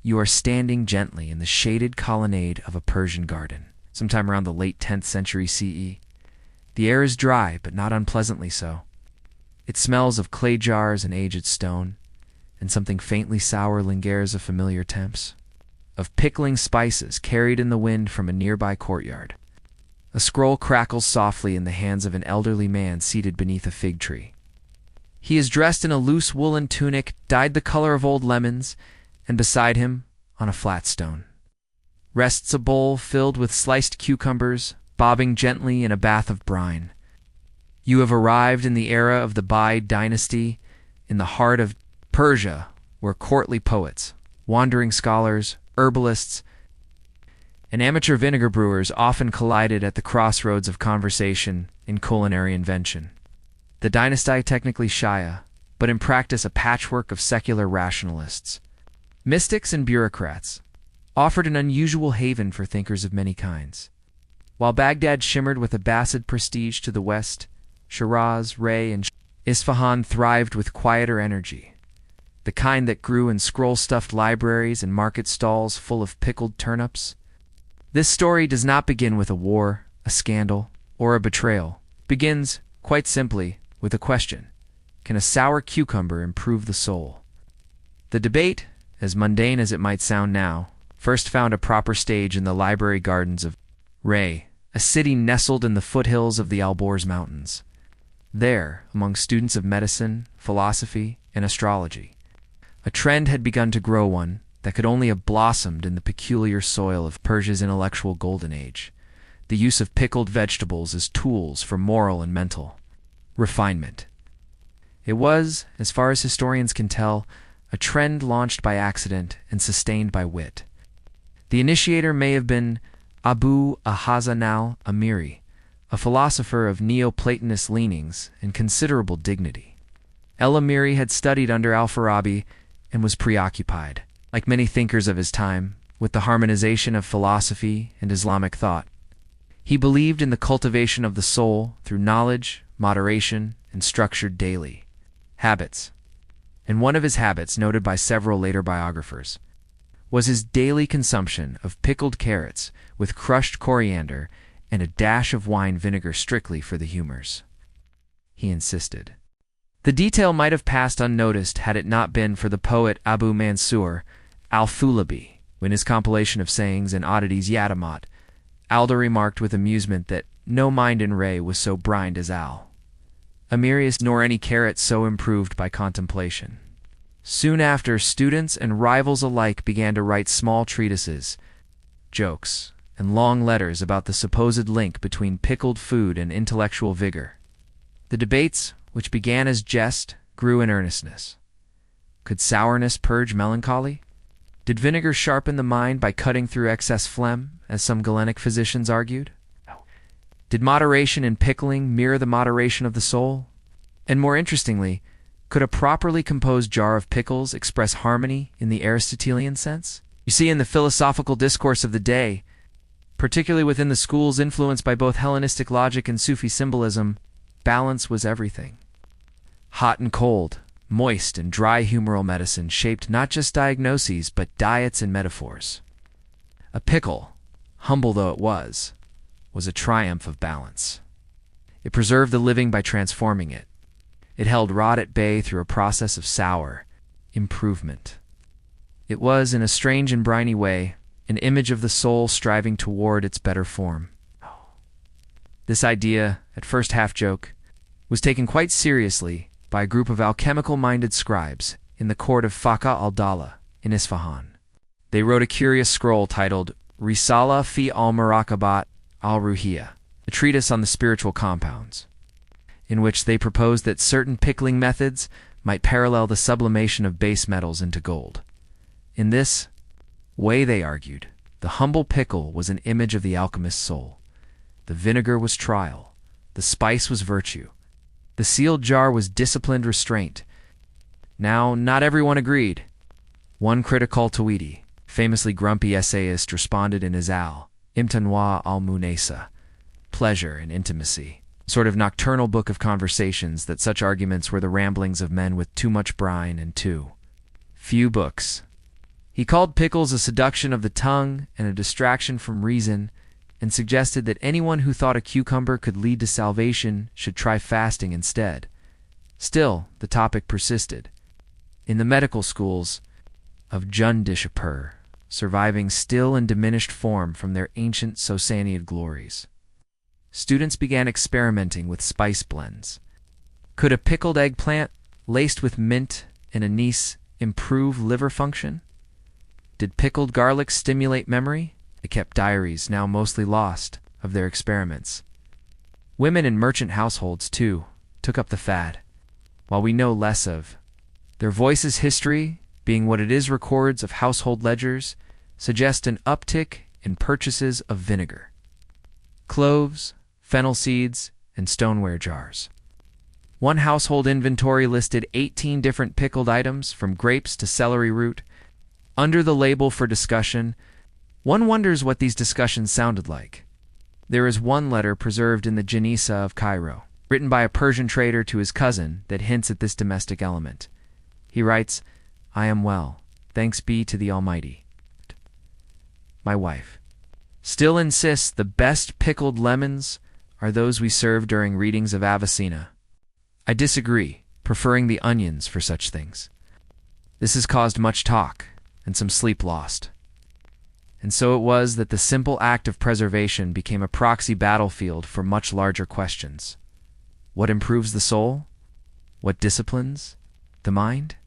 You are standing gently in the shaded colonnade of a Persian garden, sometime around the late 10th century CE. The air is dry, but not unpleasantly so. It smells of clay jars and aged stone, and something faintly sour lingers of familiar temps, of pickling spices carried in the wind from a nearby courtyard. A scroll crackles softly in the hands of an elderly man seated beneath a fig tree. He is dressed in a loose woolen tunic dyed the color of old lemons, and beside him, on a flat stone, rests a bowl filled with sliced cucumbers, bobbing gently in a bath of brine. You have arrived in the era of the Buyid dynasty, in the heart of Persia, where courtly poets, wandering scholars, herbalists, and amateur vinegar brewers often collided at the crossroads of conversation in culinary invention. The dynasty technically Shia, but in practice a patchwork of secular rationalists. Mystics and bureaucrats offered an unusual haven for thinkers of many kinds. While Baghdad shimmered with Abbasid prestige to the west, Shiraz, Ray, and Isfahan thrived with quieter energy, the kind that grew in scroll-stuffed libraries and market stalls full of pickled turnips. This story does not begin with a war, a scandal, or a betrayal. It begins, quite simply, with a question: can a sour cucumber improve the soul? The debate, as mundane as it might sound now, first found a proper stage in the library gardens of Ray, a city nestled in the foothills of the Alborz Mountains. There, among students of medicine, philosophy, and astrology, a trend had begun to grow, one that could only have blossomed in the peculiar soil of Persia's intellectual golden age: the use of pickled vegetables as tools for moral and mental refinement. It was, as far as historians can tell, a trend launched by accident and sustained by wit. The initiator may have been Abu al-Hasan al-Amiri, a philosopher of Neoplatonist leanings and considerable dignity. El-Amiri had studied under Al-Farabi and was preoccupied, like many thinkers of his time, with the harmonization of philosophy and Islamic thought. He believed in the cultivation of the soul through knowledge, moderation, and structured daily habits. And one of his habits, noted by several later biographers, was his daily consumption of pickled carrots with crushed coriander and a dash of wine vinegar strictly for the humors. He insisted. The detail might have passed unnoticed had it not been for the poet Abu Mansur al-Thulabi. In his compilation of sayings and oddities Yatamat, Alda remarked with amusement that no mind in Ray was so brined as Amirius, nor any carrot so improved by contemplation. Soon after, students and rivals alike began to write small treatises, jokes, and long letters about the supposed link between pickled food and intellectual vigor. The debates, which began as jest, grew in earnestness. Could sourness purge melancholy? Did vinegar sharpen the mind by cutting through excess phlegm, as some Galenic physicians argued? Did moderation in pickling mirror the moderation of the soul? And more interestingly, could a properly composed jar of pickles express harmony in the Aristotelian sense? You see, in the philosophical discourse of the day, particularly within the schools influenced by both Hellenistic logic and Sufi symbolism, balance was everything. Hot and cold, moist and dry humoral medicine shaped not just diagnoses but diets and metaphors. A pickle, humble though it was a triumph of balance. It preserved the living by transforming it. It held rot at bay through a process of sour improvement. It was, in a strange and briny way, an image of the soul striving toward its better form. This idea, at first half-joke, was taken quite seriously by a group of alchemical-minded scribes in the court of Fakha al-Dawla in Isfahan. They wrote a curious scroll titled Risala fi al-Murakabat al-Ruhiyya, a treatise on the spiritual compounds, in which they proposed that certain pickling methods might parallel the sublimation of base metals into gold. In this way, they argued, the humble pickle was an image of the alchemist's soul. The vinegar was trial, the spice was virtue, the sealed jar was disciplined restraint. Now, not everyone agreed. One critic called Tawidi, famously grumpy essayist, responded in his Imtanwa al-Munesa, Pleasure and Intimacy, sort of nocturnal book of conversations, that such arguments were the ramblings of men with too much brine and too few books. He called pickles a seduction of the tongue and a distraction from reason, and suggested that anyone who thought a cucumber could lead to salvation should try fasting instead. Still, the topic persisted. In the medical schools of Jundishapur, surviving still in diminished form from their ancient Sasaniid glories, students began experimenting with spice blends. Could a pickled eggplant, laced with mint and anise, improve liver function? Did pickled garlic stimulate memory? They kept diaries, now mostly lost, of their experiments. Women in merchant households, too, took up the fad, while we know less of their voices' history, being what it is records of household ledgers, suggest an uptick in purchases of vinegar, cloves, fennel seeds, and stoneware jars. One household inventory listed 18 different pickled items, from grapes to celery root. Under the label for discussion, one wonders what these discussions sounded like. There is one letter preserved in the Genisa of Cairo, written by a Persian trader to his cousin, that hints at this domestic element. He writes, "I am well, thanks be to the Almighty. My wife still insists the best pickled lemons are those we serve during readings of Avicenna. I disagree, preferring the onions for such things. This has caused much talk and some sleep lost." And so it was that the simple act of preservation became a proxy battlefield for much larger questions. What improves the soul? What disciplines the mind?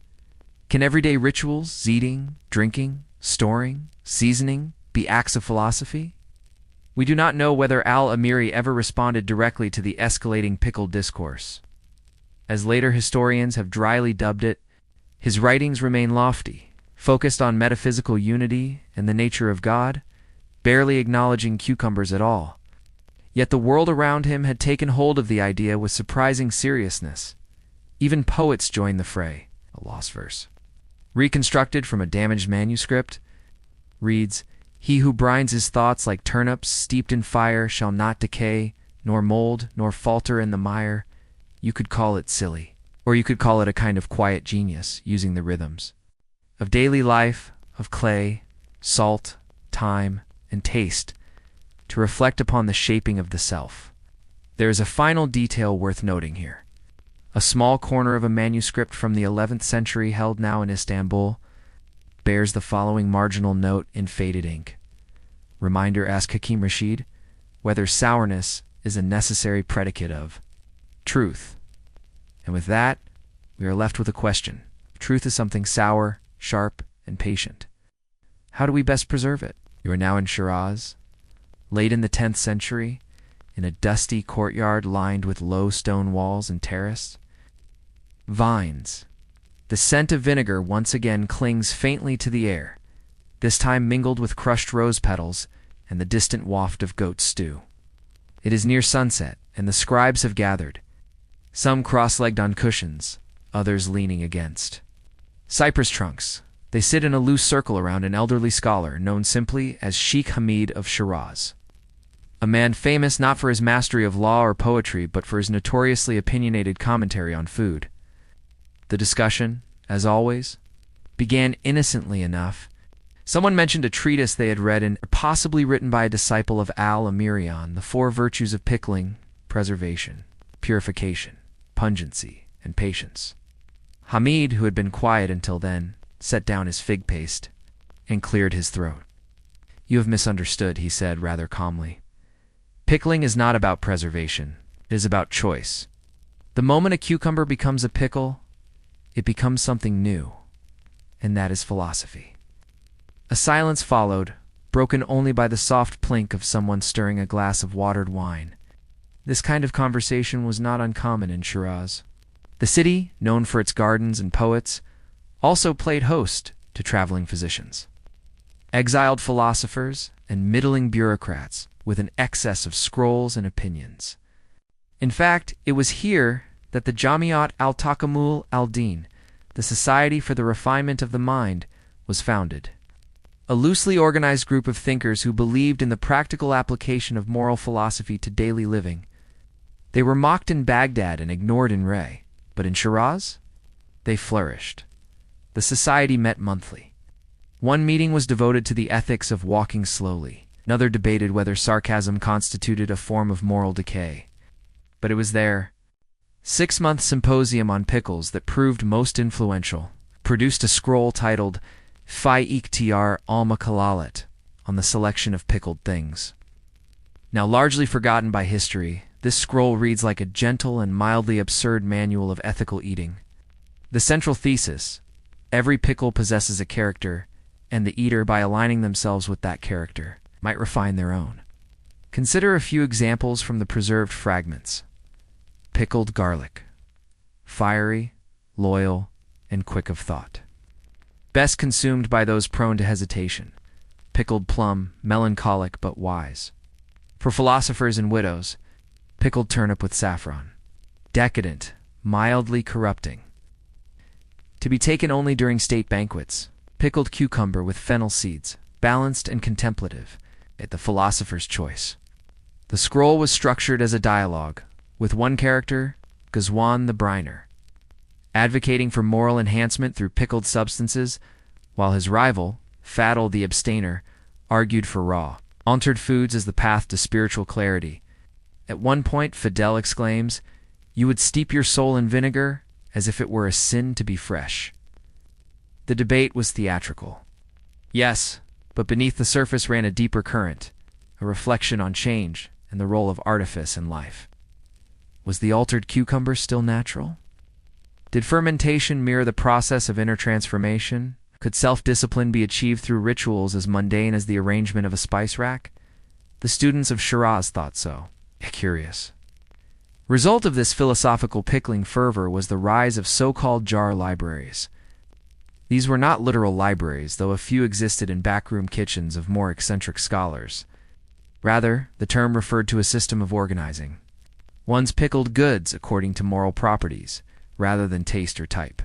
Can everyday rituals, eating, drinking, storing, seasoning, be acts of philosophy? We do not know whether al-Amiri ever responded directly to the escalating pickled discourse. As later historians have dryly dubbed it, his writings remain lofty, focused on metaphysical unity and the nature of God, barely acknowledging cucumbers at all. Yet the world around him had taken hold of the idea with surprising seriousness. Even poets joined the fray. A lost verse, reconstructed from a damaged manuscript, reads, "He who brinds his thoughts like turnips steeped in fire shall not decay, nor mold, nor falter in the mire." You could call it silly, or you could call it a kind of quiet genius, using the rhythms of daily life, of clay, salt, time, and taste, to reflect upon the shaping of the self. There is a final detail worth noting here. A small corner of a manuscript from the 11th century, held now in Istanbul, bears the following marginal note in faded ink. Reminder, ask Hakim Rashid, whether sourness is a necessary predicate of truth. And with that, we are left with a question. Truth is something sour, sharp, and patient. How do we best preserve it? You are now in Shiraz, late in the 10th century, in a dusty courtyard lined with low stone walls and terrace. Vines. The scent of vinegar once again clings faintly to the air, this time mingled with crushed rose petals and the distant waft of goat stew. It is near sunset, and the scribes have gathered, some cross-legged on cushions, others leaning against cypress trunks. They sit in a loose circle around an elderly scholar known simply as Sheikh Hamid of Shiraz, a man famous not for his mastery of law or poetry, but for his notoriously opinionated commentary on food. The discussion, as always, began innocently enough. Someone mentioned a treatise they had read, possibly written by a disciple of al-Amiri, on the 4 virtues of pickling: preservation, purification, pungency, and patience. Hamid, who had been quiet until then, set down his fig paste and cleared his throat. "You have misunderstood," he said rather calmly. "Pickling is not about preservation. It is about choice. The moment a cucumber becomes a pickle, it becomes something new, and that is philosophy." A silence followed, broken only by the soft plink of someone stirring a glass of watered wine. This kind of conversation was not uncommon in Shiraz. The city, known for its gardens and poets, also played host to traveling physicians, exiled philosophers, and middling bureaucrats with an excess of scrolls and opinions. In fact, it was here that the Jamiat al-Takamul al-Din, the Society for the Refinement of the Mind, was founded. A loosely organized group of thinkers who believed in the practical application of moral philosophy to daily living. They were mocked in Baghdad and ignored in Ray, but in Shiraz, they flourished. The society met monthly. One meeting was devoted to the ethics of walking slowly. Another debated whether sarcasm constituted a form of moral decay. But it was their 6-month symposium on pickles that proved most influential, produced a scroll titled Fi Ikhtiar al-Makalalat on the selection of pickled things. Now largely forgotten by history, this scroll reads like a gentle and mildly absurd manual of ethical eating. The central thesis: every pickle possesses a character, and the eater, by aligning themselves with that character, might refine their own. Consider a few examples from the preserved fragments. Pickled garlic. Fiery, loyal, and quick of thought. Best consumed by those prone to hesitation. Pickled plum, melancholic but wise. For philosophers and widows, pickled turnip with saffron. Decadent, mildly corrupting. To be taken only during state banquets. Pickled cucumber with fennel seeds, balanced and contemplative, at the philosopher's choice. The scroll was structured as a dialogue, with one character, Ghazwan the briner, advocating for moral enhancement through pickled substances, while his rival, Fadl the abstainer, argued for raw, altered foods as the path to spiritual clarity. At one point, Fidel exclaims, "You would steep your soul in vinegar as if it were a sin to be fresh." The debate was theatrical. Yes, but beneath the surface ran a deeper current, a reflection on change and the role of artifice in life. Was the altered cucumber still natural? Did fermentation mirror the process of inner transformation? Could self-discipline be achieved through rituals as mundane as the arrangement of a spice rack? The students of Shiraz thought so. Curious. Result of this philosophical pickling fervor was the rise of so-called jar libraries. These were not literal libraries, though a few existed in backroom kitchens of more eccentric scholars. Rather, the term referred to a system of organizing. One's pickled goods according to moral properties, rather than taste or type.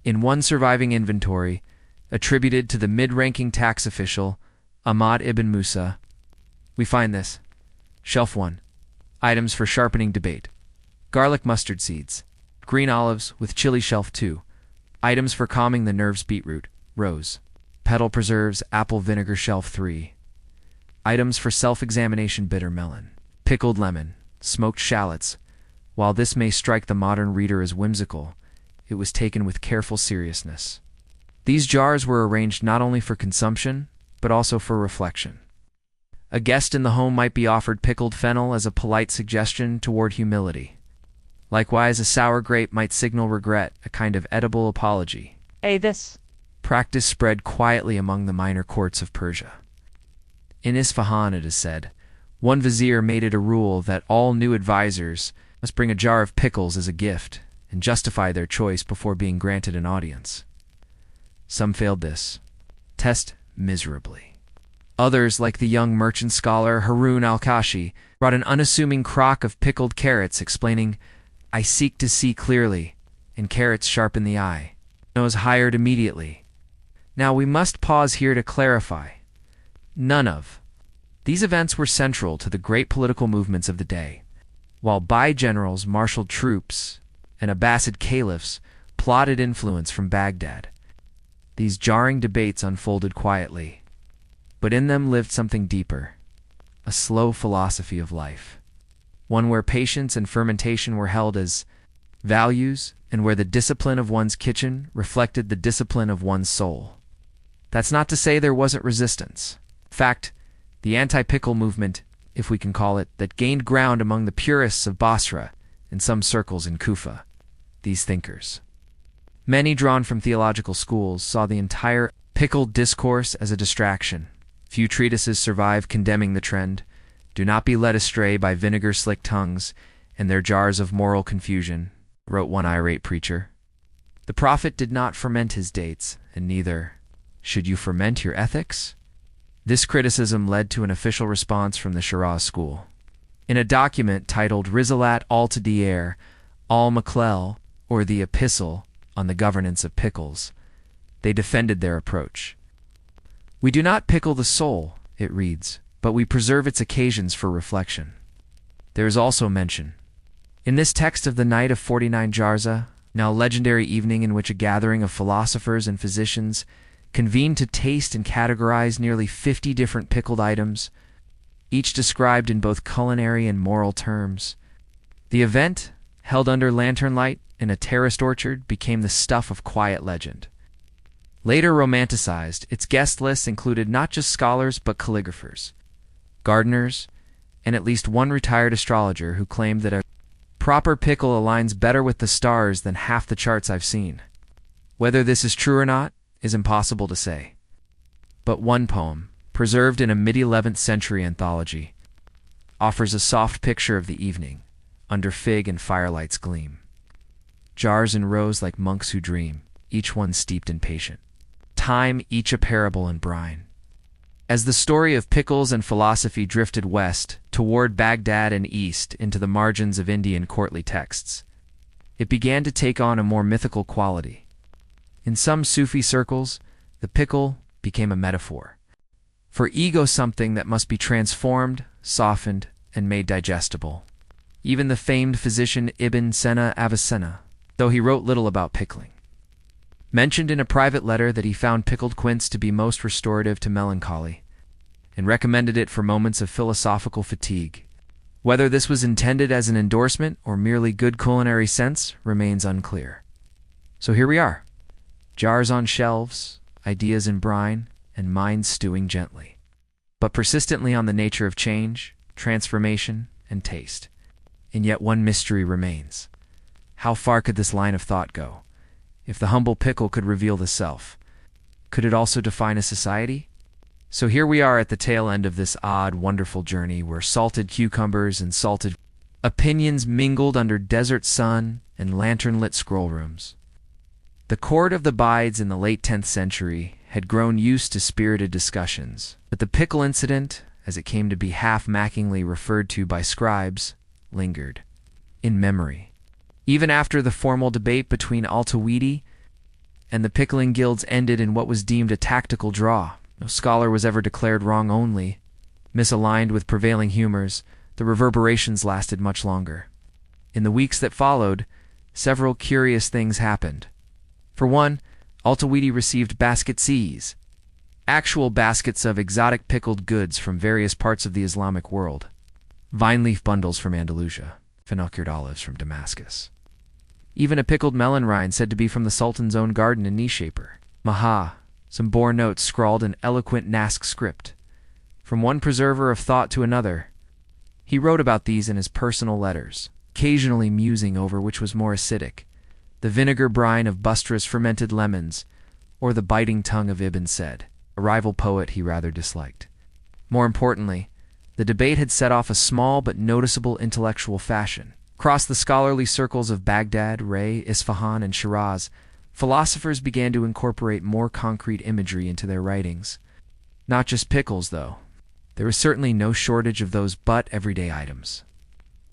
In one surviving inventory, attributed to the mid-ranking tax official, Ahmad ibn Musa, we find this. Shelf 1. Items for sharpening debate. Garlic mustard seeds. Green olives with chili. Shelf 2. Items for calming the nerves. Beetroot. Rose. Petal preserves. Apple vinegar. Shelf 3. Items for self-examination. Bitter melon. Pickled lemon. Smoked shallots. While this may strike the modern reader as whimsical, it was taken with careful seriousness. These jars were arranged not only for consumption, but also for reflection. A guest in the home might be offered pickled fennel as a polite suggestion toward humility. Likewise, a sour grape might signal regret, a kind of edible apology. This practice spread quietly among the minor courts of Persia. In Isfahan, it is said, one vizier made it a rule that all new advisors must bring a jar of pickles as a gift and justify their choice before being granted an audience. Some failed this test miserably. Others, like the young merchant scholar Harun al-Kashi, brought an unassuming crock of pickled carrots, explaining, "I seek to see clearly, and carrots sharpen the eye." Nose hired immediately. Now we must pause here to clarify. None of these events were central to the great political movements of the day. While Bai generals marshaled troops and Abbasid caliphs plotted influence from Baghdad, these jarring debates unfolded quietly. But in them lived something deeper, a slow philosophy of life, one where patience and fermentation were held as values, and where the discipline of one's kitchen reflected the discipline of one's soul. That's not to say there wasn't resistance. In fact, the anti-pickle movement, if we can call it, that gained ground among the purists of Basra and some circles in Kufa, these thinkers, many drawn from theological schools, saw the entire pickled discourse as a distraction. Few treatises survive condemning the trend. Do not be led astray by vinegar-slick tongues and their jars of moral confusion, wrote one irate preacher. The prophet did not ferment his dates, and neither should you ferment your ethics. This criticism led to an official response from the Shiraz school. In a document titled Risalat al-Tadiyar al-Maklel, or the Epistle on the Governance of Pickles, they defended their approach. "We do not pickle the soul," it reads, "but we preserve its occasions for reflection." There is also mention in this text of the night of 49 Jarza, now legendary evening in which a gathering of philosophers and physicians convened to taste and categorize nearly 50 different pickled items, each described in both culinary and moral terms. The event, held under lantern light in a terraced orchard, became the stuff of quiet legend. Later romanticized, its guest list included not just scholars but calligraphers, gardeners, and at least one retired astrologer who claimed that a proper pickle aligns better with the stars than half the charts I've seen. Whether this is true or not is impossible to say. But one poem, preserved in a mid-11th century anthology, offers a soft picture of the evening, under fig and firelight's gleam. Jars in rows like monks who dream, each one steeped in patient time, each a parable and brine. As the story of pickles and philosophy drifted west, toward Baghdad and east into the margins of Indian courtly texts, it began to take on a more mythical quality. In some Sufi circles, the pickle became a metaphor for ego, something that must be transformed, softened, and made digestible. Even the famed physician Ibn Sina Avicenna, though he wrote little about pickling, mentioned in a private letter that he found pickled quince to be most restorative to melancholy, and recommended it for moments of philosophical fatigue. Whether this was intended as an endorsement or merely good culinary sense remains unclear. So here we are, jars on shelves, ideas in brine, and minds stewing gently, but persistently on the nature of change, transformation, and taste. And yet one mystery remains. How far could this line of thought go? If the humble pickle could reveal the self, could it also define a society? So here we are at the tail end of this odd, wonderful journey where salted cucumbers and salted opinions mingled under desert sun and lantern-lit scroll rooms. The court of the Bides in the late 10th century had grown used to spirited discussions, but the pickle incident, as it came to be half-mockingly referred to by scribes, lingered in memory. Even after the formal debate between Al-Tawidi and the pickling guilds ended in what was deemed a tactical draw, no scholar was ever declared wrong. Only, misaligned with prevailing humors, the reverberations lasted much longer. In the weeks that followed, several curious things happened. For one, Al-Tawidi received basket Cs, actual baskets of exotic pickled goods from various parts of the Islamic world. Vine leaf bundles from Andalusia, fenouiled olives from Damascus. Even a pickled melon rind said to be from the Sultan's own garden in Nishaper. Maha, some bore notes scrawled in eloquent Naskh script. From one preserver of thought to another, he wrote about these in his personal letters, occasionally musing over which was more acidic, the vinegar brine of Bustra's fermented lemons, or the biting tongue of Ibn Said, a rival poet he rather disliked. More importantly, the debate had set off a small but noticeable intellectual fashion. Across the scholarly circles of Baghdad, Ray, Isfahan, and Shiraz, philosophers began to incorporate more concrete imagery into their writings. Not just pickles, though. There was certainly no shortage of those but everyday items.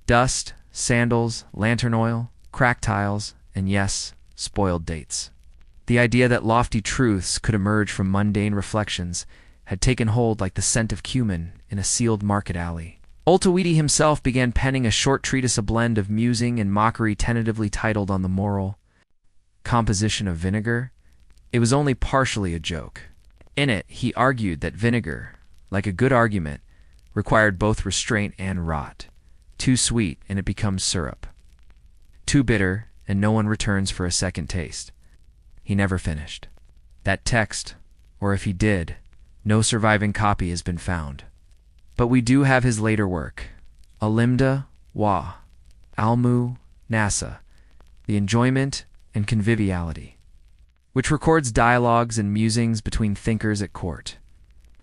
Dust, sandals, lantern oil, cracked tiles, and yes, spoiled dates. The idea that lofty truths could emerge from mundane reflections had taken hold like the scent of cumin in a sealed market alley. Al-Tawidi himself began penning a short treatise, a blend of musing and mockery tentatively titled On the Moral Composition of Vinegar. It was only partially a joke. In it, he argued that vinegar, like a good argument, required both restraint and rot. Too sweet, and it becomes syrup. Too bitter, and no one returns for a second taste. He never finished that text, or if he did, no surviving copy has been found. But we do have his later work, Alimda wa Almu Nasa, The Enjoyment and Conviviality, which records dialogues and musings between thinkers at court,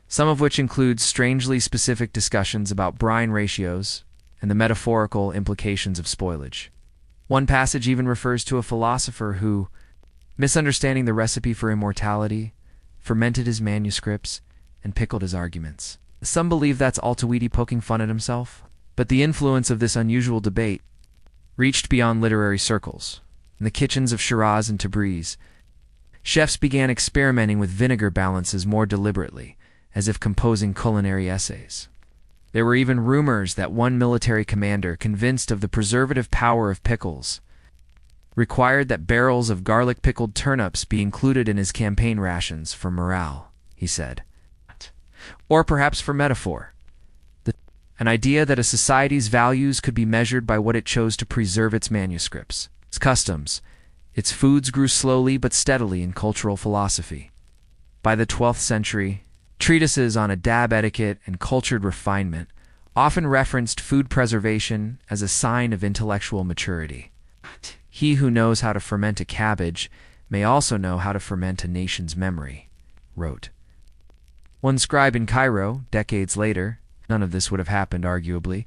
some of which include strangely specific discussions about brine ratios and the metaphorical implications of spoilage. One passage even refers to a philosopher who, misunderstanding the recipe for immortality, fermented his manuscripts and pickled his arguments. Some believe that's Al-Tawidi poking fun at himself, but the influence of this unusual debate reached beyond literary circles. In the kitchens of Shiraz and Tabriz, chefs began experimenting with vinegar balances more deliberately, as if composing culinary essays. There were even rumors that one military commander, convinced of the preservative power of pickles, required that barrels of garlic pickled turnips be included in his campaign rations for morale, he said. Or perhaps for metaphor. An idea that a society's values could be measured by what it chose to preserve its manuscripts, its customs, its foods grew slowly but steadily in cultural philosophy. By the 12th century, treatises on adab etiquette and cultured refinement often referenced food preservation as a sign of intellectual maturity. He who knows how to ferment a cabbage may also know how to ferment a nation's memory, wrote one scribe in Cairo decades later. None of this would have happened, arguably,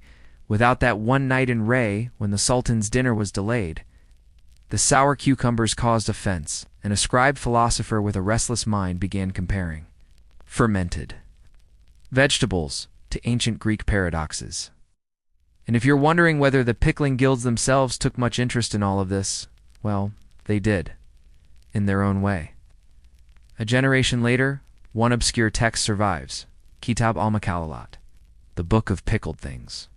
without that one night in Ray when the Sultan's dinner was delayed. The sour cucumbers caused offense, and a scribe philosopher with a restless mind began comparing fermented vegetables to ancient Greek paradoxes. And if you're wondering whether the pickling guilds themselves took much interest in all of this, well, they did, in their own way. A generation later, one obscure text survives, Kitab al-Makallalat, the Book of Pickled Things.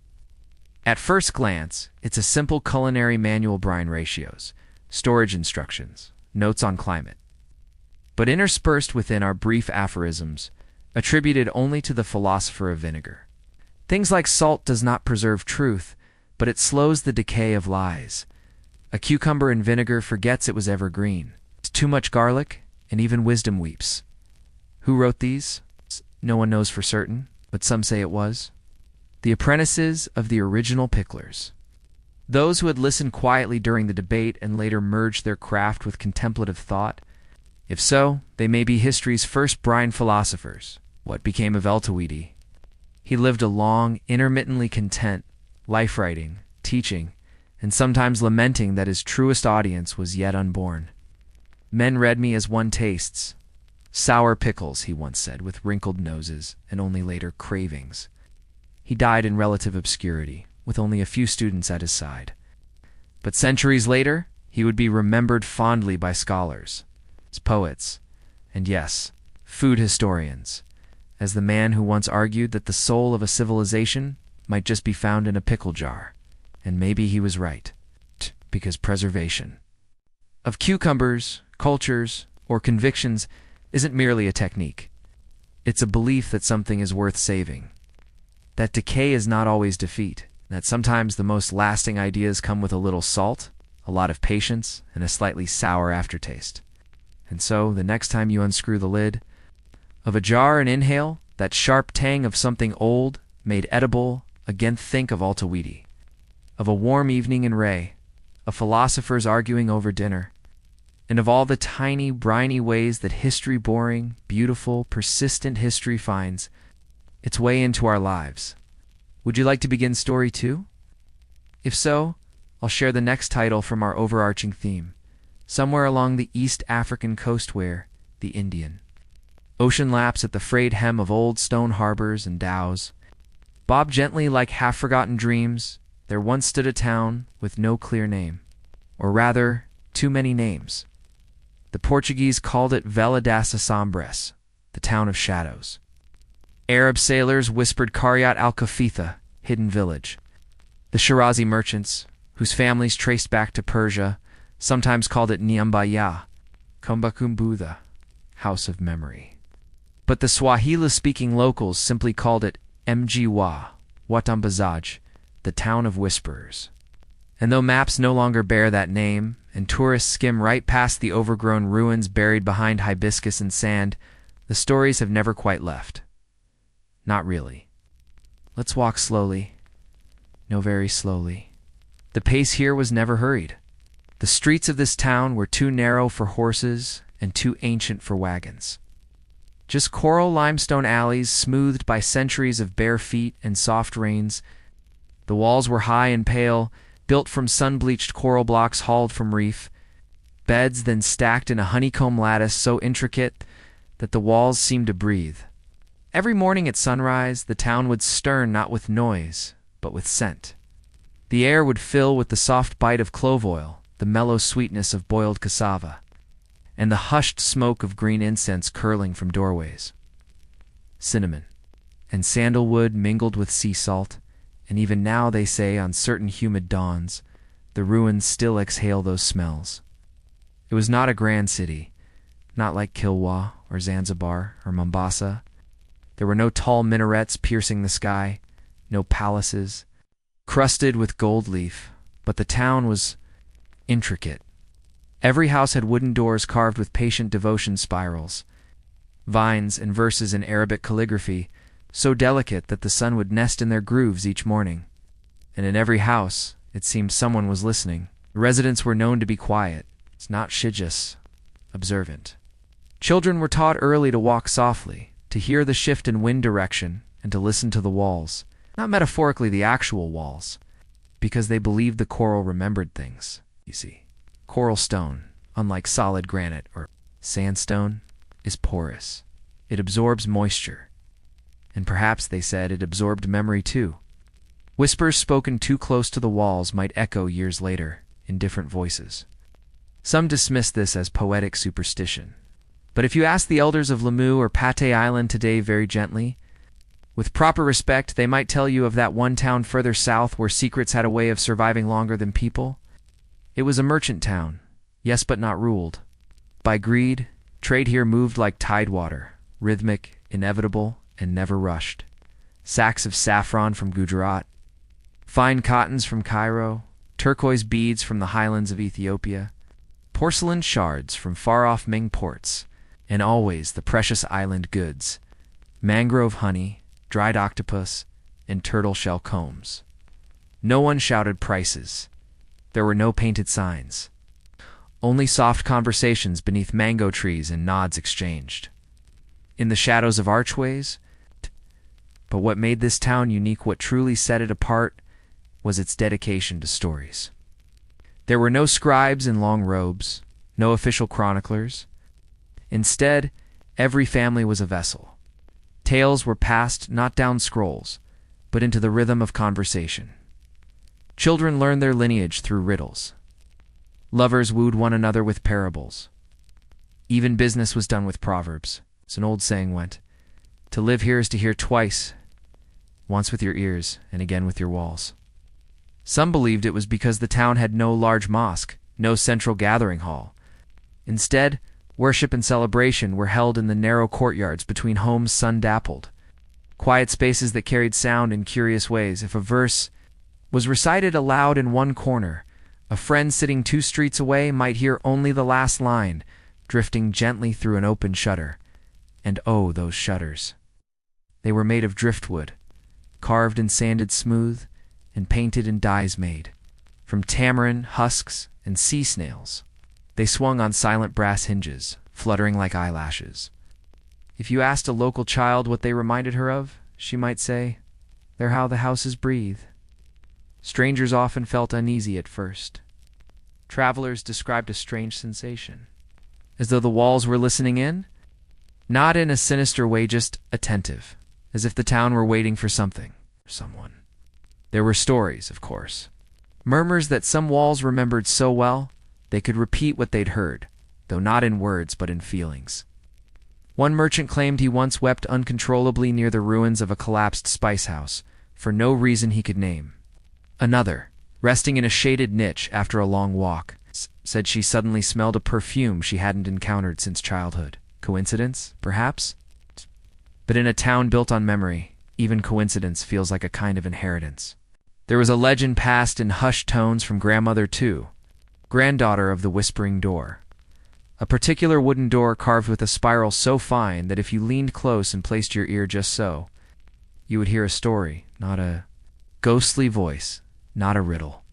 At first glance, it's a simple culinary manual: brine ratios, storage instructions, notes on climate. But interspersed within are brief aphorisms, attributed only to the philosopher of vinegar. Things like salt does not preserve truth, but it slows the decay of lies. A cucumber in vinegar forgets it was ever green. It's too much garlic, and even wisdom weeps. Who wrote these? No one knows for certain, but some say it was the apprentices of the original picklers. Those who had listened quietly during the debate and later merged their craft with contemplative thought. If so, they may be history's first brine philosophers. What became of El-Tawidi? He lived a long, intermittently content life, writing, teaching, and sometimes lamenting that his truest audience was yet unborn. Men read me as one tastes. Sour pickles, he once said, with wrinkled noses and only later cravings. He died in relative obscurity, with only a few students at his side. But centuries later, he would be remembered fondly by scholars, as poets, and yes, food historians, as the man who once argued that the soul of a civilization might just be found in a pickle jar. And maybe he was right, because preservation of cucumbers, cultures, or convictions isn't merely a technique. It's a belief that something is worth saving, that decay is not always defeat, that sometimes the most lasting ideas come with a little salt, a lot of patience, and a slightly sour aftertaste. And so, the next time you unscrew the lid of a jar and inhale that sharp tang of something old, made edible, again think of Al-Tawidi, of a warm evening in Ray, of philosophers arguing over dinner, and of all the tiny, briny ways that history-boring, beautiful, persistent history finds its way into our lives. Would you like to begin story 2? If so, I'll share the next title from our overarching theme, somewhere along the East African coast where, the Indian Ocean laps at the frayed hem of old stone harbors and dhows. Bob gently like half-forgotten dreams, there once stood a town with no clear name, or rather, too many names. The Portuguese called it Vela das Assombras, the town of shadows. Arab sailors whispered Qaryat al-Kafitha, hidden village. The Shirazi merchants, whose families traced back to Persia, sometimes called it Niambaya, Kumbakumbudha, house of memory. But the Swahili-speaking locals simply called it Mgwa, Watambazaj, the town of whisperers. And though maps no longer bear that name, and tourists skim right past the overgrown ruins buried behind hibiscus and sand, the stories have never quite left. Not really. Let's walk slowly. No, very slowly. The pace here was never hurried. The streets of this town were too narrow for horses and too ancient for wagons. Just coral limestone alleys smoothed by centuries of bare feet and soft rains. The walls were high and pale, built from sun-bleached coral blocks hauled from reef, beds then stacked in a honeycomb lattice so intricate that the walls seemed to breathe. Every morning at sunrise, the town would stir not with noise, but with scent. The air would fill with the soft bite of clove oil, the mellow sweetness of boiled cassava, and the hushed smoke of green incense curling from doorways. Cinnamon and sandalwood mingled with sea salt, and even now, they say, on certain humid dawns, the ruins still exhale those smells. It was not a grand city, not like Kilwa or Zanzibar or Mombasa. There were no tall minarets piercing the sky, no palaces, crusted with gold leaf, but the town was intricate. Every house had wooden doors carved with patient devotion spirals, vines and verses in Arabic calligraphy, so delicate that the sun would nest in their grooves each morning. And in every house, it seemed someone was listening. The residents were known to be quiet, not shijus, observant. Children were taught early to walk softly, to hear the shift in wind direction, and to listen to the walls, not metaphorically the actual walls, because they believed the coral remembered things, you see. Coral stone, unlike solid granite or sandstone, is porous. It absorbs moisture. And perhaps, they said, it absorbed memory too. Whispers spoken too close to the walls might echo years later, in different voices. Some dismiss this as poetic superstition. But if you ask the elders of Lamu or Pate Island today very gently, with proper respect, they might tell you of that one town further south where secrets had a way of surviving longer than people. It was a merchant town, yes, but not ruled by greed. Trade here moved like tidewater, rhythmic, inevitable, and never rushed. Sacks of saffron from Gujarat, fine cottons from Cairo, turquoise beads from the highlands of Ethiopia, porcelain shards from far-off Ming ports, and always the precious island goods, mangrove honey, dried octopus, and turtle shell combs. No one shouted prices. There were no painted signs. Only soft conversations beneath mango trees and nods exchanged. In the shadows of archways. But what made this town unique, what truly set it apart, was its dedication to stories. There were no scribes in long robes, no official chroniclers. Instead, every family was a vessel. Tales were passed not down scrolls, but into the rhythm of conversation. Children learned their lineage through riddles. Lovers wooed one another with parables. Even business was done with proverbs. As an old saying went, "To live here is to hear twice, once with your ears and again with your walls." Some believed it was because the town had no large mosque, no central gathering hall. Instead, worship and celebration were held in the narrow courtyards between homes sun-dappled, quiet spaces that carried sound in curious ways. If a verse was recited aloud in one corner, a friend sitting 2 streets away might hear only the last line, drifting gently through an open shutter. And oh, those shutters! They were made of driftwood, carved and sanded smooth, and painted in dyes made from tamarin, husks, and sea snails. They swung on silent brass hinges, fluttering like eyelashes. If you asked a local child what they reminded her of, she might say, "They're how the houses breathe." Strangers often felt uneasy at first. Travelers described a strange sensation, as though the walls were listening in, not in a sinister way, just attentive, as if the town were waiting for something, or someone. There were stories, of course, murmurs that some walls remembered so well they could repeat what they'd heard, though not in words but in feelings. One merchant claimed he once wept uncontrollably near the ruins of a collapsed spice house, for no reason he could name. Another, resting in a shaded niche after a long walk, said she suddenly smelled a perfume she hadn't encountered since childhood. Coincidence, perhaps? But in a town built on memory, even coincidence feels like a kind of inheritance. There was a legend passed in hushed tones from grandmother too, granddaughter of the whispering door. A particular wooden door carved with a spiral so fine that if you leaned close and placed your ear just so, you would hear a story, not a ghostly voice, not a riddle,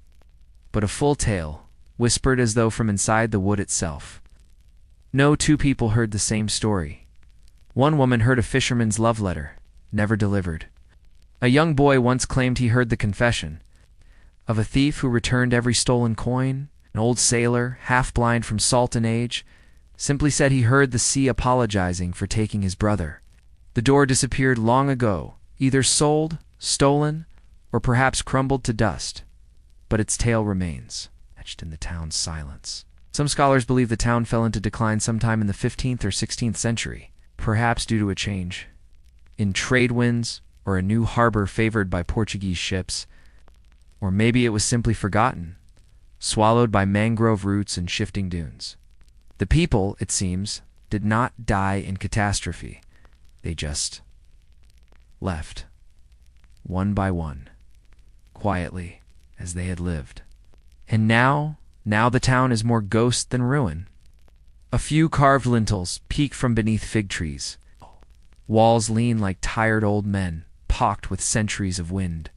but a full tale, whispered as though from inside the wood itself. No 2 people heard the same story. One woman heard a fisherman's love letter, never delivered. A young boy once claimed he heard the confession of a thief who returned every stolen coin. An old sailor, half-blind from salt and age, simply said he heard the sea apologizing for taking his brother. The door disappeared long ago, either sold, stolen, or perhaps crumbled to dust, but its tale remains, etched in the town's silence. Some scholars believe the town fell into decline sometime in the 15th or 16th century, perhaps due to a change in trade winds or a new harbor favored by Portuguese ships, or maybe it was simply forgotten, swallowed by mangrove roots and shifting dunes. The people, it seems, did not die in catastrophe. They just left, one by one, quietly, as they had lived. And now the town is more ghost than ruin. A few carved lintels peek from beneath fig trees. Walls lean like tired old men, pocked with centuries of wind.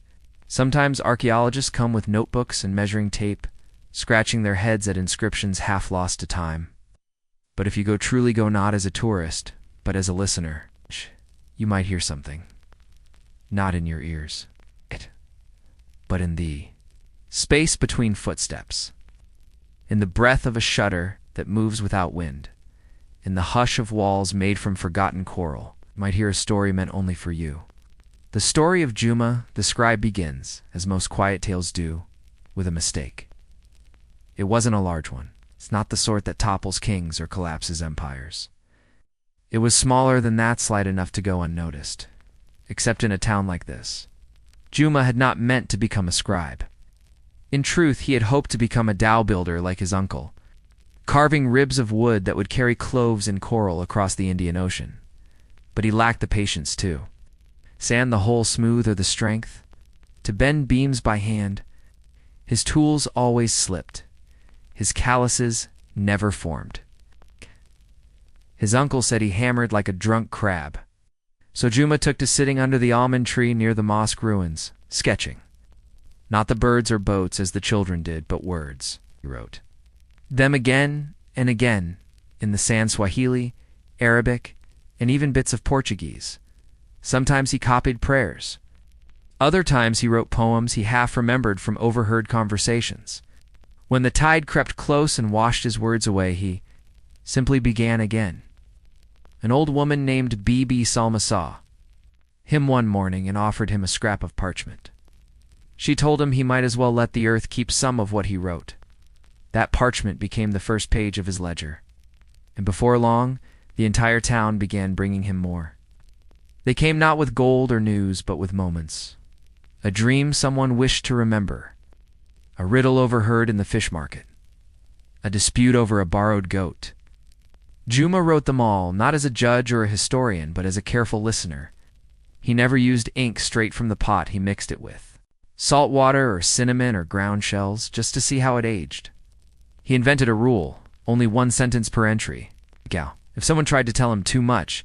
Sometimes archaeologists come with notebooks and measuring tape, scratching their heads at inscriptions half lost to time. But if you truly go not as a tourist, but as a listener, you might hear something. Not in your ears, but in the space between footsteps. In the breath of a shutter that moves without wind. In the hush of walls made from forgotten coral, you might hear a story meant only for you. The story of Juma, the scribe, begins, as most quiet tales do, with a mistake. It wasn't a large one. It's not the sort that topples kings or collapses empires. It was smaller than that, slight enough to go unnoticed. Except in a town like this. Juma had not meant to become a scribe. In truth, he had hoped to become a dhow builder like his uncle, carving ribs of wood that would carry cloves and coral across the Indian Ocean. But he lacked the patience, too. Sand the hole smooth or the strength to bend beams by hand. His tools always slipped. His calluses never formed. His uncle said he hammered like a drunk crab. So Juma took to sitting under the almond tree near the mosque ruins, sketching. Not the birds or boats as the children did, but words, he wrote. Them again and again, in the sand Swahili, Arabic, and even bits of Portuguese. Sometimes he copied prayers. Other times he wrote poems he half remembered from overheard conversations. When the tide crept close and washed his words away, he simply began again. An old woman named Bibi Salma saw him one morning and offered him a scrap of parchment. She told him he might as well let the earth keep some of what he wrote. That parchment became the first page of his ledger. And before long, the entire town began bringing him more. They came not with gold or news, but with moments. A dream someone wished to remember. A riddle overheard in the fish market. A dispute over a borrowed goat. Juma wrote them all, not as a judge or a historian, but as a careful listener. He never used ink straight from the pot he mixed it with. Salt water or cinnamon or ground shells, just to see how it aged. He invented a rule, only one sentence per entry. If someone tried to tell him too much,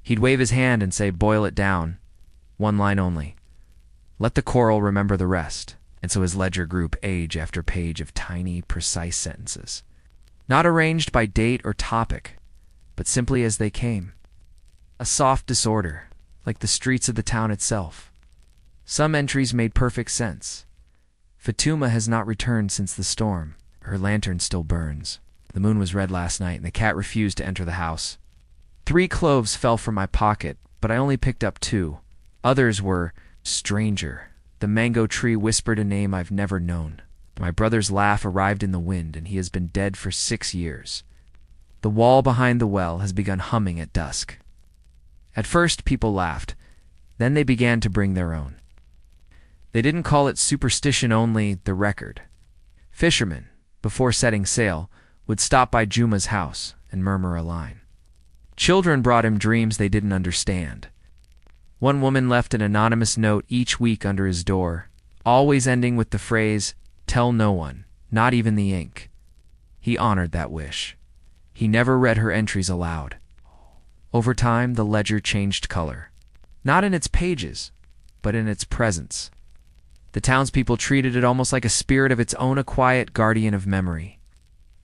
he'd wave his hand and say, boil it down. One line only. Let the coral remember the rest. And so his ledger grew page after page of tiny, precise sentences. Not arranged by date or topic, but simply as they came. A soft disorder, like the streets of the town itself. Some entries made perfect sense. Fatuma has not returned since the storm. Her lantern still burns. The moon was red last night, and the cat refused to enter the house. 3 cloves fell from my pocket, but I only picked up 2. Others were stranger. The mango tree whispered a name I've never known. My brother's laugh arrived in the wind, and he has been dead for 6 years. The wall behind the well has begun humming at dusk. At first, people laughed. Then they began to bring their own. They didn't call it superstition only, the record. Fishermen, before setting sail, would stop by Juma's house and murmur a line. Children brought him dreams they didn't understand. One woman left an anonymous note each week under his door, always ending with the phrase, "Tell no one, not even the ink." He honored that wish. He never read her entries aloud. Over time, the ledger changed color. Not in its pages, but in its presence. The townspeople treated it almost like a spirit of its own, a quiet guardian of memory.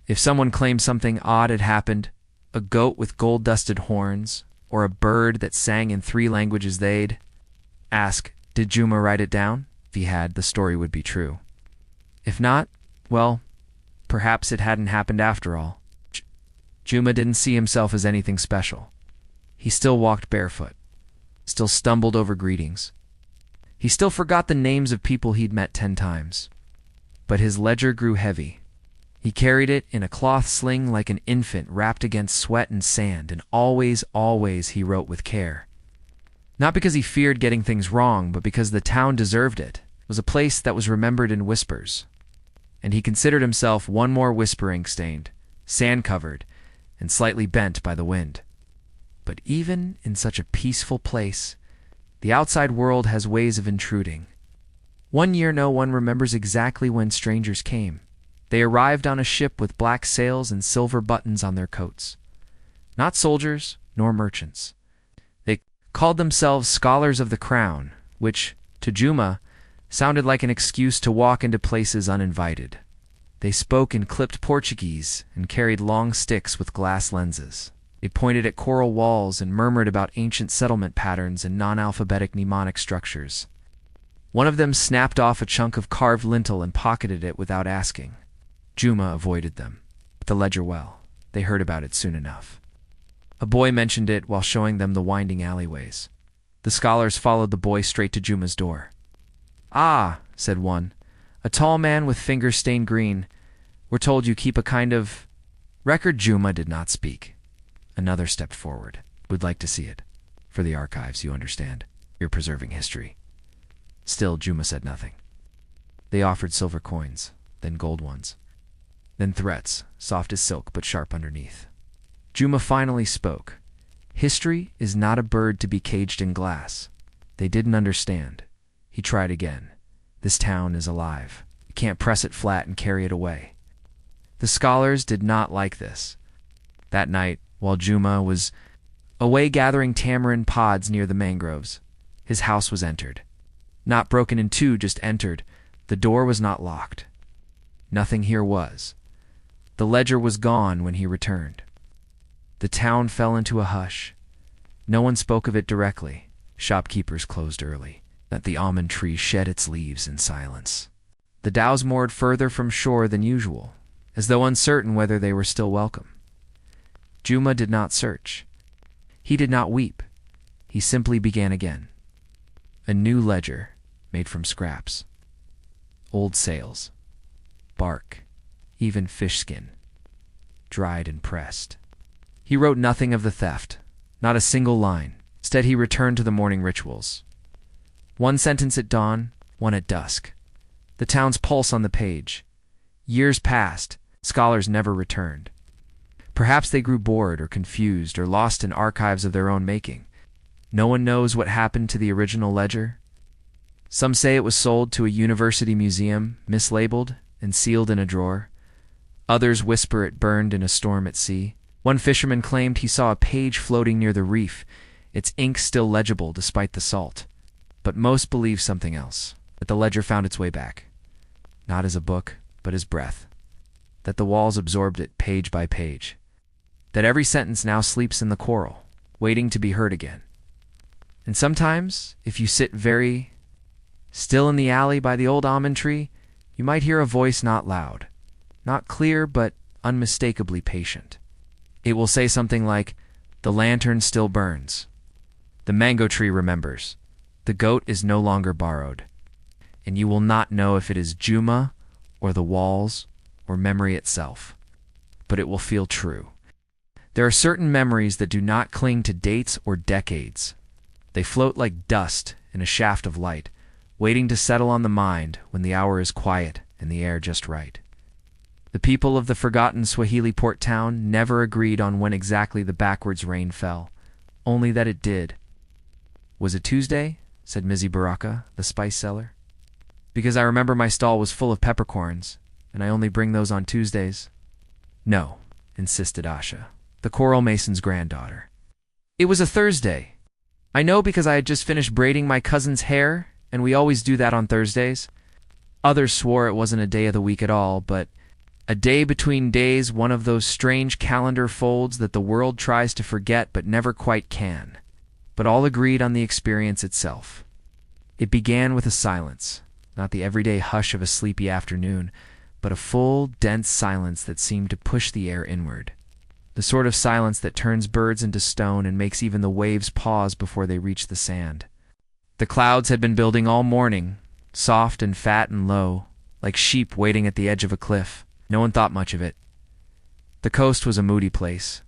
If someone claimed something odd had happened, a goat with gold-dusted horns, or a bird that sang in 3 languages, they'd ask, did Juma write it down? If he had, the story would be true. If not, well, perhaps it hadn't happened after all. Juma didn't see himself as anything special. He still walked barefoot, still stumbled over greetings. He still forgot the names of people he'd met 10 times. But his ledger grew heavy. He carried it in a cloth sling like an infant wrapped against sweat and sand, and always, always he wrote with care. Not because he feared getting things wrong, but because the town deserved it. It was a place that was remembered in whispers. and he considered himself one more whispering-stained, sand-covered, and slightly bent by the wind. But even in such a peaceful place, the outside world has ways of intruding. One year no one remembers exactly when strangers came. They arrived on a ship with black sails and silver buttons on their coats. Not soldiers, nor merchants. They called themselves scholars of the crown, which, to Juma, sounded like an excuse to walk into places uninvited. They spoke in clipped Portuguese and carried long sticks with glass lenses. They pointed at coral walls and murmured about ancient settlement patterns and non-alphabetic mnemonic structures. One of them snapped off a chunk of carved lintel and pocketed it without asking. Juma avoided them. The ledger well. They heard about it soon enough. A boy mentioned it while showing them the winding alleyways. The scholars followed the boy straight to Juma's door. "Ah," said one, "a tall man with fingers stained green. We're told you keep a kind of record." Juma did not speak. Another stepped forward. "Would like to see it. For the archives, you understand. You're preserving history." Still, Juma said nothing. They offered silver coins, then gold ones. Then threats, soft as silk but sharp underneath. Juma finally spoke. History is not a bird to be caged in glass. They didn't understand. He tried again. This town is alive. You can't press it flat and carry it away. The scholars did not like this. That night, while Juma was away gathering tamarind pods near the mangroves, his house was entered. Not broken in two, just entered. The door was not locked. Nothing here was. The ledger was gone when he returned. The town fell into a hush. No one spoke of it directly. Shopkeepers closed early. That the almond tree shed its leaves in silence. The dhows moored further from shore than usual, as though uncertain whether they were still welcome. Juma did not search. He did not weep. He simply began again. A new ledger, made from scraps. Old sails. Bark. Even fish skin. Dried and pressed. He wrote nothing of the theft. Not a single line. Instead, he returned to the morning rituals. One sentence at dawn, one at dusk. The town's pulse on the page. Years passed. Scholars never returned. Perhaps they grew bored or confused or lost in archives of their own making. No one knows what happened to the original ledger. Some say it was sold to a university museum, mislabeled and sealed in a drawer. Others whisper it burned in a storm at sea. One fisherman claimed he saw a page floating near the reef, its ink still legible despite the salt. But most believe something else, that the ledger found its way back. Not as a book, but as breath. That the walls absorbed it page by page. That every sentence now sleeps in the coral, waiting to be heard again. And sometimes, if you sit very still in the alley by the old almond tree, you might hear a voice not loud, not clear, but unmistakably patient. It will say something like, "The lantern still burns. The mango tree remembers. The goat is no longer borrowed." And you will not know if it is Juma, or the walls, or memory itself. But it will feel true. There are certain memories that do not cling to dates or decades. They float like dust in a shaft of light, waiting to settle on the mind when the hour is quiet and the air just right. The people of the forgotten Swahili port town never agreed on when exactly the backwards rain fell, only that it did. "Was it Tuesday?" said Mizzy Baraka, the spice seller. "Because I remember my stall was full of peppercorns, and I only bring those on Tuesdays." "No," insisted Asha, the coral mason's granddaughter. "It was a Thursday. I know because I had just finished braiding my cousin's hair, and we always do that on Thursdays." Others swore it wasn't a day of the week at all, but a day between days, one of those strange calendar folds that the world tries to forget but never quite can. But all agreed on the experience itself. It began with a silence, not the everyday hush of a sleepy afternoon, but a full, dense silence that seemed to push the air inward. The sort of silence that turns birds into stone and makes even the waves pause before they reach the sand. The clouds had been building all morning, soft and fat and low, like sheep waiting at the edge of a cliff. No one thought much of it. The coast was a moody place.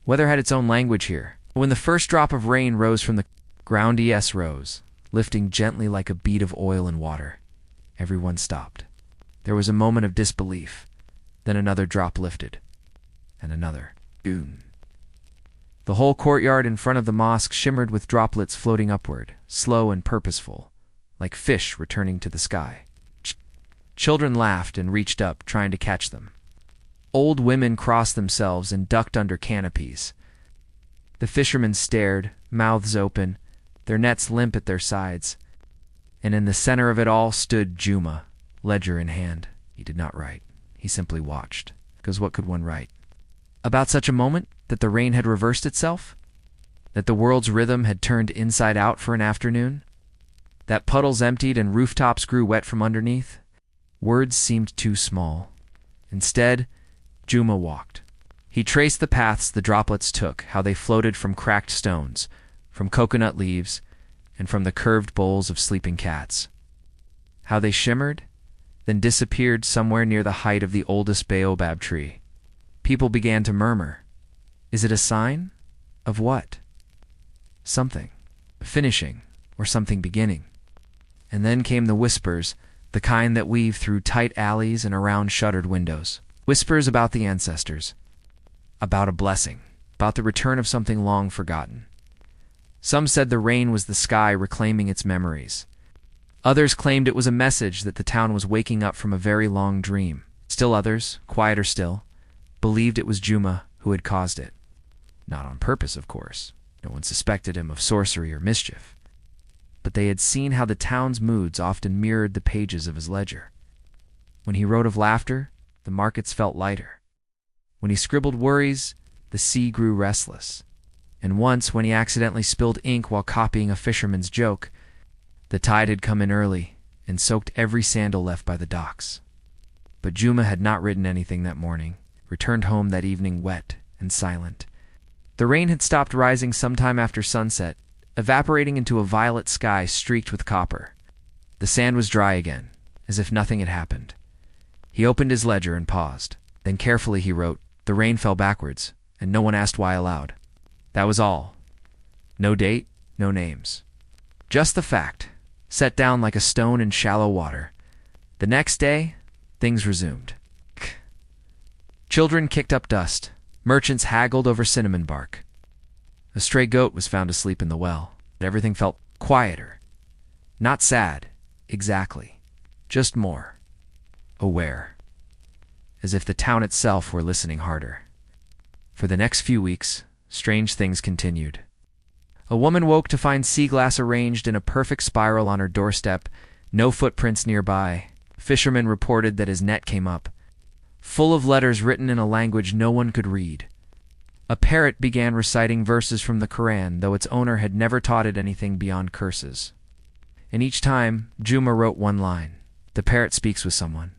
Weather had its own language here. When the first drop of rain rose from the ground, rose, lifting gently like a bead of oil in water. Everyone stopped. There was a moment of disbelief. Then another drop lifted. And another. Boom. The whole courtyard in front of the mosque shimmered with droplets floating upward, slow and purposeful, like fish returning to the sky. Children laughed and reached up, trying to catch them. Old women crossed themselves and ducked under canopies. The fishermen stared, mouths open, their nets limp at their sides. And in the center of it all stood Juma, ledger in hand. He did not write. He simply watched. Because what could one write? About such a moment that the rain had reversed itself? That the world's rhythm had turned inside out for an afternoon? That puddles emptied and rooftops grew wet from underneath? Words seemed too small. Instead, Juma walked. He traced the paths the droplets took, how they floated from cracked stones, from coconut leaves, and from the curved bowls of sleeping cats. How they shimmered, then disappeared somewhere near the height of the oldest baobab tree. People began to murmur. Is it a sign? Of what? Something. Finishing, or something beginning. And then came the whispers, the kind that weave through tight alleys and around shuttered windows. Whispers about the ancestors. About a blessing. About the return of something long forgotten. Some said the rain was the sky reclaiming its memories. Others claimed it was a message that the town was waking up from a very long dream. Still others, quieter still, believed it was Juma who had caused it. Not on purpose, of course. No one suspected him of sorcery or mischief. But they had seen how the town's moods often mirrored the pages of his ledger. When he wrote of laughter, the markets felt lighter. When he scribbled worries, the sea grew restless. And once, when he accidentally spilled ink while copying a fisherman's joke, the tide had come in early and soaked every sandal left by the docks. But Juma had not written anything that morning, returned home that evening wet and silent. The rain had stopped rising sometime after sunset, evaporating into a violet sky streaked with copper. The sand was dry again, as if nothing had happened. He opened his ledger and paused. Then carefully he wrote, "The rain fell backwards, and no one asked why aloud." That was all. No date, no names. Just the fact, set down like a stone in shallow water. The next day, things resumed. Children kicked up dust. Merchants haggled over cinnamon bark. A stray goat was found asleep in the well. Everything felt quieter. Not sad, exactly. Just more aware. As if the town itself were listening harder. For the next few weeks, strange things continued. A woman woke to find sea glass arranged in a perfect spiral on her doorstep, no footprints nearby. Fishermen reported that his net came up, full of letters written in a language no one could read. A parrot began reciting verses from the Quran, though its owner had never taught it anything beyond curses. And each time, Juma wrote one line. The parrot speaks with someone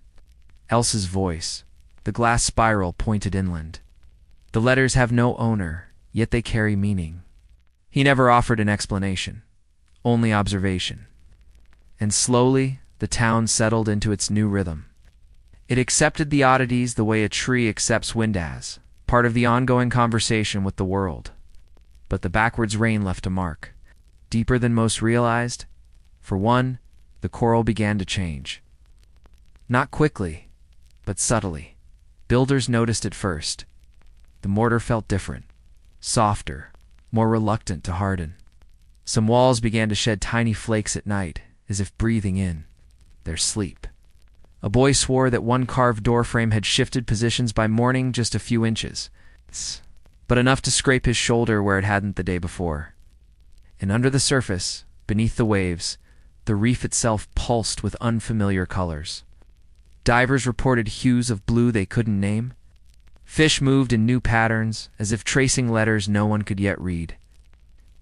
else's voice. The glass spiral pointed inland. The letters have no owner, yet they carry meaning. He never offered an explanation, only observation. And slowly, the town settled into its new rhythm. It accepted the oddities the way a tree accepts wind as, part of the ongoing conversation with the world. But the backwards rain left a mark, deeper than most realized. For one, the coral began to change. Not quickly, but subtly. Builders noticed it first. The mortar felt different, softer, more reluctant to harden. Some walls began to shed tiny flakes at night, as if breathing in their sleep. A boy swore that one carved doorframe had shifted positions by morning just a few inches, but enough to scrape his shoulder where it hadn't the day before. And under the surface, beneath the waves, the reef itself pulsed with unfamiliar colors. Divers reported hues of blue they couldn't name. Fish moved in new patterns, as if tracing letters no one could yet read.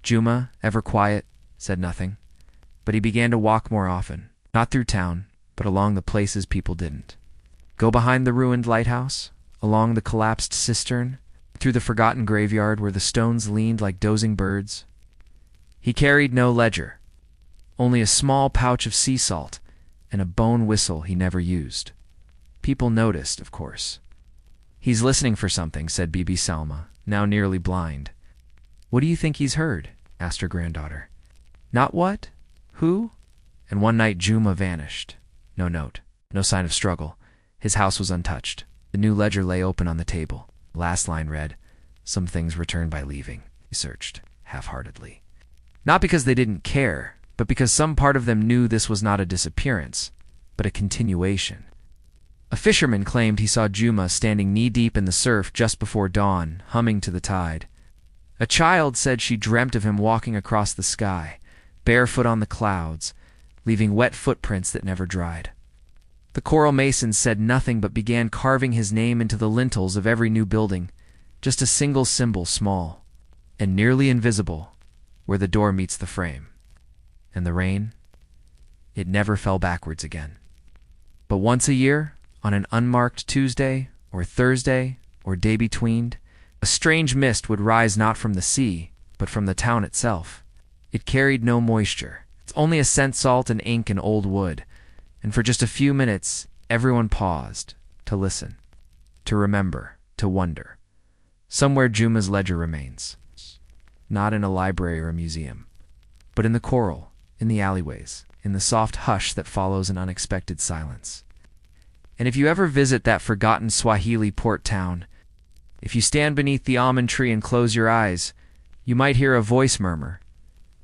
Juma, ever quiet, said nothing, but he began to walk more often, not through town, but along the places people didn't. Go behind the ruined lighthouse, along the collapsed cistern, through the forgotten graveyard where the stones leaned like dozing birds. He carried no ledger, only a small pouch of sea salt and a bone whistle he never used. People noticed, of course. "He's listening for something," said Bibi Salma, now nearly blind. "What do you think he's heard?" asked her granddaughter. "Not what? Who?" And one night Juma vanished. No note. No sign of struggle. His house was untouched. The new ledger lay open on the table. The last line read, "Some things returned by leaving." He searched, half-heartedly. Not because they didn't care, but because some part of them knew this was not a disappearance, but a continuation. A fisherman claimed he saw Juma standing knee-deep in the surf just before dawn, humming to the tide. A child said she dreamt of him walking across the sky, barefoot on the clouds, leaving wet footprints that never dried. The coral mason said nothing but began carving his name into the lintels of every new building, just a single symbol small and nearly invisible where the door meets the frame. And the rain? It never fell backwards again. But once a year, on an unmarked Tuesday or Thursday or day betweened, a strange mist would rise not from the sea, but from the town itself. It carried no moisture. It's only a scent salt and ink and old wood. And for just a few minutes, everyone paused to listen, to remember, to wonder. Somewhere Juma's ledger remains. Not in a library or a museum, but in the coral, in the alleyways, in the soft hush that follows an unexpected silence. And if you ever visit that forgotten Swahili port town, if you stand beneath the almond tree and close your eyes, you might hear a voice murmur,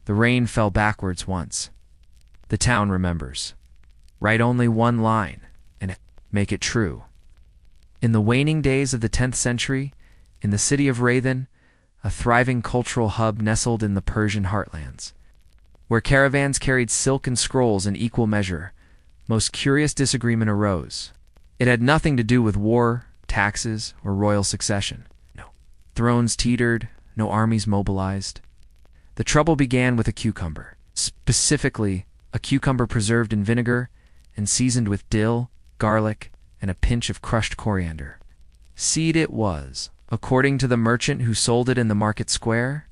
"The rain fell backwards once." The town remembers. Write only one line, and make it true. In the waning days of the 10th century, in the city of Rathan, a thriving cultural hub nestled in the Persian heartlands, where caravans carried silk and scrolls in equal measure, most curious disagreement arose. It had nothing to do with war, taxes, or royal succession. No. Thrones teetered, no armies mobilized. The trouble began with a cucumber, specifically a cucumber preserved in vinegar and seasoned with dill, garlic, and a pinch of crushed coriander. Seed it was, according to the merchant who sold it in the market square,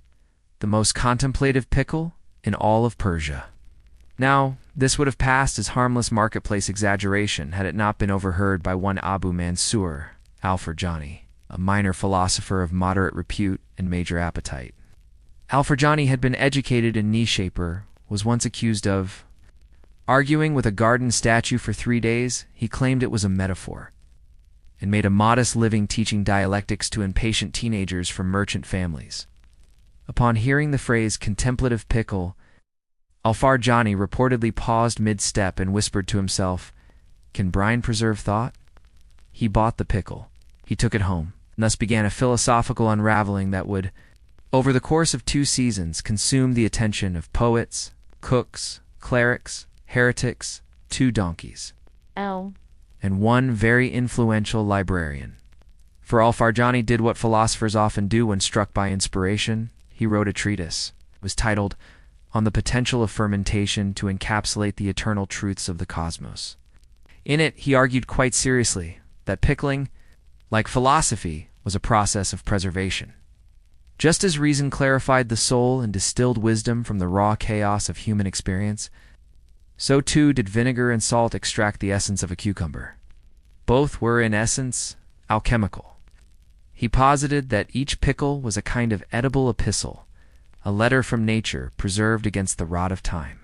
the most contemplative pickle in all of Persia. Now, this would have passed as harmless marketplace exaggeration had it not been overheard by one Abu Mansur al-Farjani, a minor philosopher of moderate repute and major appetite. Al-Farjani had been educated in knee shaper, was once accused of arguing with a garden statue for 3 days. He claimed it was a metaphor, and made a modest living teaching dialectics to impatient teenagers from merchant families. Upon hearing the phrase contemplative pickle, Al-Farjani reportedly paused mid-step and whispered to himself, "Can brine preserve thought?" He bought the pickle. He took it home, and thus began a philosophical unraveling that would, over the course of 2 seasons, consume the attention of poets, cooks, clerics, heretics, 2 donkeys, and 1 very influential librarian. For Al-Farjani did what philosophers often do when struck by inspiration. He wrote a treatise. It was titled On the Potential of Fermentation to Encapsulate the Eternal Truths of the Cosmos. In it, he argued quite seriously that pickling, like philosophy, was a process of preservation. Just as reason clarified the soul and distilled wisdom from the raw chaos of human experience, so too did vinegar and salt extract the essence of a cucumber. Both were, in essence, alchemical. He posited that each pickle was a kind of edible epistle, a letter from nature preserved against the rot of time.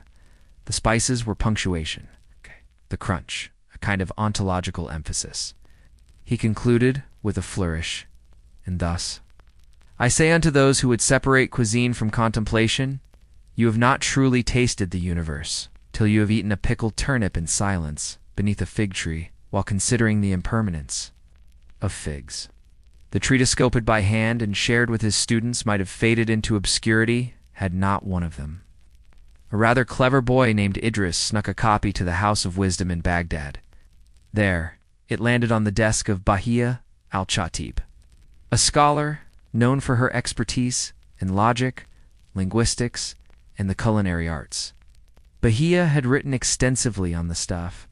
The spices were punctuation, the crunch, a kind of ontological emphasis. He concluded with a flourish, and thus, "I say unto those who would separate cuisine from contemplation, you have not truly tasted the universe till you have eaten a pickled turnip in silence beneath a fig tree while considering the impermanence of figs." The treatise scoped by hand and shared with his students might have faded into obscurity had not one of them. A rather clever boy named Idris snuck a copy to the House of Wisdom in Baghdad. There, it landed on the desk of Bahia al-Chatib, a scholar known for her expertise in logic, linguistics, and the culinary arts. Bahia had written extensively on the stuff,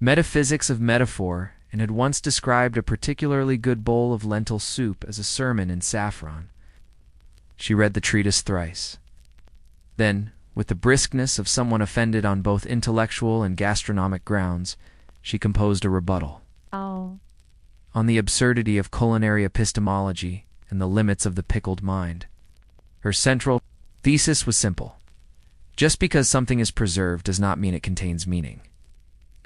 metaphysics of metaphor, and had once described a particularly good bowl of lentil soup as a sermon in saffron. She read the treatise thrice. Then, with the briskness of someone offended on both intellectual and gastronomic grounds, she composed a rebuttal on the absurdity of culinary epistemology and the limits of the pickled mind. Her central thesis was simple. Just because something is preserved does not mean it contains meaning.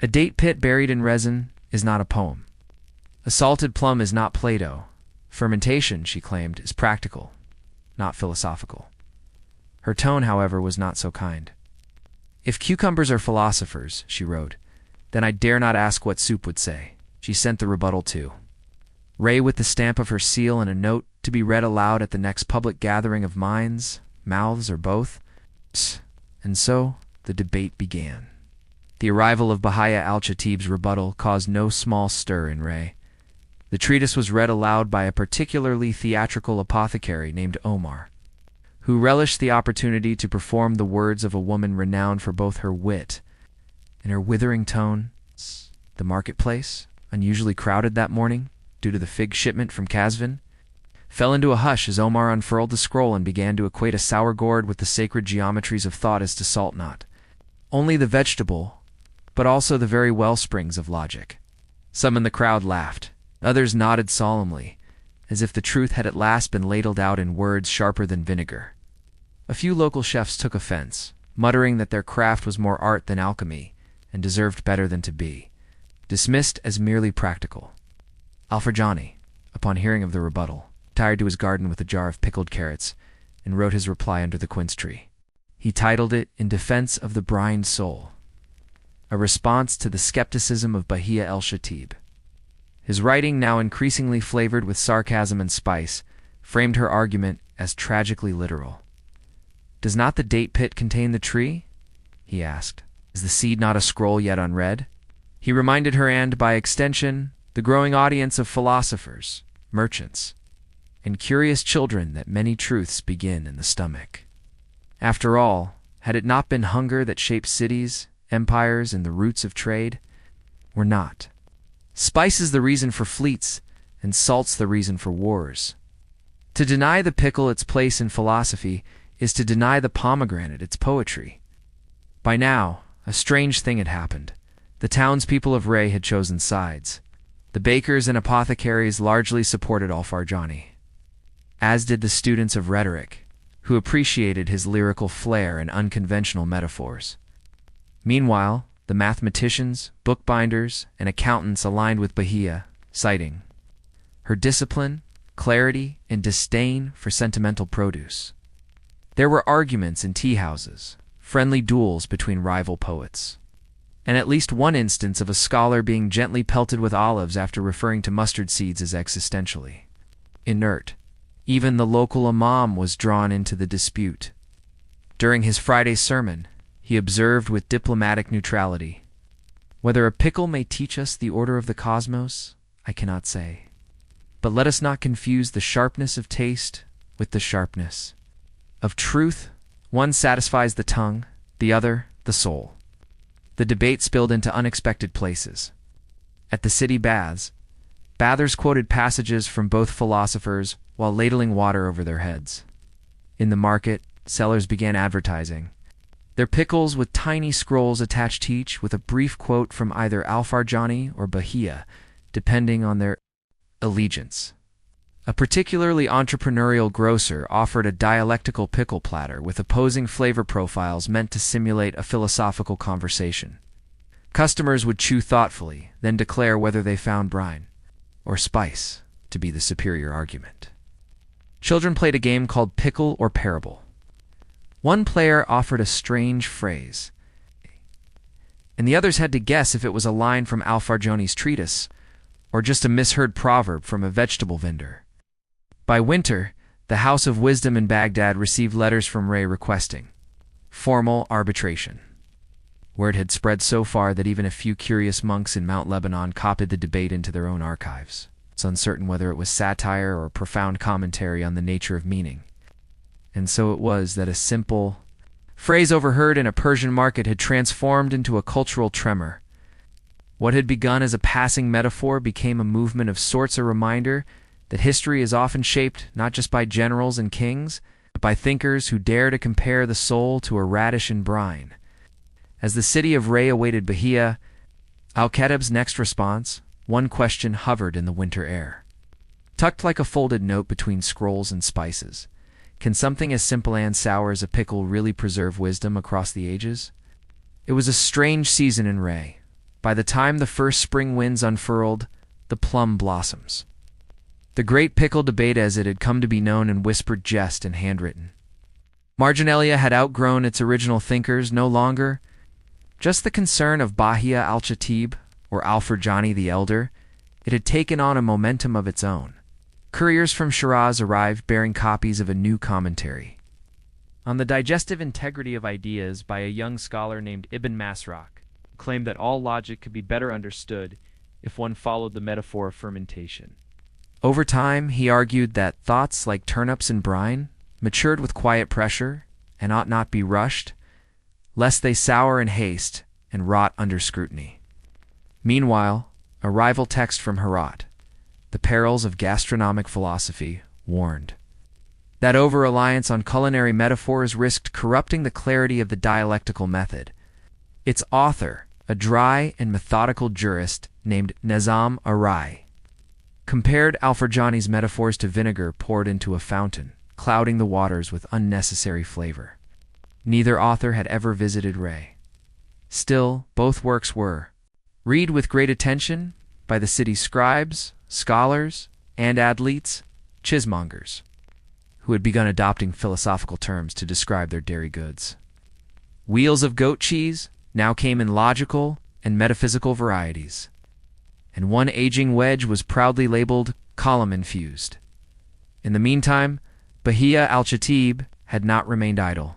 A date pit buried in resin is not a poem. A salted plum is not Plato. Fermentation, she claimed, is practical, not philosophical. Her tone, however, was not so kind. If cucumbers are philosophers, she wrote, then I dare not ask what soup would say. She sent the rebuttal too. Ray with the stamp of her seal and a note to be read aloud at the next public gathering of minds, mouths, or both. And so the debate began. The arrival of Bahia al-Chatib's rebuttal caused no small stir in Ray. The treatise was read aloud by a particularly theatrical apothecary named Omar, who relished the opportunity to perform the words of a woman renowned for both her wit and her withering tone. The marketplace, unusually crowded that morning due to the fig shipment from Kazvin, fell into a hush as Omar unfurled the scroll and began to equate a sour gourd with the sacred geometries of thought as to salt not only the vegetable, but also the very wellsprings of logic. Some in the crowd laughed. Others nodded solemnly, as if the truth had at last been ladled out in words sharper than vinegar. A few local chefs took offense, muttering that their craft was more art than alchemy and deserved better than to be dismissed as merely practical. Alfarjani, upon hearing of the rebuttal, retired to his garden with a jar of pickled carrots and wrote his reply under the quince tree. He titled it In Defense of the Brined Soul, a response to the skepticism of Bahia el-Chatib. His writing, now increasingly flavored with sarcasm and spice, framed her argument as tragically literal. Does not the date pit contain the tree? He asked. Is the seed not a scroll yet unread? He reminded her and, by extension, the growing audience of philosophers, merchants, and curious children that many truths begin in the stomach. After all, had it not been hunger that shaped cities, empires, and the roots of trade? Were not spice is the reason for fleets, and salt's the reason for wars. To deny the pickle its place in philosophy is to deny the pomegranate its poetry. By now, a strange thing had happened. The townspeople of Ray had chosen sides. The bakers and apothecaries largely supported Alfarjani, as did the students of rhetoric, who appreciated his lyrical flair and unconventional metaphors. Meanwhile, the mathematicians, bookbinders, and accountants aligned with Bahia, citing her discipline, clarity, and disdain for sentimental produce. There were arguments in tea-houses, friendly duels between rival poets, and at least one instance of a scholar being gently pelted with olives after referring to mustard seeds as existentially inert. Even the local imam was drawn into the dispute. During his Friday sermon, he observed with diplomatic neutrality, "Whether a pickle may teach us the order of the cosmos, I cannot say. But let us not confuse the sharpness of taste with the sharpness of truth. One satisfies the tongue, the other the soul." The debate spilled into unexpected places. At the city baths, bathers quoted passages from both philosophers while ladling water over their heads. In the market, sellers began advertising their pickles with tiny scrolls attached each with a brief quote from either Alfarjani or Bahia, depending on their allegiance. A particularly entrepreneurial grocer offered a dialectical pickle platter with opposing flavor profiles meant to simulate a philosophical conversation. Customers would chew thoughtfully, then declare whether they found brine or spice to be the superior argument. Children played a game called Pickle or Parable. One player offered a strange phrase, and the others had to guess if it was a line from Alfarjani's treatise or just a misheard proverb from a vegetable vendor. By winter, the House of Wisdom in Baghdad received letters from Ray requesting formal arbitration. Word had spread so far that even a few curious monks in Mount Lebanon copied the debate into their own archives. It's uncertain whether it was satire or profound commentary on the nature of meaning. And so it was that a simple phrase overheard in a Persian market had transformed into a cultural tremor. What had begun as a passing metaphor became a movement of sorts, a reminder that history is often shaped not just by generals and kings, but by thinkers who dare to compare the soul to a radish in brine. As the city of Ray awaited Bahia al-Khatib's next response, one question hovered in the winter air. Tucked like a folded note between scrolls and spices, can something as simple and sour as a pickle really preserve wisdom across the ages? It was a strange season in Ray. By the time the first spring winds unfurled, the plum blossoms. The great pickle debate as it had come to be known in whispered jest and handwritten. Marginalia had outgrown its original thinkers, no longer just the concern of Bahia al-Chatib or Al-Farjani the Elder. It had taken on a momentum of its own. Couriers from Shiraz arrived bearing copies of a new commentary on the digestive integrity of ideas by a young scholar named Ibn Masraq, who claimed that all logic could be better understood if one followed the metaphor of fermentation. Over time, he argued that thoughts like turnips and brine matured with quiet pressure and ought not be rushed, lest they sour in haste and rot under scrutiny. Meanwhile, a rival text from Herat, The Perils of Gastronomic Philosophy, warned that over-reliance on culinary metaphors risked corrupting the clarity of the dialectical method. Its author, a dry and methodical jurist named Nizam Arai, compared Al-Farjani's metaphors to vinegar poured into a fountain, clouding the waters with unnecessary flavor. Neither author had ever visited Ray. Still, both works were read with great attention by the city's scribes, scholars, and athletes, chismongers, who had begun adopting philosophical terms to describe their dairy goods. Wheels of goat cheese now came in logical and metaphysical varieties, and one aging wedge was proudly labeled column-infused. In the meantime, Bahia al-Chatib had not remained idle.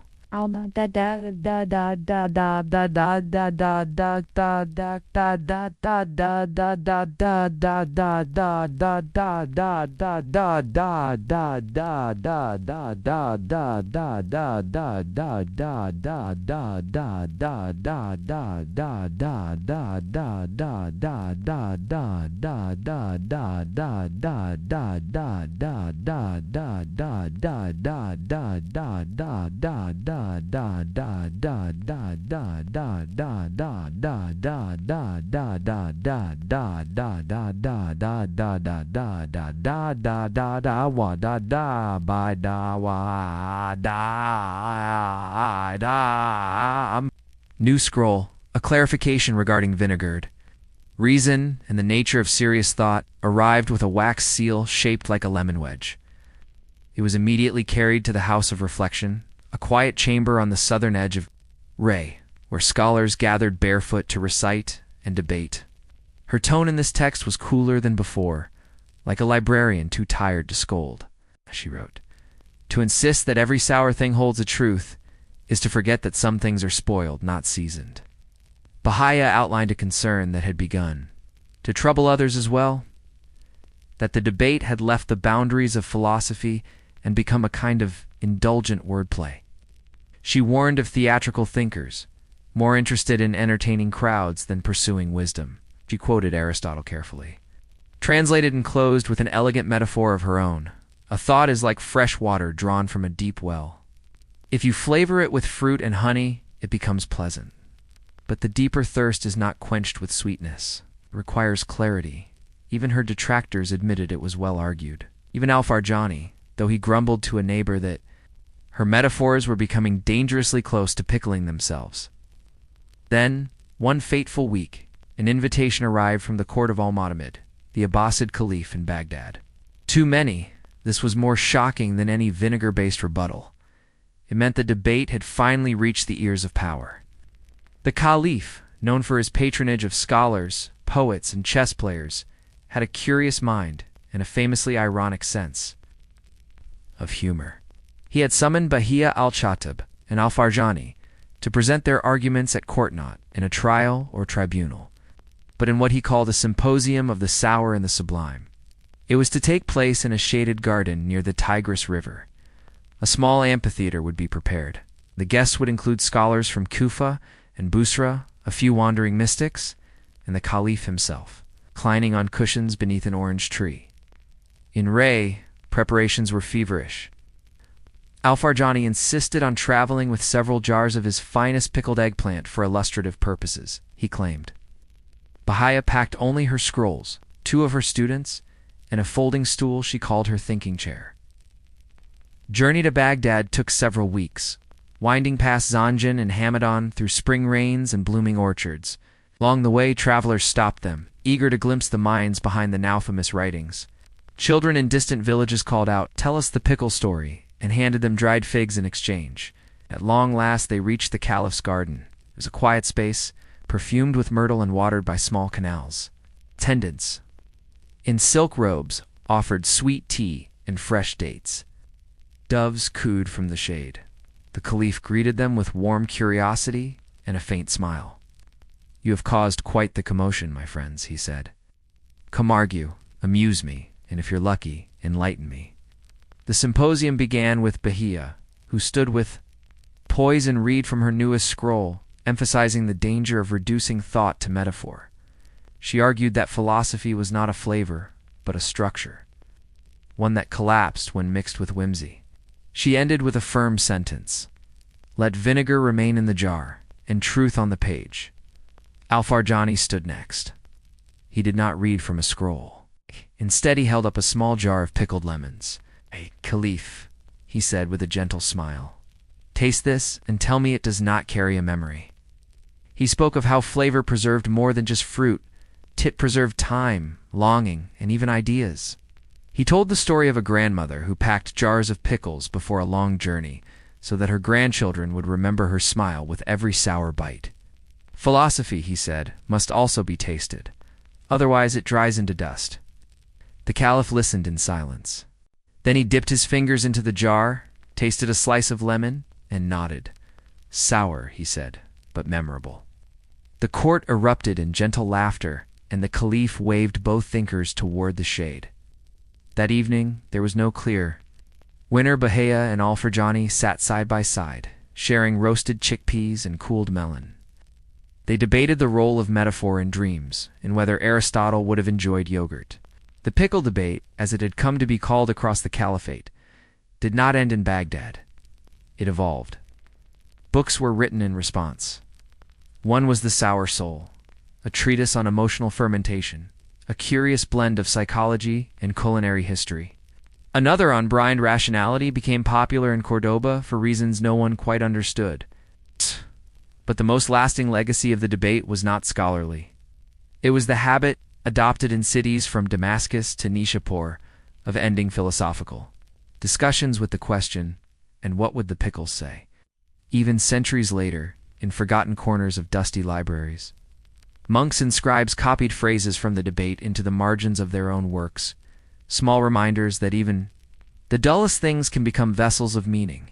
New scroll, a clarification regarding vinegared. Reason and the nature of serious thought arrived with a wax seal shaped like a lemon wedge. It was immediately carried to the House of Reflection, a quiet chamber on the southern edge of Ray, where scholars gathered barefoot to recite and debate. Her tone in this text was cooler than before, like a librarian too tired to scold. She wrote, "To insist that every sour thing holds a truth is to forget that some things are spoiled, not seasoned." Bahia outlined a concern that had begun to trouble others as well, that the debate had left the boundaries of philosophy and become a kind of indulgent wordplay. She warned of theatrical thinkers, more interested in entertaining crowds than pursuing wisdom. She quoted Aristotle carefully, translated and closed with an elegant metaphor of her own. A thought is like fresh water drawn from a deep well. If you flavor it with fruit and honey, it becomes pleasant. But the deeper thirst is not quenched with sweetness. It requires clarity. Even her detractors admitted it was well argued. Even Al-Farjani, though he grumbled to a neighbor that her metaphors were becoming dangerously close to pickling themselves. Then, one fateful week, an invitation arrived from the court of Al-Mu'tamid, the Abbasid Caliph in Baghdad. To many, this was more shocking than any vinegar-based rebuttal. It meant the debate had finally reached the ears of power. The Caliph, known for his patronage of scholars, poets, and chess players, had a curious mind and a famously ironic sense of humor. He had summoned Bahia al-Chatib and Al-Farjani to present their arguments at court, not in a trial or tribunal, but in what he called a symposium of the sour and the sublime. It was to take place in a shaded garden near the Tigris River. A small amphitheater would be prepared. The guests would include scholars from Kufa and Busra, a few wandering mystics, and the Caliph himself, reclining on cushions beneath an orange tree. In Ray, preparations were feverish. Al-Farjani insisted on traveling with several jars of his finest pickled eggplant for illustrative purposes, he claimed. Bahia packed only her scrolls, 2 of her students, and a folding stool she called her thinking chair. Journey to Baghdad took several weeks, winding past Zanjan and Hamadan through spring rains and blooming orchards, Along the way, travelers stopped them, eager to glimpse the minds behind the now famous writings. Children in distant villages called out, "Tell us the pickle story," and handed them dried figs in exchange. At long last they reached the caliph's garden. It was a quiet space, perfumed with myrtle and watered by small canals. Attendants, in silk robes, offered sweet tea and fresh dates. Doves cooed from the shade. The caliph greeted them with warm curiosity and a faint smile. "You have caused quite the commotion, my friends," he said. "Come argue, amuse me, and if you're lucky, enlighten me." The symposium began with Bahia, who stood with poise and read from her newest scroll, emphasizing the danger of reducing thought to metaphor. She argued that philosophy was not a flavor, but a structure, one that collapsed when mixed with whimsy. She ended with a firm sentence: "Let vinegar remain in the jar, and truth on the page." Al-Farjani stood next. He did not read from a scroll. Instead, he held up a small jar of pickled lemons. "Hey, Caliph," he said with a gentle smile, "taste this and tell me it does not carry a memory." He spoke of how flavor preserved more than just fruit. It preserved time, longing, and even ideas. He told the story of a grandmother who packed jars of pickles before a long journey so that her grandchildren would remember her smile with every sour bite. "Philosophy," he said, "must also be tasted. Otherwise it dries into dust." The caliph listened in silence. Then he dipped his fingers into the jar, tasted a slice of lemon, and nodded. "Sour," he said, "but memorable." The court erupted in gentle laughter, and the caliph waved both thinkers toward the shade. That evening, there was no clear winner. Bahia and Al-Farjani sat side by side, sharing roasted chickpeas and cooled melon. They debated the role of metaphor in dreams, and whether Aristotle would have enjoyed yogurt. The pickle debate, as it had come to be called across the caliphate, did not end in Baghdad. It evolved. Books were written in response. One was The Sour Soul, a treatise on emotional fermentation, a curious blend of psychology and culinary history. Another on brined rationality became popular in Cordoba for reasons no one quite understood. But the most lasting legacy of the debate was not scholarly. It was the habit, adopted in cities from Damascus to Nishapur, of ending philosophical discussions with the question, "And what would the pickles say?" Even centuries later, in forgotten corners of dusty libraries, monks and scribes copied phrases from the debate into the margins of their own works, small reminders that even the dullest things can become vessels of meaning.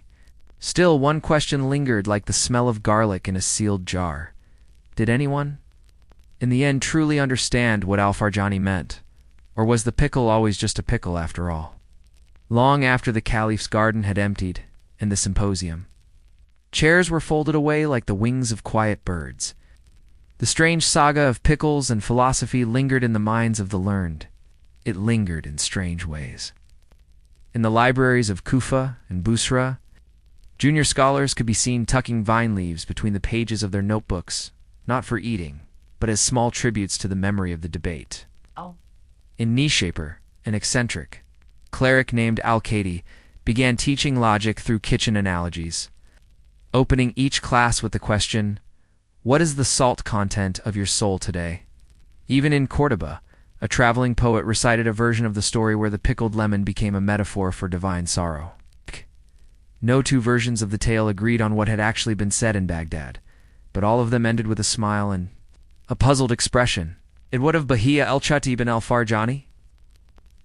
Still, one question lingered like the smell of garlic in a sealed jar. Did anyone, in the end, truly understand what Al-Farjani meant? Or was the pickle always just a pickle after all? Long after the caliph's garden had emptied, and the symposium, chairs were folded away like the wings of quiet birds. The strange saga of pickles and philosophy lingered in the minds of the learned. It lingered in strange ways. In the libraries of Kufa and Busra, junior scholars could be seen tucking vine leaves between the pages of their notebooks, not for eating, but as small tributes to the memory of the debate. In Nishapur, an eccentric cleric named Al-Qadi began teaching logic through kitchen analogies, opening each class with the question, "What is the salt content of your soul today?" Even in Cordoba, a traveling poet recited a version of the story where the pickled lemon became a metaphor for divine sorrow. No two versions of the tale agreed on what had actually been said in Baghdad, but all of them ended with a smile and a puzzled expression. And what of Bahia el-Chatib and Al-Farjani?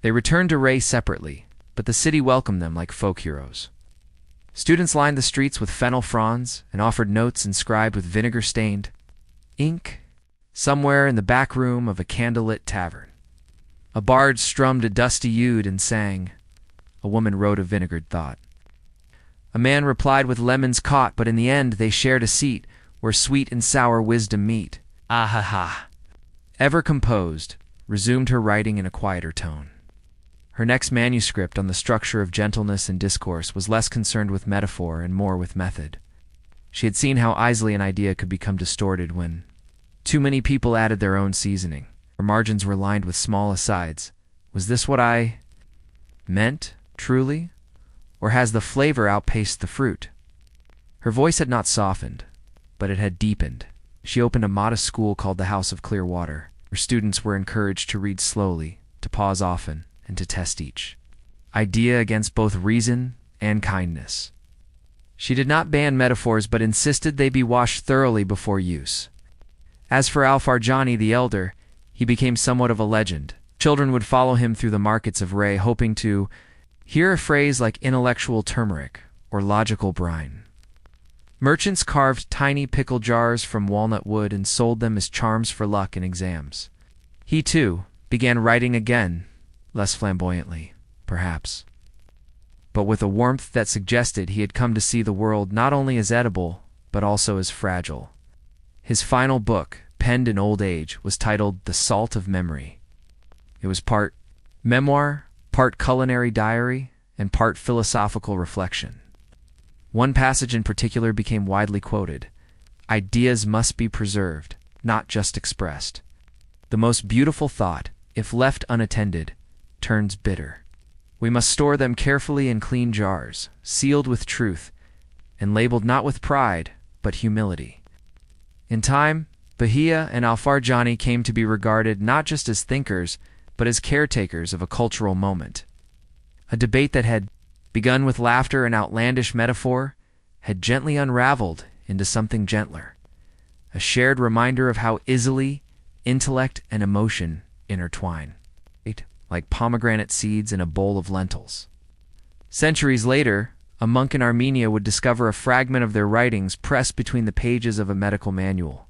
They returned to Ray separately, but the city welcomed them like folk heroes. Students lined the streets with fennel fronds and offered notes inscribed with vinegar-stained ink. Somewhere in the back room of a candlelit tavern, a bard strummed a dusty oud and sang. A woman wrote a vinegared thought. A man replied with lemons caught, but in the end they shared a seat where sweet and sour wisdom meet. Ah ha ha. Ever composed, resumed her writing in a quieter tone. Her next manuscript on the structure of gentleness and discourse was less concerned with metaphor and more with method. She had seen how easily an idea could become distorted when too many people added their own seasoning. Her margins were lined with small asides. Was this what I meant, truly? Or has the flavor outpaced the fruit? Her voice had not softened, but it had deepened. She opened a modest school called the House of Clear Water, where students were encouraged to read slowly, to pause often, and to test each idea against both reason and kindness. She did not ban metaphors but insisted they be washed thoroughly before use. As for Al-Farjani the elder, he became somewhat of a legend. Children would follow him through the markets of Ray, hoping to hear a phrase like intellectual turmeric or logical brine. Merchants carved tiny pickle jars from walnut wood and sold them as charms for luck in exams. He, too, began writing again, less flamboyantly, perhaps, but with a warmth that suggested he had come to see the world not only as edible, but also as fragile. His final book, penned in old age, was titled The Salt of Memory. It was part memoir, part culinary diary, and part philosophical reflection. One passage in particular became widely quoted. Ideas must be preserved, not just expressed. The most beautiful thought, if left unattended, turns bitter. We must store them carefully in clean jars, sealed with truth, and labeled not with pride, but humility. In time, Bahia and Al-Farjani came to be regarded not just as thinkers, but as caretakers of a cultural moment. A debate that had begun with laughter and outlandish metaphor had gently unraveled into something gentler, a shared reminder of how easily intellect and emotion intertwine, like pomegranate seeds in a bowl of lentils. Centuries later, a monk in Armenia would discover a fragment of their writings pressed between the pages of a medical manual.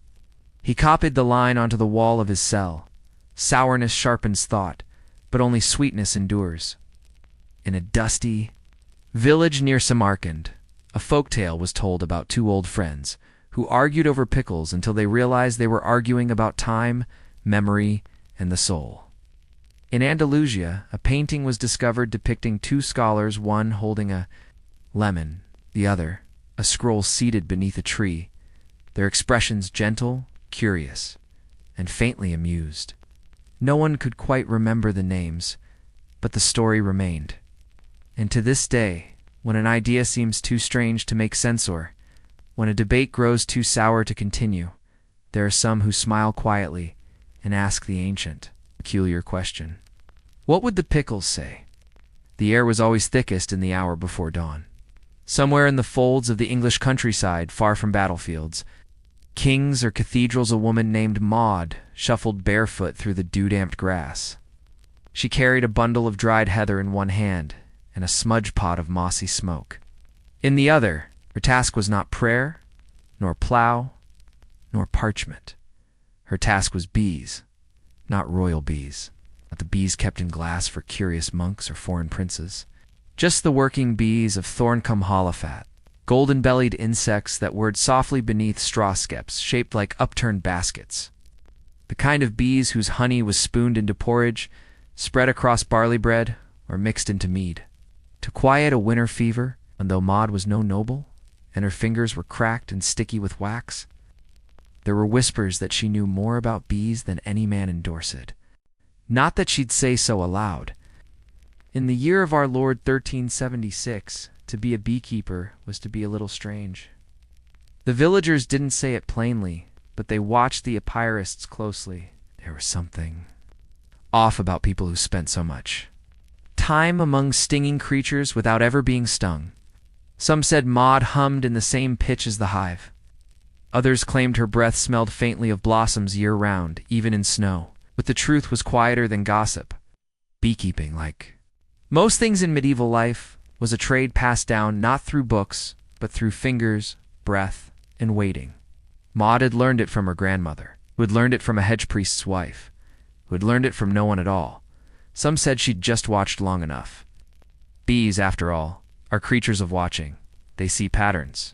He copied the line onto the wall of his cell. Sourness sharpens thought, but only sweetness endures. In a dusty village near Samarkand, a folk tale was told about two old friends who argued over pickles until they realized they were arguing about time, memory, and the soul. In Andalusia, a painting was discovered depicting two scholars, one holding a lemon, the other a scroll seated beneath a tree, their expressions gentle, curious, and faintly amused. No one could quite remember the names, but the story remained. And to this day, when an idea seems too strange to make sense or when a debate grows too sour to continue, there are some who smile quietly and ask the ancient, peculiar question. What would the Pickles say? The air was always thickest in the hour before dawn. Somewhere in the folds of the English countryside, far from battlefields, kings or cathedrals, a woman named Maud shuffled barefoot through the dew-damped grass. She carried a bundle of dried heather in one hand and a smudge pot of mossy smoke. In the other, her task was not prayer, nor plow, nor parchment. Her task was bees, not royal bees, not the bees kept in glass for curious monks or foreign princes, just the working bees of Thorncombe Holofat, golden-bellied insects that whirred softly beneath straw skeps shaped like upturned baskets. The kind of bees whose honey was spooned into porridge, spread across barley bread, or mixed into mead. To quiet a winter fever, and though Maud was no noble, and her fingers were cracked and sticky with wax, there were whispers that she knew more about bees than any man in Dorset. Not that she'd say so aloud. In the year of our Lord 1376, to be a beekeeper was to be a little strange. The villagers didn't say it plainly, but they watched the apiarists closely. There was something off about people who spent so much time among stinging creatures without ever being stung. Some said Maud hummed in the same pitch as the hive. Others claimed her breath smelled faintly of blossoms year-round, even in snow. But the truth was quieter than gossip. Beekeeping, like most things in medieval life, was a trade passed down not through books, but through fingers, breath, and waiting. Maud had learned it from her grandmother, who had learned it from a hedge priest's wife, who had learned it from no one at all. Some said she'd just watched long enough. Bees, after all, are creatures of watching. They see patterns.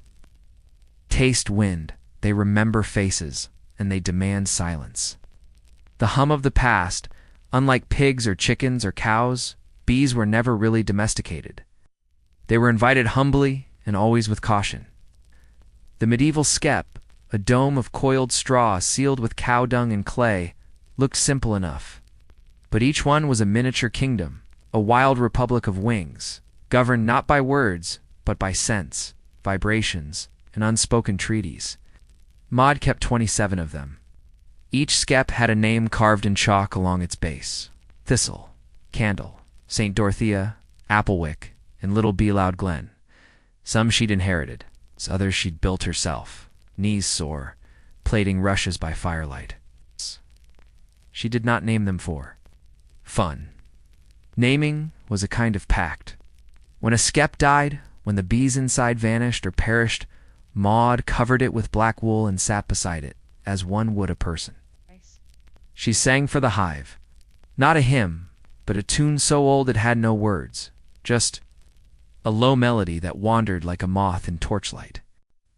Taste wind, they remember faces, and they demand silence. The hum of the past, unlike pigs or chickens or cows, bees were never really domesticated. They were invited humbly and always with caution. The medieval skep, a dome of coiled straw sealed with cow dung and clay, looked simple enough. But each one was a miniature kingdom, a wild republic of wings, governed not by words, but by sense, vibrations, and unspoken treaties. Maud kept 27 of them. Each skep had a name carved in chalk along its base: Thistle, Candle, St. Dorothea, Applewick, and Little Bealoud Glen. Some she'd inherited, others she'd built herself, knees sore, plaiting rushes by firelight. She did not name them for fun. Naming was a kind of pact. When a skep died, when the bees inside vanished or perished, Maud covered it with black wool and sat beside it, as one would a person. She sang for the hive, not a hymn, but a tune so old it had no words, just a low melody that wandered like a moth in torchlight.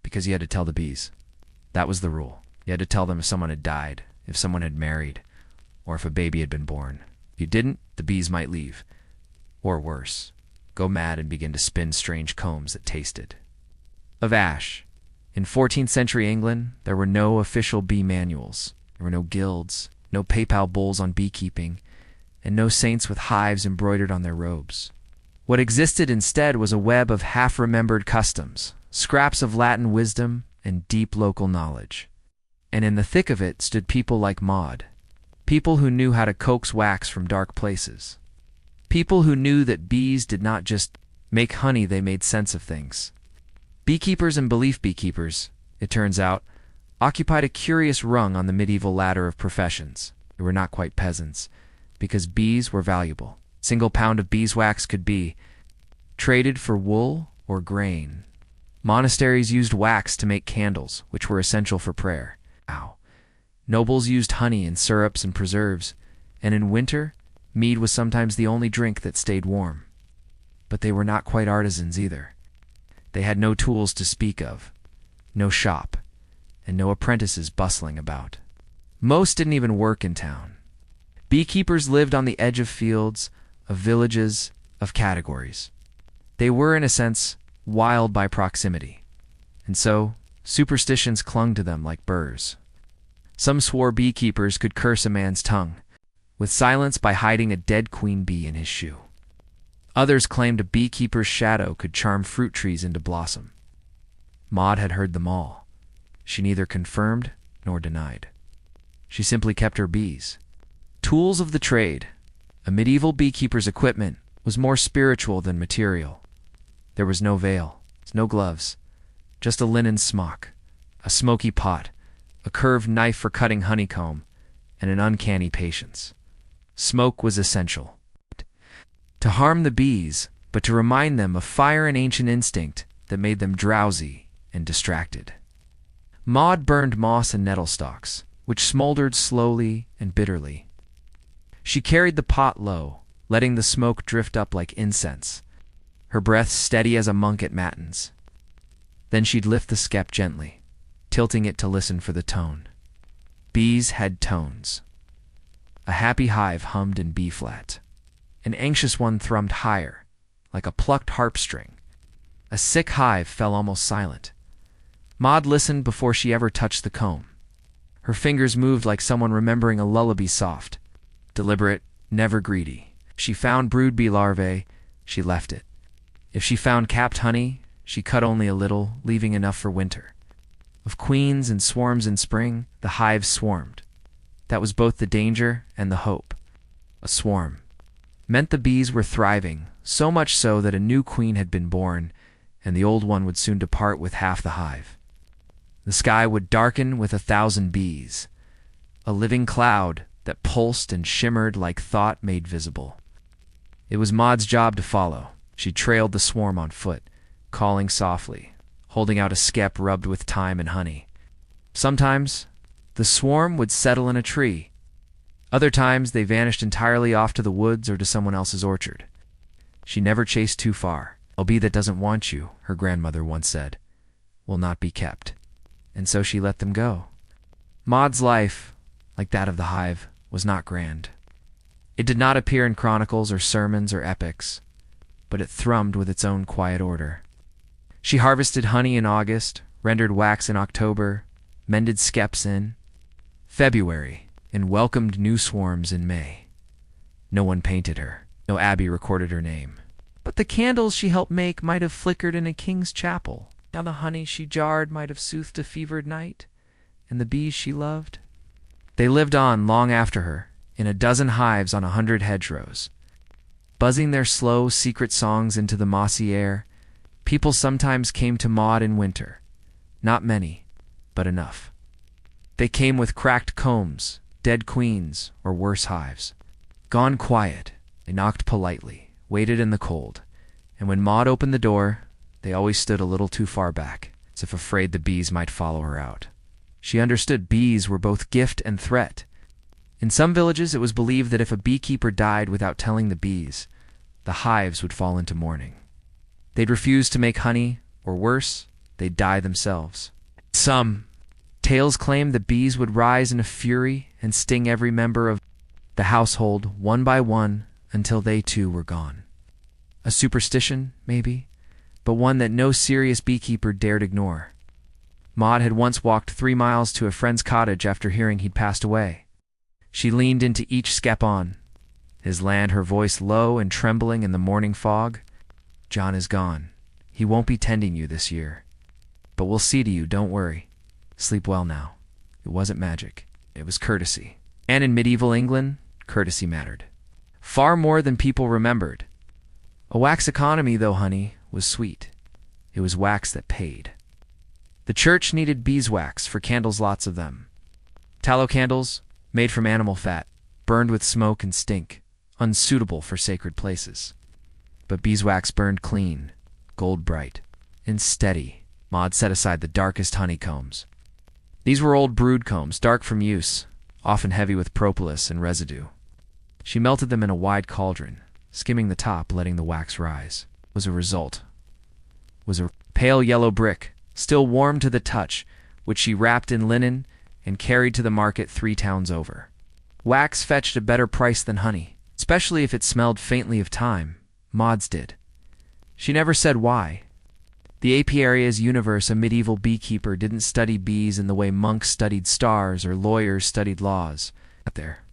Because you had to tell the bees. That was the rule. You had to tell them if someone had died, if someone had married, or if a baby had been born. If you didn't, the bees might leave. Or worse, go mad and begin to spin strange combs that tasted of ash. In 14th century England, there were no official bee manuals. There were no guilds, no PayPal bulls on beekeeping, and no saints with hives embroidered on their robes. What existed instead was a web of half-remembered customs, scraps of Latin wisdom, and deep local knowledge. And in the thick of it stood people like Maud, people who knew how to coax wax from dark places, people who knew that bees did not just make honey, they made sense of things. Beekeepers and belief beekeepers, it turns out, occupied a curious rung on the medieval ladder of professions. They were not quite peasants, because bees were valuable. A single pound of beeswax could be traded for wool or grain. Monasteries used wax to make candles, which were essential for prayer. Nobles used honey in syrups and preserves, and in winter, mead was sometimes the only drink that stayed warm. But they were not quite artisans either. They had no tools to speak of, no shop, and no apprentices bustling about. Most didn't even work in town. Beekeepers lived on the edge of fields, of villages, of categories. They were, in a sense, wild by proximity, and so superstitions clung to them like burrs. Some swore beekeepers could curse a man's tongue with silence by hiding a dead queen bee in his shoe. Others claimed a beekeeper's shadow could charm fruit trees into blossom. Maud had heard them all. She neither confirmed nor denied. She simply kept her bees. Tools of the trade. A medieval beekeeper's equipment was more spiritual than material. There was no veil, no gloves, just a linen smock, a smoky pot, a curved knife for cutting honeycomb, and an uncanny patience. Smoke was essential. To harm the bees, but to remind them of fire and ancient instinct that made them drowsy and distracted. Maud burned moss and nettle stalks, which smoldered slowly and bitterly. She carried the pot low, letting the smoke drift up like incense, her breath steady as a monk at matins. Then she'd lift the skep gently, tilting it to listen for the tone. Bees had tones. A happy hive hummed in B-flat. An anxious one thrummed higher, like a plucked harp string. A sick hive fell almost silent. Maud listened before she ever touched the comb. Her fingers moved like someone remembering a lullaby, soft, deliberate, never greedy. If she found brood bee larvae, she left it. If she found capped honey, she cut only a little, leaving enough for winter. Of queens and swarms in spring, the hives swarmed. That was both the danger and the hope. A swarm meant the bees were thriving, so much so that a new queen had been born, and the old one would soon depart with half the hive. The sky would darken with 1,000 bees, a living cloud that pulsed and shimmered like thought made visible. It was Maud's job to follow. She trailed the swarm on foot, calling softly, holding out a skep rubbed with thyme and honey. Sometimes the swarm would settle in a tree. Other times they vanished entirely off to the woods or to someone else's orchard. She never chased too far. "A bee that doesn't want you," her grandmother once said, "will not be kept." And so she let them go. Maud's life, like that of the hive, was not grand. It did not appear in chronicles or sermons or epics, but it thrummed with its own quiet order. She harvested honey in August, rendered wax in October, mended skeps in February, and welcomed new swarms in May. No one painted her. No abbey recorded her name. But the candles she helped make might have flickered in a king's chapel. Now the honey she jarred might have soothed a fevered night. and the bees she loved? They lived on long after her, in a dozen hives on 100 hedgerows. Buzzing their slow, secret songs into the mossy air, people sometimes came to Maud in winter. Not many, but enough. They came with cracked combs, dead queens, or worse hives. Gone quiet, they knocked politely, waited in the cold, and when Maud opened the door, they always stood a little too far back, as if afraid the bees might follow her out. She understood bees were both gift and threat. In some villages, it was believed that if a beekeeper died without telling the bees, the hives would fall into mourning. They'd refuse to make honey, or worse, they'd die themselves. Some tales claimed that bees would rise in a fury and sting every member of the household one by one until they too were gone. A superstition, maybe, but one that no serious beekeeper dared ignore. Maud had once walked 3 miles to a friend's cottage after hearing he'd passed away. She leaned into each skep-on, his land, her voice low and trembling in the morning fog. "John is gone. He won't be tending you this year. But we'll see to you, don't worry. Sleep well now." It wasn't magic. It was courtesy. And in medieval England, courtesy mattered. Far more than people remembered. A wax economy, though, honey, was sweet. It was wax that paid. The church needed beeswax for candles, lots of them. Tallow candles, made from animal fat, burned with smoke and stink, unsuitable for sacred places. But beeswax burned clean, gold bright, and steady. Maud set aside the darkest honeycombs. These were old brood combs, dark from use, often heavy with propolis and residue. She melted them in a wide cauldron, skimming the top, letting the wax rise. Was a pale yellow brick, still warm to the touch, which she wrapped in linen and carried to the market 3 towns over. Wax fetched a better price than honey, especially if it smelled faintly of thyme. Maud's did. She never said why. The apiaria's universe, a medieval beekeeper didn't study bees in the way monks studied stars or lawyers studied laws. There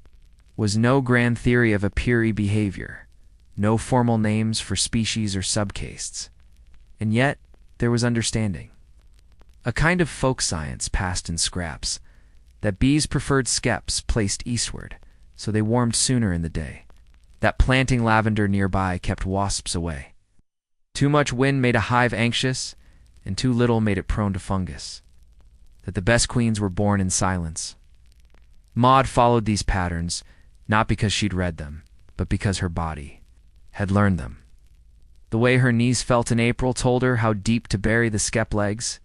was no grand theory of apiary behavior, no formal names for species or subcastes. And yet, there was understanding. A kind of folk science passed in scraps, that bees preferred skeps placed eastward, so they warmed sooner in the day. That planting lavender nearby kept wasps away. Too much wind made a hive anxious, and too little made it prone to fungus. That the best queens were born in silence. Maud followed these patterns, not because she'd read them, but because her body had learned them. The way her knees felt in April told her how deep to bury the skep legs.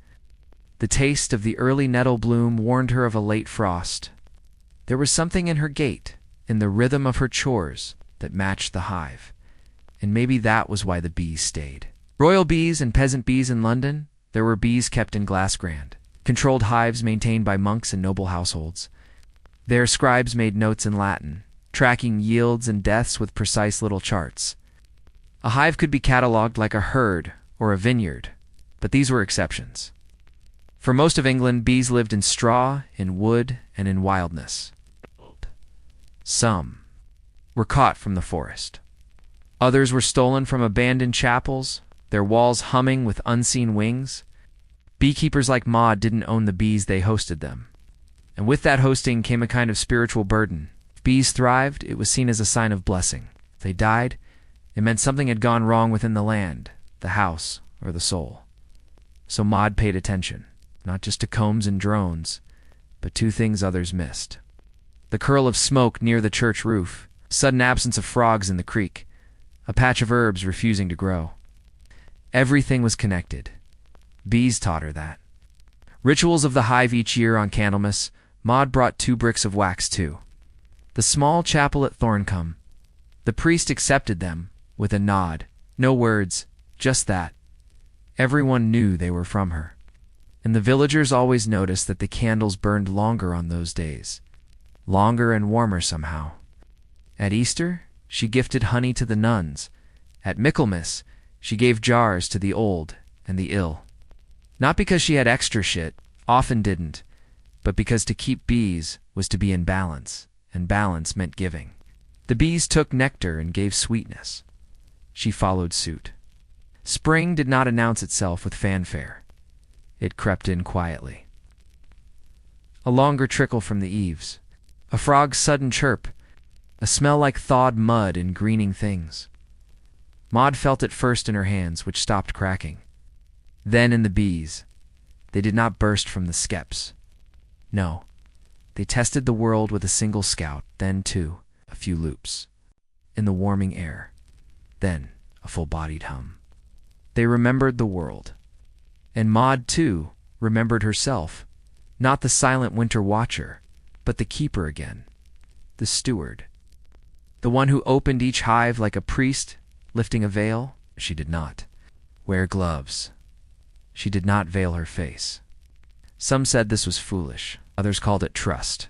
The taste of the early nettle bloom warned her of a late frost. There was something in her gait, in the rhythm of her chores, that matched the hive. And maybe that was why the bees stayed. Royal bees and peasant bees in London, there were bees kept in glass grand, controlled hives maintained by monks and noble households. Their scribes made notes in Latin, tracking yields and deaths with precise little charts. A hive could be catalogued like a herd or a vineyard, but these were exceptions. For most of England, bees lived in straw, in wood, and in wildness. Some were caught from the forest. Others were stolen from abandoned chapels, their walls humming with unseen wings. Beekeepers like Maud didn't own the bees, they hosted them. And with that hosting came a kind of spiritual burden. If bees thrived, it was seen as a sign of blessing. If they died, it meant something had gone wrong within the land, the house, or the soul. So Maud paid attention, not just to combs and drones, but 2 things others missed. The curl of smoke near the church roof, sudden absence of frogs in the creek, a patch of herbs refusing to grow. Everything was connected. Bees taught her that. Rituals of the hive each year on Candlemas, Maud brought 2 bricks of wax too. The small chapel at Thorncombe. The priest accepted them with a nod. No words, just that. Everyone knew they were from her. And the villagers always noticed that the candles burned longer on those days. Longer and warmer somehow. At Easter, she gifted honey to the nuns. At Michaelmas, she gave jars to the old and the ill. Not because she had extra shit, often didn't, but because to keep bees was to be in balance, and balance meant giving. The bees took nectar and gave sweetness. She followed suit. Spring did not announce itself with fanfare. It crept in quietly. a longer trickle from the eaves, a frog's sudden chirp, a smell like thawed mud and greening things. Maud felt it first in her hands, which stopped cracking. Then in the bees. They did not burst from the skeps. No. They tested the world with a single scout, then two, a few loops. In the warming air. Then a full-bodied hum. They remembered the world. And Maud, too, remembered herself. Not the silent winter watcher, but the keeper again. The steward. The one who opened each hive like a priest, lifting a veil. She did not wear gloves. She did not veil her face. Some said this was foolish. Others called it trust.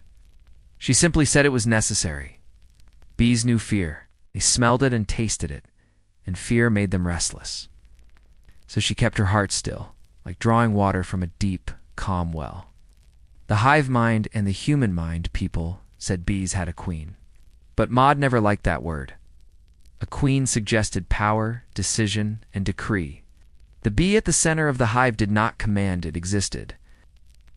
She simply said it was necessary. Bees knew fear. They smelled it and tasted it, and fear made them restless. So she kept her heart still, like drawing water from a deep, calm well. The hive mind and the human mind people said bees had a queen. But Maud never liked that word. A queen suggested power, decision, and decree. The bee at the center of the hive did not command, it existed.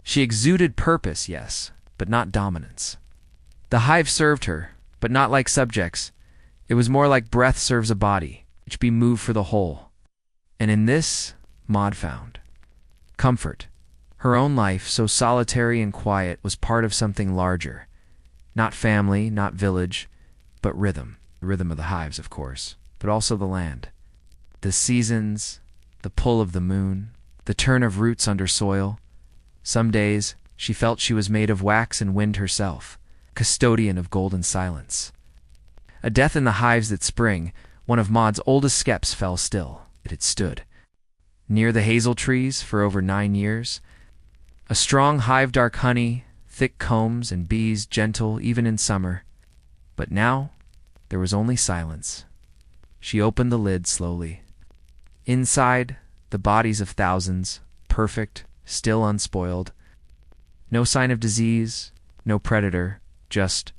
She exuded purpose, yes, but not dominance. The hive served her, but not like subjects. It was more like breath serves a body, which be moved for the whole. And in this, Maud found comfort. Her own life, so solitary and quiet, was part of something larger. Not family, not village, but rhythm. The rhythm of the hives, of course, but also the land. The seasons, the pull of the moon, the turn of roots under soil. Some days, she felt she was made of wax and wind herself, custodian of golden silence. A death in the hives that spring, one of Maud's oldest skeps fell still. It had stood near the hazel trees for over 9 years. A strong hive, dark honey, thick combs, and bees gentle even in summer. But now, there was only silence. She opened the lid slowly. Inside, the bodies of thousands, perfect, still unspoiled. No sign of disease, no predator, just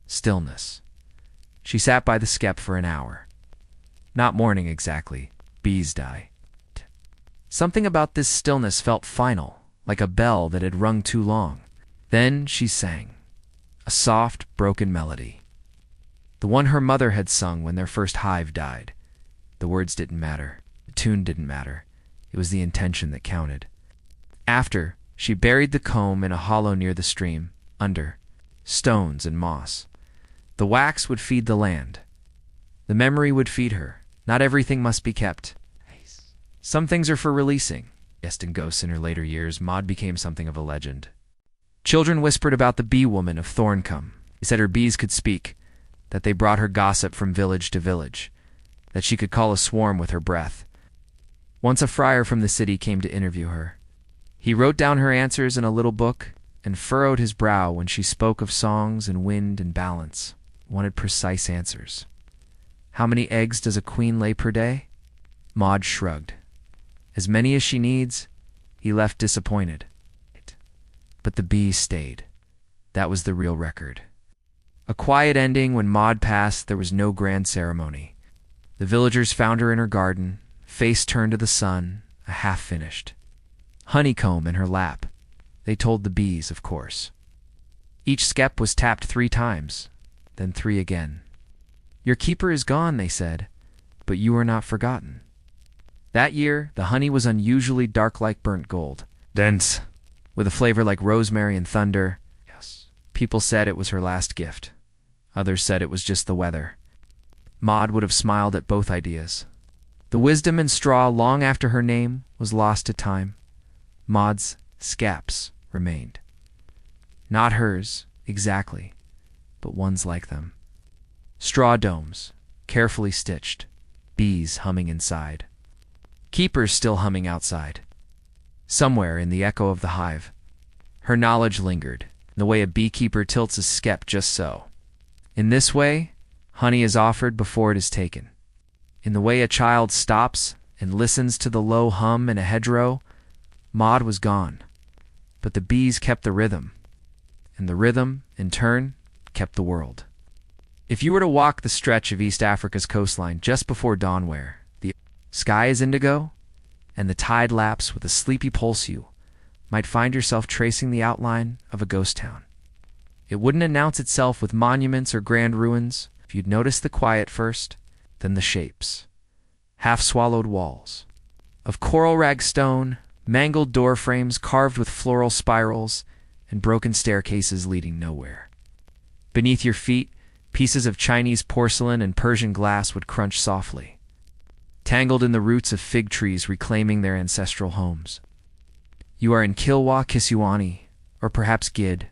stillness. She sat by the skep for an hour. Not mourning exactly. Bees die. Something about this stillness felt final, like a bell that had rung too long. Then she sang. A soft, broken melody. The one her mother had sung when their first hive died. The words didn't matter. The tune didn't matter. It was the intention that counted. After, she buried the comb in a hollow near the stream, under stones and moss. The wax would feed the land. The memory would feed her. Not everything must be kept. Some things are for releasing. Guest and ghosts in her later years, Maud became something of a legend. Children whispered about the bee woman of Thorncombe. They said her bees could speak, that they brought her gossip from village to village, that she could call a swarm with her breath. Once a friar from the city came to interview her. He wrote down her answers in a little book and furrowed his brow when she spoke of songs and wind and balance. Wanted precise answers. How many eggs does a queen lay per day? Maud shrugged. As many as she needs. He left disappointed. But the bees stayed. That was the real record. A quiet ending. When Maud passed, there was no grand ceremony. The villagers found her in her garden, face turned to the sun, a half-finished honeycomb in her lap. They told the bees, of course. Each skep was tapped 3 times, then 3 again. Your keeper is gone, they said, but you are not forgotten. That year, the honey was unusually dark like burnt gold, dense, with a flavor like rosemary and thunder. Yes. People said it was her last gift. Others said it was just the weather. Maud would have smiled at both ideas. The wisdom in straw long after her name was lost to time. Maud's skeps remained. Not hers, exactly, but ones like them. Straw domes, carefully stitched, bees humming inside. Keepers still humming outside. Somewhere in the echo of the hive, her knowledge lingered, in the way a beekeeper tilts a skep just so. In this way, honey is offered before it is taken. In the way a child stops and listens to the low hum in a hedgerow, Maud was gone. But the bees kept the rhythm, and the rhythm, in turn, kept the world. If you were to walk the stretch of East Africa's coastline just before dawn where the sky is indigo and the tide laps with a sleepy pulse, you might find yourself tracing the outline of a ghost town. It wouldn't announce itself with monuments or grand ruins. If you'd notice the quiet first, then the shapes. Half-swallowed walls of coral rag stone, mangled door frames carved with floral spirals, and broken staircases leading nowhere. Beneath your feet, pieces of Chinese porcelain and Persian glass would crunch softly, tangled in the roots of fig trees reclaiming their ancestral homes. You are in Kilwa Kisiwani, or perhaps Gid,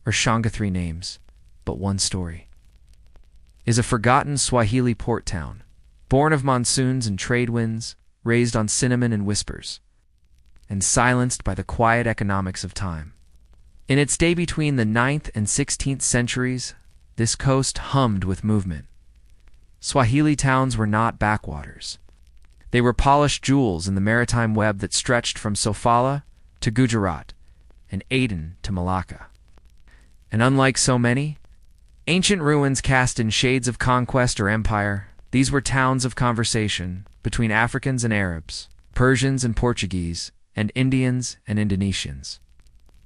or Shanga, three names, but one story. Is a forgotten Swahili port town, born of monsoons and trade winds, raised on cinnamon and whispers, and silenced by the quiet economics of time. In its day between the 9th and 16th centuries, this coast hummed with movement. Swahili towns were not backwaters. They were polished jewels in the maritime web that stretched from Sofala to Gujarat and Aden to Malacca. And unlike so many ancient ruins cast in shades of conquest or empire, these were towns of conversation between Africans and Arabs, Persians and Portuguese, and Indians and Indonesians.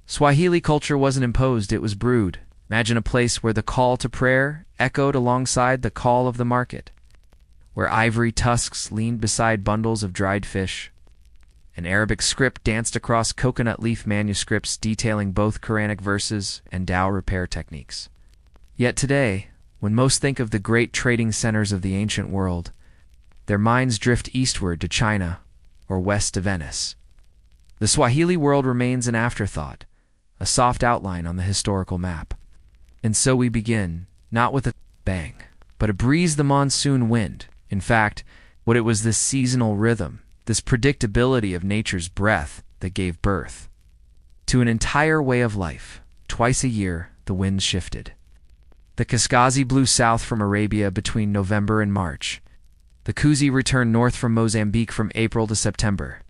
Swahili culture wasn't imposed, it was brewed. Imagine a place where the call to prayer echoed alongside the call of the market, where ivory tusks leaned beside bundles of dried fish, and Arabic script danced across coconut leaf manuscripts detailing both Quranic verses and Tao repair techniques. Yet today, when most think of the great trading centers of the ancient world, their minds drift eastward to China or west to Venice. The Swahili world remains an afterthought, a soft outline on the historical map. And so we begin, not with a bang, but a breeze the monsoon wind. In fact, what it was this seasonal rhythm, this predictability of nature's breath that gave birth to an entire way of life. Twice a year, the winds shifted. The Kiskazi blew south from Arabia between November and March. The Kuzi returned north from Mozambique from April to September.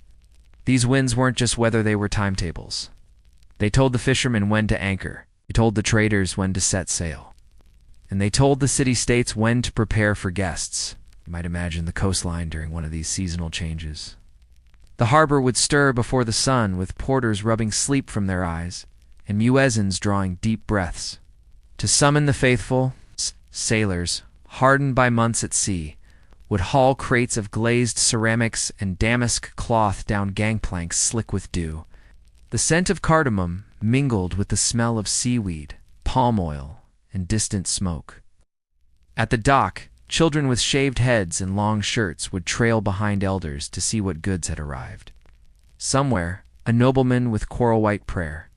These winds weren't just weather, they were timetables. They told the fishermen when to anchor. They told the traders when to set sail. And they told the city-states when to prepare for guests. You might imagine the coastline during one of these seasonal changes. The harbor would stir before the sun, with porters rubbing sleep from their eyes, and muezzins drawing deep breaths. To summon the faithful, sailors, hardened by months at sea, would haul crates of glazed ceramics and damask cloth down gangplanks slick with dew. The scent of cardamom mingled with the smell of seaweed, palm oil, and distant smoke. At the dock, children with shaved heads and long shirts would trail behind elders to see what goods had arrived. Somewhere, a nobleman with coral-white prayer.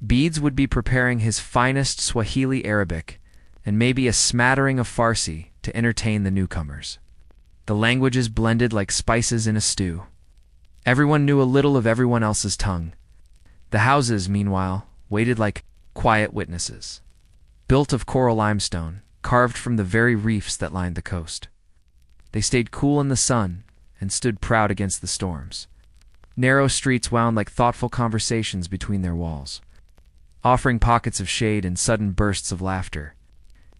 Beads would be preparing his finest Swahili Arabic, and maybe a smattering of Farsi to entertain the newcomers. The languages blended like spices in a stew. Everyone knew a little of everyone else's tongue. The houses, meanwhile, waited like quiet witnesses, built of coral limestone, carved from the very reefs that lined the coast. They stayed cool in the sun and stood proud against the storms. Narrow streets wound like thoughtful conversations between their walls, offering pockets of shade and sudden bursts of laughter.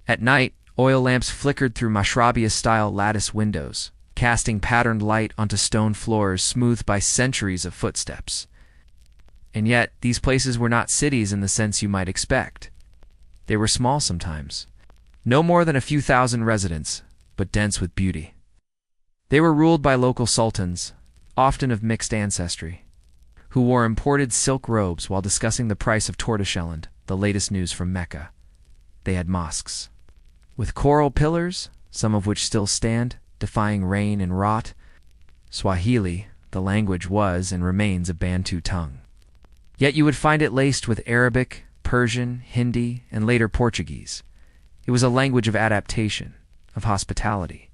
At night, oil lamps flickered through Mashrabia-style lattice windows, casting patterned light onto stone floors smoothed by centuries of footsteps. And yet, these places were not cities in the sense you might expect. They were small sometimes, no more than a few thousand residents, but dense with beauty. They were ruled by local sultans, often of mixed ancestry, who wore imported silk robes while discussing the price of tortoiseshell, the latest news from Mecca. They had mosques with coral pillars, some of which still stand, defying rain and rot. Swahili, the language, was and remains a Bantu tongue. Yet you would find it laced with Arabic, Persian, Hindi, and later Portuguese. It was a language of adaptation, of hospitality.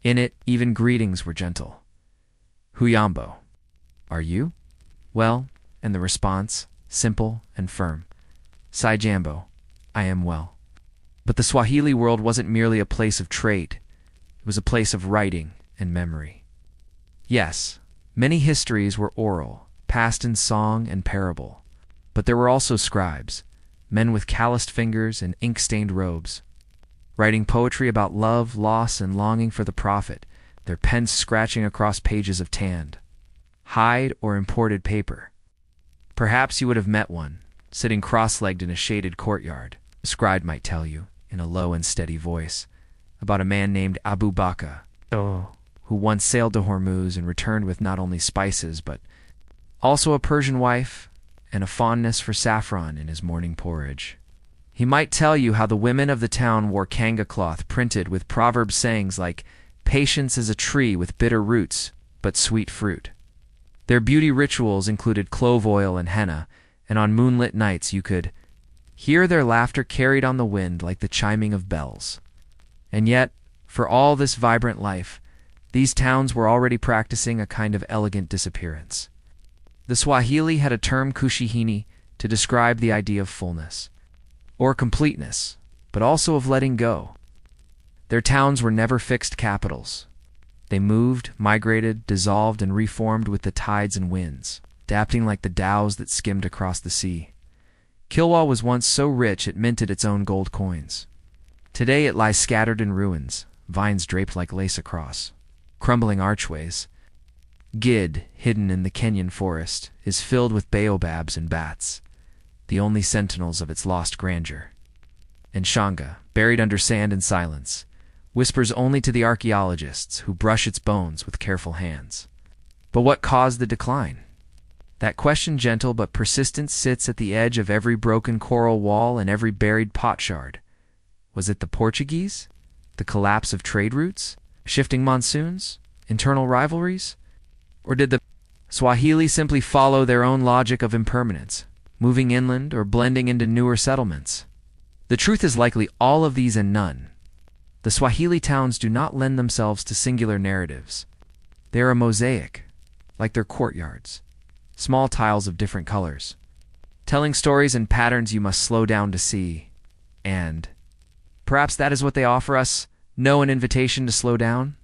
In it, even greetings were gentle. Huyambo, are you? Well, and the response, simple and firm. Sai Jambo, I am well. But the Swahili world wasn't merely a place of trade. It was a place of writing and memory. Yes, many histories were oral, passed in song and parable. But there were also scribes, men with calloused fingers and ink-stained robes, writing poetry about love, loss, and longing for the prophet, their pens scratching across pages of tanned hide or imported paper. Perhaps you would have met one, sitting cross-legged in a shaded courtyard. A scribe might tell you, in a low and steady voice, about a man named Abu Bakr, who once sailed to Hormuz and returned with not only spices but also a Persian wife and a fondness for saffron in his morning porridge. He might tell you how the women of the town wore kanga cloth printed with proverb sayings like, "Patience is a tree with bitter roots, but sweet fruit." Their beauty rituals included clove oil and henna, and on moonlit nights you could hear their laughter carried on the wind like the chiming of bells. And yet, for all this vibrant life, these towns were already practicing a kind of elegant disappearance. The Swahili had a term kushihini to describe the idea of fullness, or completeness, but also of letting go. Their towns were never fixed capitals. They moved, migrated, dissolved, and reformed with the tides and winds, adapting like the dhows that skimmed across the sea. Kilwa was once so rich it minted its own gold coins. Today it lies scattered in ruins, vines draped like lace across crumbling archways. Gid, hidden in the Kenyan forest, is filled with baobabs and bats, the only sentinels of its lost grandeur. And Shanga, buried under sand and silence, whispers only to the archaeologists who brush its bones with careful hands. But what caused the decline? That question, gentle but persistent, sits at the edge of every broken coral wall and every buried potsherd. Was it the Portuguese? The collapse of trade routes? Shifting monsoons? Internal rivalries? Or did the Swahili simply follow their own logic of impermanence, moving inland or blending into newer settlements? The truth is likely all of these and none. The Swahili towns do not lend themselves to singular narratives. They are a mosaic, like their courtyards, small tiles of different colors, telling stories and patterns you must slow down to see. And perhaps that is what they offer us, no an invitation to slow down,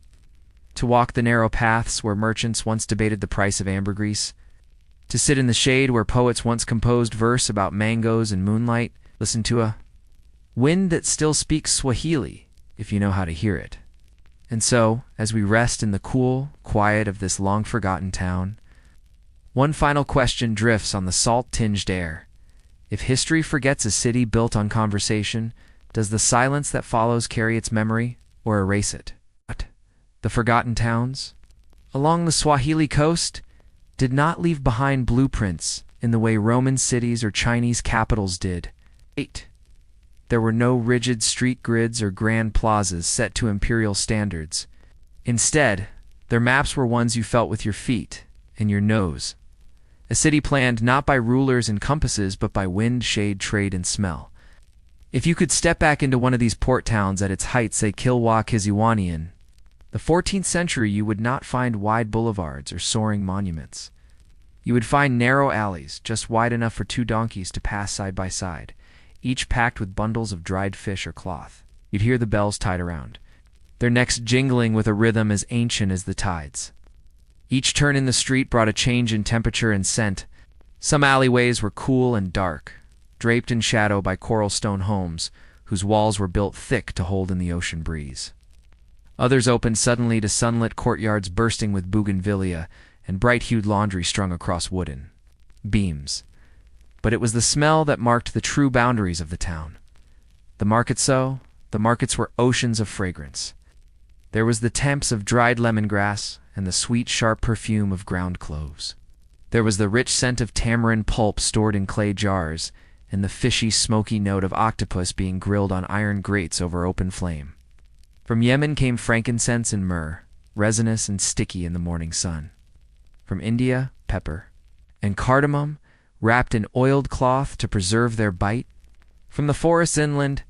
to walk the narrow paths where merchants once debated the price of ambergris, to sit in the shade where poets once composed verse about mangoes and moonlight, listen to a wind that still speaks Swahili, if you know how to hear it. And so, as we rest in the cool quiet of this long-forgotten town, one final question drifts on the salt-tinged air. If history forgets a city built on conversation, does the silence that follows carry its memory or erase it? The forgotten towns along the Swahili coast did not leave behind blueprints in the way Roman cities or Chinese capitals did. 8. There were no rigid street grids or grand plazas set to imperial standards. Instead, their maps were ones you felt with your feet and your nose. A city planned not by rulers and compasses but by wind, shade, trade, and smell. If you could step back into one of these port towns at its height, say Kilwa Kiziwanian, the 14th century, you would not find wide boulevards or soaring monuments. You would find narrow alleys, just wide enough for two donkeys to pass side by side, each packed with bundles of dried fish or cloth. You'd hear the bells tied around, their necks jingling with a rhythm as ancient as the tides. Each turn in the street brought a change in temperature and scent. Some alleyways were cool and dark, draped in shadow by coral stone homes whose walls were built thick to hold in the ocean breeze. Others opened suddenly to sunlit courtyards bursting with bougainvillea and bright-hued laundry strung across wooden beams. But it was the smell that marked the true boundaries of the town. The markets were oceans of fragrance. There was the temps of dried lemongrass and the sweet, sharp perfume of ground cloves. There was the rich scent of tamarind pulp stored in clay jars and the fishy, smoky note of octopus being grilled on iron grates over open flame. From Yemen came frankincense and myrrh, resinous and sticky in the morning sun. From India, pepper and cardamom, wrapped in oiled cloth to preserve their bite. From the forests inland,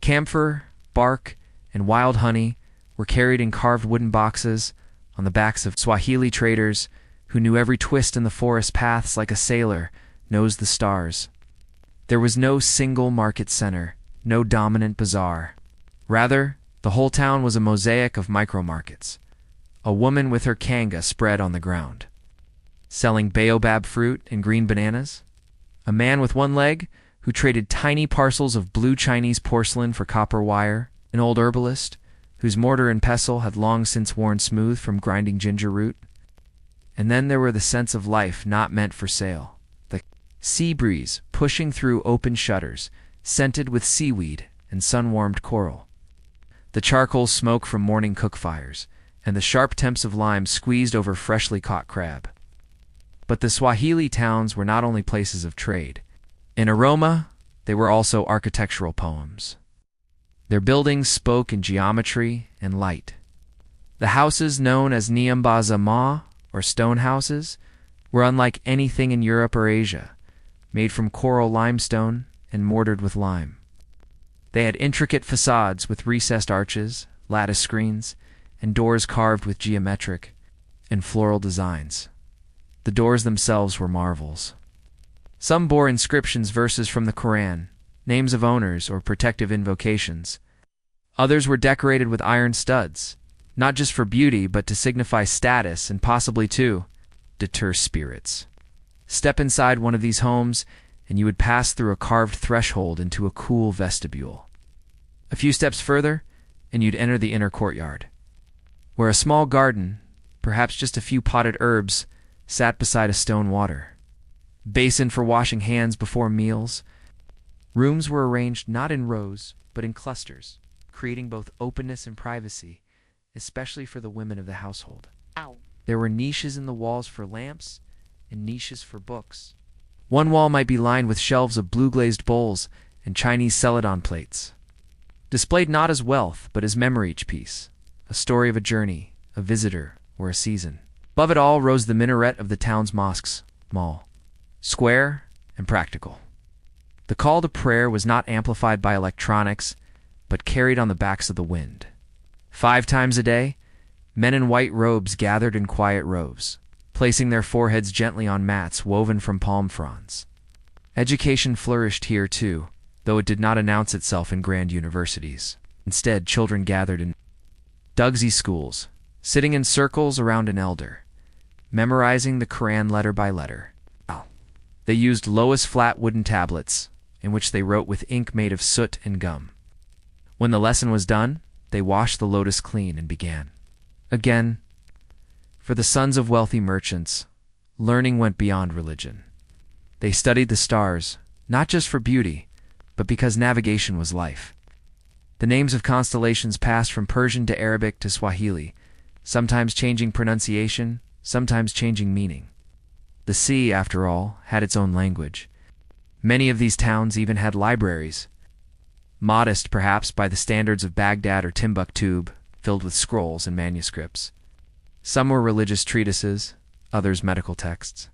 camphor, bark, and wild honey were carried in carved wooden boxes on the backs of Swahili traders who knew every twist in the forest paths like a sailor knows the stars. There was no single market center, no dominant bazaar. Rather, the whole town was a mosaic of micro-markets. A woman with her kanga spread on the ground, selling baobab fruit and green bananas. A man with one leg who traded tiny parcels of blue Chinese porcelain for copper wire. An old herbalist whose mortar and pestle had long since worn smooth from grinding ginger root. And then there were the scents of life not meant for sale. The sea breeze pushing through open shutters, scented with seaweed and sun-warmed coral. The charcoal smoke from morning cook fires, and the sharp temps of lime squeezed over freshly caught crab. But the Swahili towns were not only places of trade. In aroma, they were also architectural poems. Their buildings spoke in geometry and light. The houses known as Nyumba Ma, or stone houses, were unlike anything in Europe or Asia, made from coral limestone and mortared with lime. They had intricate facades with recessed arches, lattice screens, and doors carved with geometric and floral designs. The doors themselves were marvels. Some bore inscriptions, verses from the Quran, names of owners, or protective invocations. Others were decorated with iron studs, not just for beauty but to signify status and possibly to deter spirits. Step inside one of these homes and you would pass through a carved threshold into a cool vestibule. A few steps further and you'd enter the inner courtyard, where a small garden, perhaps just a few potted herbs, sat beside a stone water basin for washing hands before meals. Rooms were arranged not in rows but in clusters, creating both openness and privacy, especially for the women of the household. There were niches in the walls for lamps and niches for books. One wall might be lined with shelves of blue-glazed bowls and Chinese celadon plates, displayed not as wealth but as memory piece, a story of a journey, a visitor, or a season. Above it all rose the minaret of the town's mosques, mall, square and practical. The call to prayer was not amplified by electronics, but carried on the backs of the wind. 5 times a day, men in white robes gathered in quiet rows, placing their foreheads gently on mats woven from palm fronds. Education flourished here too, though it did not announce itself in grand universities. Instead, children gathered in Dugsy schools, sitting in circles around an elder, memorizing the Quran letter by letter. They used Lois flat wooden tablets, in which they wrote with ink made of soot and gum. When the lesson was done, they washed the lotus clean and began. Again, for the sons of wealthy merchants, learning went beyond religion. They studied the stars, not just for beauty, but because navigation was life. The names of constellations passed from Persian to Arabic to Swahili, sometimes changing pronunciation, sometimes changing meaning. The sea, after all, had its own language. Many of these towns even had libraries, modest perhaps by the standards of Baghdad or Timbuktu, filled with scrolls and manuscripts. Some were religious treatises, others medical texts.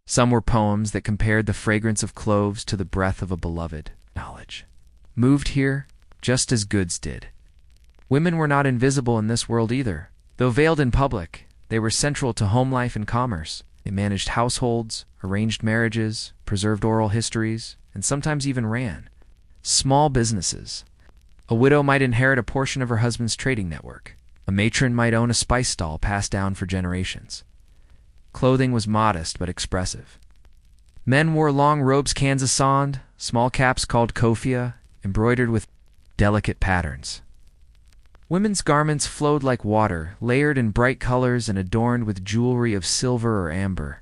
Some were poems that compared the fragrance of cloves to the breath of a beloved. Knowledge moved here just as goods did. Women were not invisible in this world either. Though veiled in public, they were central to home life and commerce. They managed households, arranged marriages, preserved oral histories, and sometimes even ran small businesses. A widow might inherit a portion of her husband's trading network. A matron might own a spice stall passed down for generations. Clothing was modest but expressive. Men wore long robes kansasand, small caps called kofia, embroidered with delicate patterns. Women's garments flowed like water, layered in bright colors and adorned with jewelry of silver or amber.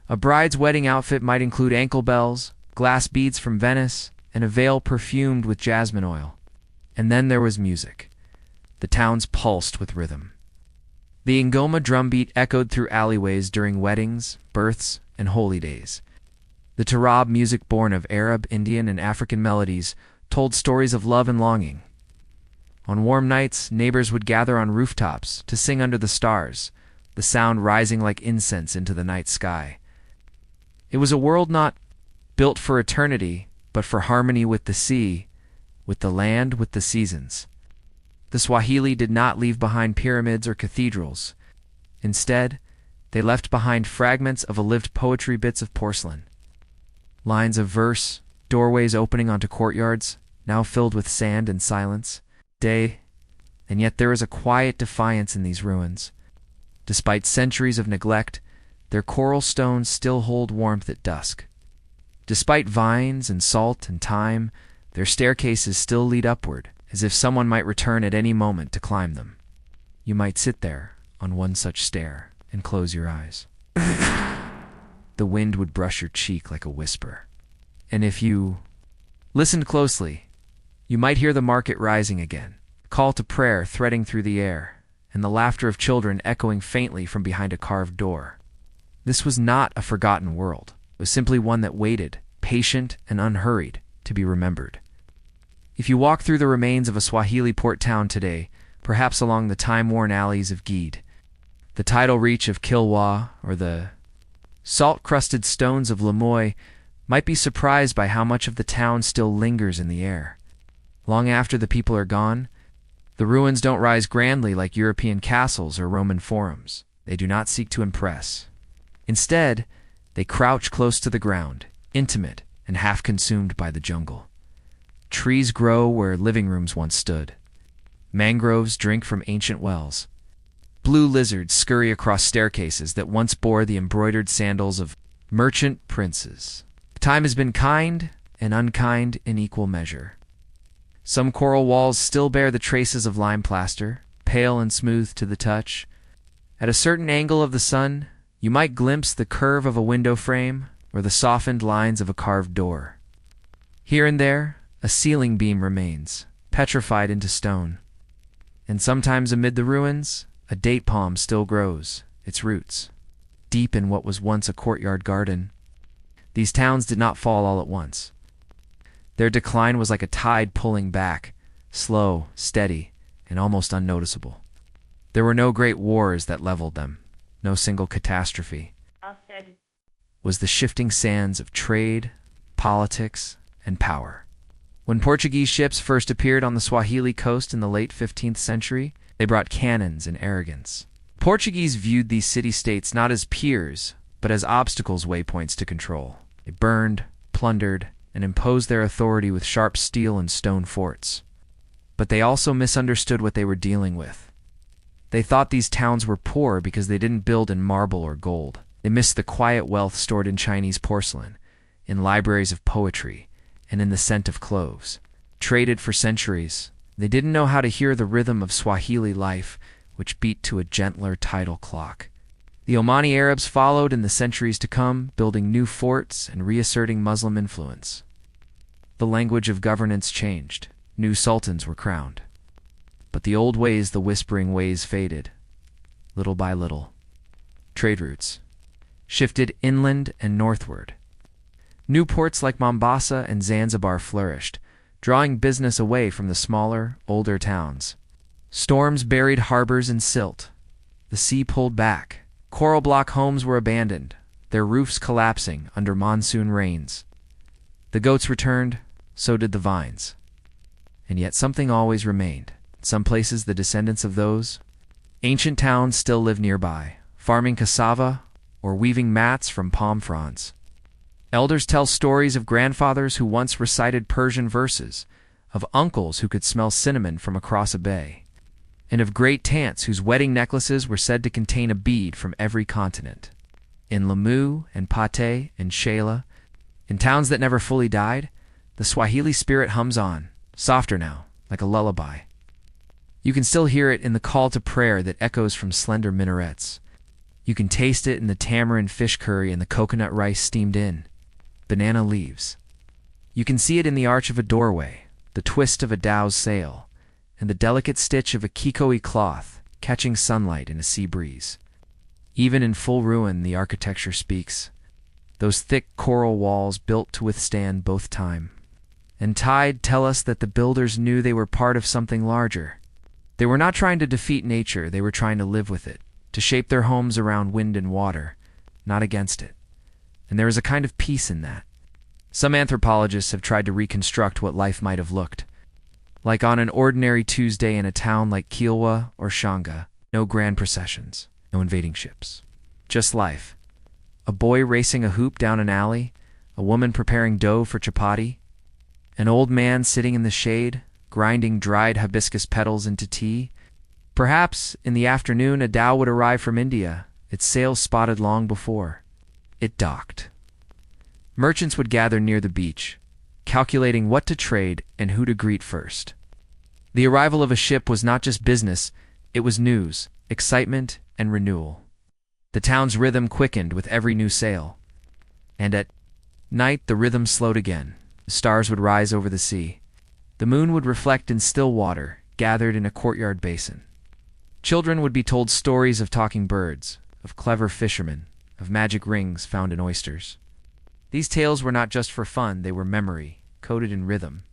A bride's wedding outfit might include ankle bells, glass beads from Venice, and a veil perfumed with jasmine oil. And then there was music. The towns pulsed with rhythm. The ngoma drumbeat echoed through alleyways during weddings, births, and holy days. The tarab, music born of Arab, Indian, and African melodies, told stories of love and longing. On warm nights, neighbors would gather on rooftops to sing under the stars, the sound rising like incense into the night sky. It was a world not built for eternity, but for harmony with the sea, with the land, with the seasons. The Swahili did not leave behind pyramids or cathedrals. Instead, they left behind fragments of a lived poetry, bits of porcelain, lines of verse, doorways opening onto courtyards, now filled with sand and silence. And yet there is a quiet defiance in these ruins. Despite centuries of neglect, their coral stones still hold warmth at dusk. Despite vines and salt and thyme, their staircases still lead upward, as if someone might return at any moment to climb them. You might sit there on one such stair and close your eyes. the wind would brush your cheek like a whisper. And if you listened closely, you might hear the market rising again, call to prayer threading through the air, and the laughter of children echoing faintly from behind a carved door. This was not a forgotten world. It was simply one that waited, patient and unhurried, to be remembered. If you walk through the remains of a Swahili port town today, perhaps along the time-worn alleys of Gede, the tidal reach of Kilwa, or the salt-crusted stones of Lemoy, might be surprised by how much of the town still lingers in the air. Long after the people are gone, the ruins don't rise grandly like European castles or Roman forums. They do not seek to impress. Instead, they crouch close to the ground, intimate and half-consumed by the jungle. Trees grow where living rooms once stood. Mangroves drink from ancient wells. Blue lizards scurry across staircases that once bore the embroidered sandals of merchant princes. Time has been kind and unkind in equal measure. Some coral walls still bear the traces of lime plaster, pale and smooth to the touch. At a certain angle of the sun, you might glimpse the curve of a window frame or the softened lines of a carved door. Here and there, a ceiling beam remains, petrified into stone. And sometimes amid the ruins, a date palm still grows, its roots deep in what was once a courtyard garden. These towns did not fall all at once. Their decline was like a tide pulling back, slow, steady, and almost unnoticeable. There were no great wars that leveled them, no single catastrophe. It was the shifting sands of trade, politics, and power. When Portuguese ships first appeared on the Swahili coast in the late 15th century, they brought cannons and arrogance. Portuguese viewed these city-states not as peers, but as obstacles, waypoints to control. They burned, plundered, and imposed their authority with sharp steel and stone forts. But they also misunderstood what they were dealing with. They thought these towns were poor because they didn't build in marble or gold. They missed the quiet wealth stored in Chinese porcelain, in libraries of poetry, and in the scent of cloves. Traded for centuries, they didn't know how to hear the rhythm of Swahili life, which beat to a gentler tidal clock. The Omani Arabs followed in the centuries to come, building new forts and reasserting Muslim influence. The language of governance changed. New sultans were crowned. But the old ways, the whispering ways, faded, little by little. Trade routes shifted inland and northward. New ports like Mombasa and Zanzibar flourished, drawing business away from the smaller, older towns. Storms buried harbors in silt. The sea pulled back. Coral block homes were abandoned, their roofs collapsing under monsoon rains. The goats returned, so did the vines. And yet something always remained. In some places, the descendants of those ancient towns still live nearby, farming cassava or weaving mats from palm fronds. Elders tell stories of grandfathers who once recited Persian verses, of uncles who could smell cinnamon from across a bay, and of great aunts whose wedding necklaces were said to contain a bead from every continent. In Lamu and Pate and Shela, in towns that never fully died, the Swahili spirit hums on, softer now, like a lullaby. You can still hear it in the call to prayer that echoes from slender minarets. You can taste it in the tamarind fish curry and the coconut rice steamed in banana leaves. You can see it in the arch of a doorway, the twist of a dow's sail, and the delicate stitch of a kikoi cloth catching sunlight in a sea breeze. Even in full ruin, the architecture speaks. Those thick coral walls built to withstand both time and tide tell us that the builders knew they were part of something larger. They were not trying to defeat nature, they were trying to live with it, to shape their homes around wind and water, not against it. And there is a kind of peace in that. Some anthropologists have tried to reconstruct what life might have looked like on an ordinary Tuesday in a town like Kilwa or Shanga. No grand processions, no invading ships. Just life. A boy racing a hoop down an alley, a woman preparing dough for chapati, an old man sitting in the shade, grinding dried hibiscus petals into tea. Perhaps, in the afternoon, a dhow would arrive from India, its sails spotted long before. It docked. Merchants would gather near the beach, calculating what to trade and who to greet first. The arrival of a ship was not just business, it was news, excitement, and renewal. The town's rhythm quickened with every new sail. And at night the rhythm slowed again. The stars would rise over the sea. The moon would reflect in still water, gathered in a courtyard basin. Children would be told stories of talking birds, of clever fishermen, of magic rings found in oysters. These tales were not just for fun, they were memory, coded in rhythm,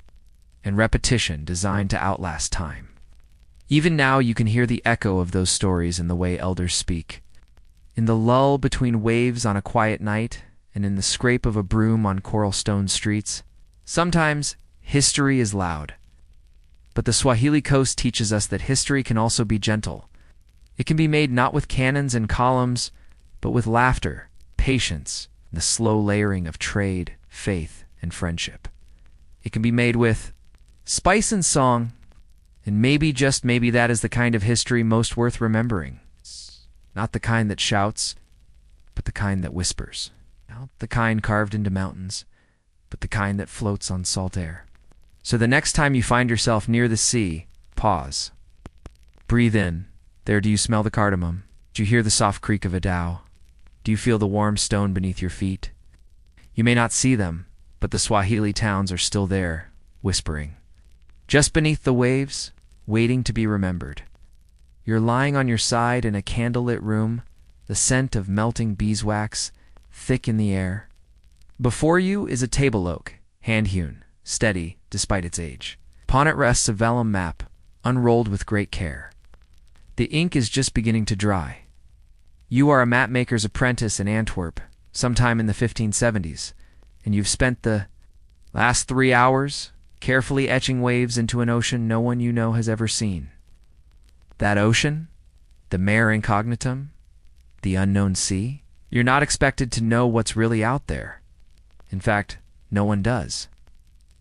and repetition designed to outlast time. Even now you can hear the echo of those stories in the way elders speak. In the lull between waves on a quiet night, and in the scrape of a broom on coral stone streets. Sometimes history is loud. But the Swahili coast teaches us that history can also be gentle. It can be made not with cannons and columns, but with laughter, patience, and the slow layering of trade, faith, and friendship. It can be made with spice and song, and maybe, just maybe, that is the kind of history most worth remembering. Not the kind that shouts, but the kind that whispers. Not the kind carved into mountains, but the kind that floats on salt air. So the next time you find yourself near the sea, pause. Breathe in. There, do you smell the cardamom? Do you hear the soft creak of a dhow? Do you feel the warm stone beneath your feet? You may not see them, but the Swahili towns are still there, whispering. Just beneath the waves, waiting to be remembered. You're lying on your side in a candlelit room, the scent of melting beeswax thick in the air. Before you is a table oak, hand-hewn, steady despite its age. Upon it rests a vellum map, unrolled with great care. The ink is just beginning to dry. You are a mapmaker's apprentice in Antwerp, sometime in the 1570s, and you've spent the last 3 hours carefully etching waves into an ocean no one you know has ever seen. That ocean, the mare incognitum, the unknown sea, you're not expected to know what's really out there. In fact, no one does.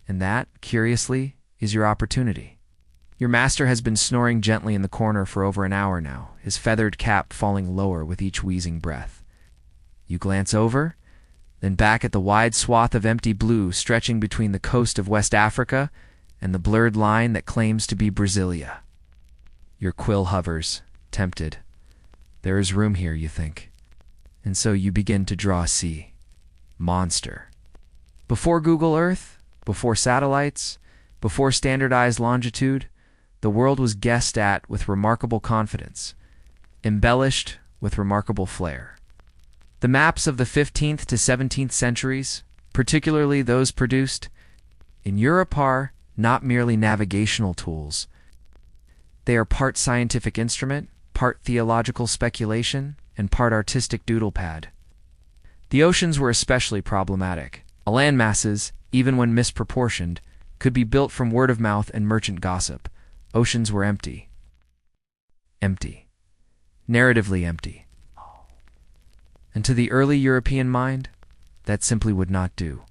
And that, curiously, is your opportunity. Your master has been snoring gently in the corner for over an hour now, his feathered cap falling lower with each wheezing breath. You glance over, then back at the wide swath of empty blue stretching between the coast of West Africa and the blurred line that claims to be Brasilia. Your quill hovers, tempted. There is room here, you think. And so you begin to draw a sea. Monster. Before Google Earth, before satellites, before standardized longitude, the world was guessed at with remarkable confidence, embellished with remarkable flair. The maps of the 15th to 17th centuries, particularly those produced in Europe, are not merely navigational tools. They are part scientific instrument, part theological speculation, and part artistic doodle pad. The oceans were especially problematic. Land masses, even when misproportioned, could be built from word of mouth and merchant gossip. Oceans were empty. Empty. Narratively empty. And to the early European mind, that simply would not do.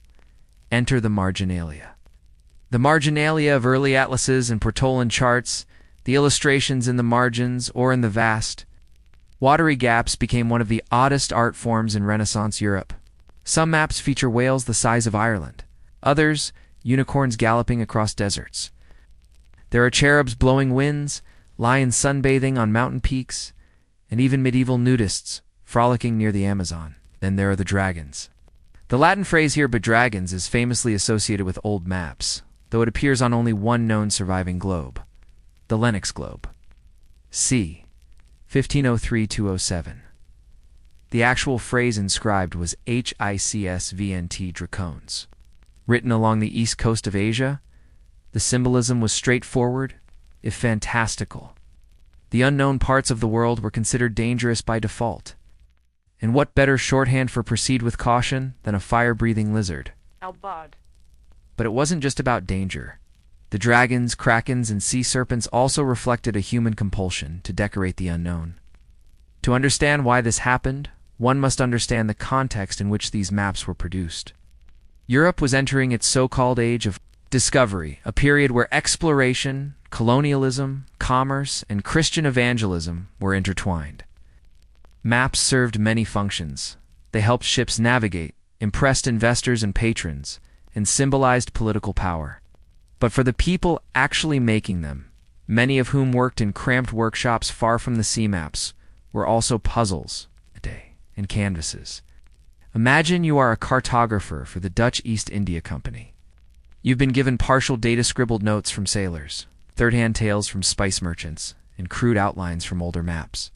Enter the marginalia. The marginalia of early atlases and Portolan charts, the illustrations in the margins or in the vast, watery gaps became one of the oddest art forms in Renaissance Europe. Some maps feature whales the size of Ireland. Others, unicorns galloping across deserts. There are cherubs blowing winds, lions sunbathing on mountain peaks, and even medieval nudists frolicking near the Amazon. Then there are the dragons. The Latin phrase here, bedragons, is famously associated with old maps, though it appears on only one known surviving globe, the Lennox globe. C. 1503-207. The actual phrase inscribed was HICSVNT dracones. Written along the east coast of Asia, the symbolism was straightforward, if fantastical. The unknown parts of the world were considered dangerous by default. And what better shorthand for proceed with caution than a fire-breathing lizard? Albad. But it wasn't just about danger. The dragons, krakens, and sea serpents also reflected a human compulsion to decorate the unknown. To understand why this happened, one must understand the context in which these maps were produced. Europe was entering its so-called age of discovery, a period where exploration, colonialism, commerce, and Christian evangelism were intertwined. Maps served many functions. They helped ships navigate, impressed investors and patrons, and symbolized political power. But for the people actually making them, many of whom worked in cramped workshops far from the sea, maps were also puzzles and canvases. Imagine you are a cartographer for the Dutch East India Company. You've been given partial data scribbled notes from sailors, third-hand tales from spice merchants, and crude outlines from older maps.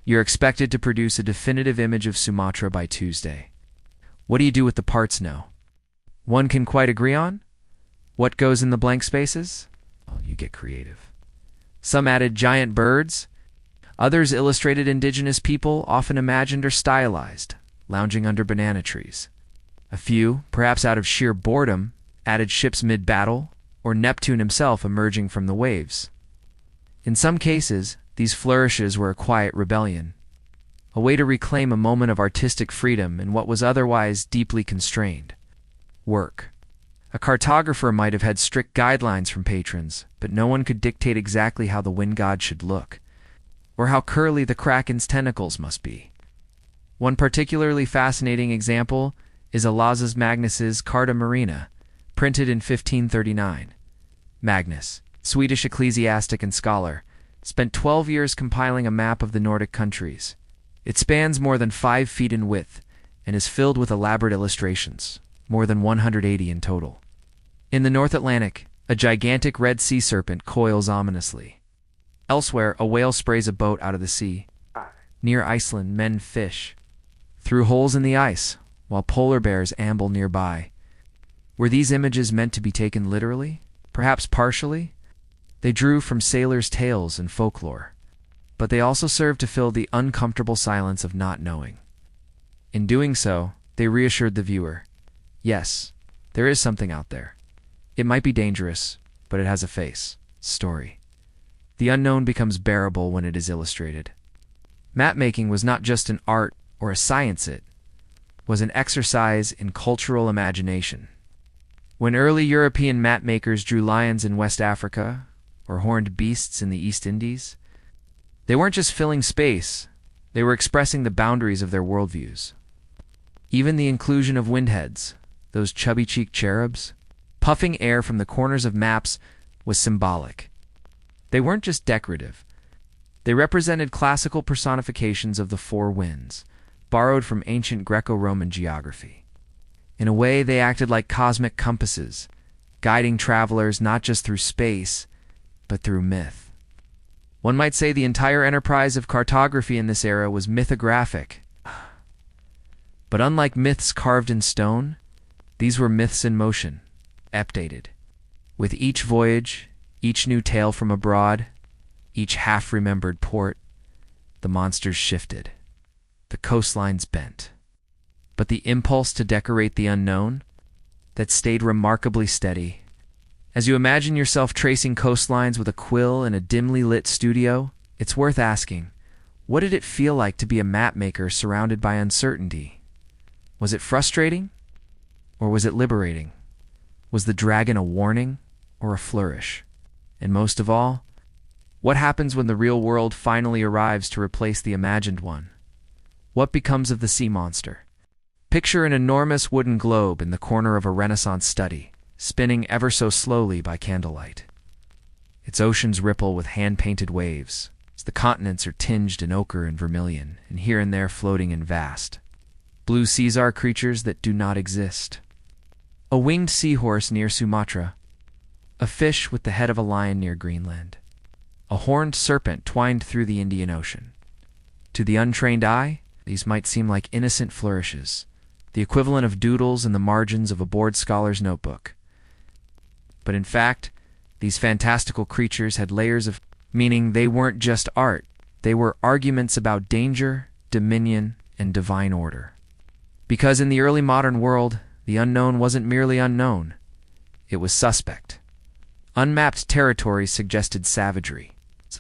You're expected to produce a definitive image of Sumatra by Tuesday. What do you do with the parts no one can quite agree on? What goes in the blank spaces? Well, you get creative. Some added giant birds. Others illustrated indigenous people, often imagined or stylized, lounging under banana trees. A few, perhaps out of sheer boredom, added ships mid-battle, or Neptune himself emerging from the waves. In some cases, these flourishes were a quiet rebellion, a way to reclaim a moment of artistic freedom in what was otherwise deeply constrained work. A cartographer might have had strict guidelines from patrons, but no one could dictate exactly how the wind god should look, or how curly the kraken's tentacles must be. One particularly fascinating example is Alazes Magnus's Carta Marina, printed in 1539. Magnus, Swedish ecclesiastic and scholar, spent 12 years compiling a map of the Nordic countries. It spans more than 5 feet in width and is filled with elaborate illustrations, more than 180 in total. In the North Atlantic, a gigantic red sea serpent coils ominously. Elsewhere, a whale sprays a boat out of the sea. Near Iceland, men fish through holes in the ice, while polar bears amble nearby. Were these images meant to be taken literally? Perhaps partially? They drew from sailors' tales and folklore, but they also served to fill the uncomfortable silence of not knowing. In doing so, they reassured the viewer. Yes, there is something out there. It might be dangerous, but it has a face. Story. The unknown becomes bearable when it is illustrated. Map-making was not just an art or a science, it was an exercise in cultural imagination. When early European map-makers drew lions in West Africa or horned beasts in the East Indies, they weren't just filling space, they were expressing the boundaries of their worldviews. Even the inclusion of windheads, those chubby-cheeked cherubs, puffing air from the corners of maps, was symbolic. They weren't just decorative. They represented classical personifications of the four winds, borrowed from ancient Greco-Roman geography. In a way, they acted like cosmic compasses, guiding travelers not just through space, but through myth. One might say the entire enterprise of cartography in this era was mythographic. But unlike myths carved in stone, these were myths in motion, updated. With each voyage, each new tale from abroad, each half-remembered port, the monsters shifted. The coastlines bent. But the impulse to decorate the unknown, that stayed remarkably steady. As you imagine yourself tracing coastlines with a quill in a dimly lit studio, it's worth asking, what did it feel like to be a map maker surrounded by uncertainty? Was it frustrating? Or was it liberating? Was the dragon a warning or a flourish? And most of all, what happens when the real world finally arrives to replace the imagined one? What becomes of the sea monster? Picture an enormous wooden globe in the corner of a Renaissance study, spinning ever so slowly by candlelight. Its oceans ripple with hand-painted waves. The continents are tinged in ochre and vermilion, and here and there floating in vast blue seas are creatures that do not exist. A winged seahorse near Sumatra, a fish with the head of a lion near Greenland, a horned serpent twined through the Indian Ocean. To the untrained eye, these might seem like innocent flourishes, the equivalent of doodles in the margins of a bored scholar's notebook. But in fact, these fantastical creatures had layers of meaning. They weren't just art, they were arguments about danger, dominion, and divine order. Because in the early modern world, the unknown wasn't merely unknown, it was suspect. Unmapped territories suggested savagery.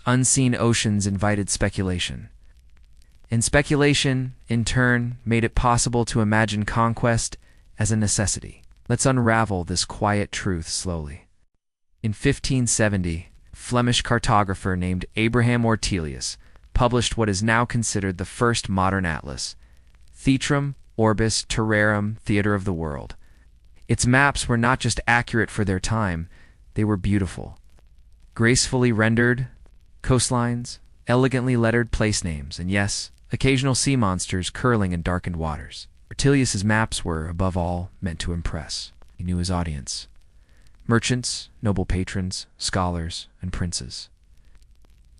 Unseen oceans invited speculation. And speculation, in turn, made it possible to imagine conquest as a necessity. Let's unravel this quiet truth slowly. In 1570, a Flemish cartographer named Abraham Ortelius published what is now considered the first modern atlas, Theatrum Orbis Terrarum Theater of the World. Its maps were not just accurate for their time, they were beautiful. Gracefully rendered coastlines, elegantly lettered place names, and yes, occasional sea monsters curling in darkened waters. Ortelius's maps were, above all, meant to impress. He knew his audience: merchants, noble patrons, scholars, and princes.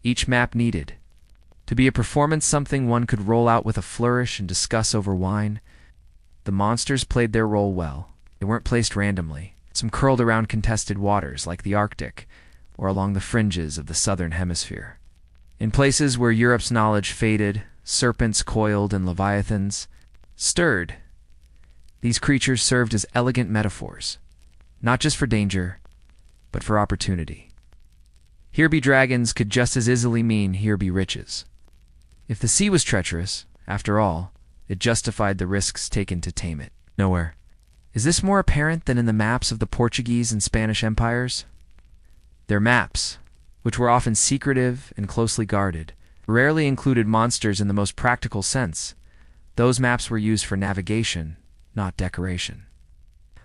Each map needed to be a performance, something one could roll out with a flourish and discuss over wine. The monsters played their role well. They weren't placed randomly. Some curled around contested waters like the Arctic or along the fringes of the southern hemisphere. In places where Europe's knowledge faded, serpents coiled and leviathans stirred. These creatures served as elegant metaphors, not just for danger, but for opportunity. Here be dragons could just as easily mean here be riches. If the sea was treacherous, after all, it justified the risks taken to tame it. Nowhere is this more apparent than in the maps of the Portuguese and Spanish empires. Their maps, which were often secretive and closely guarded, rarely included monsters in the most practical sense. Those maps were used for navigation, not decoration.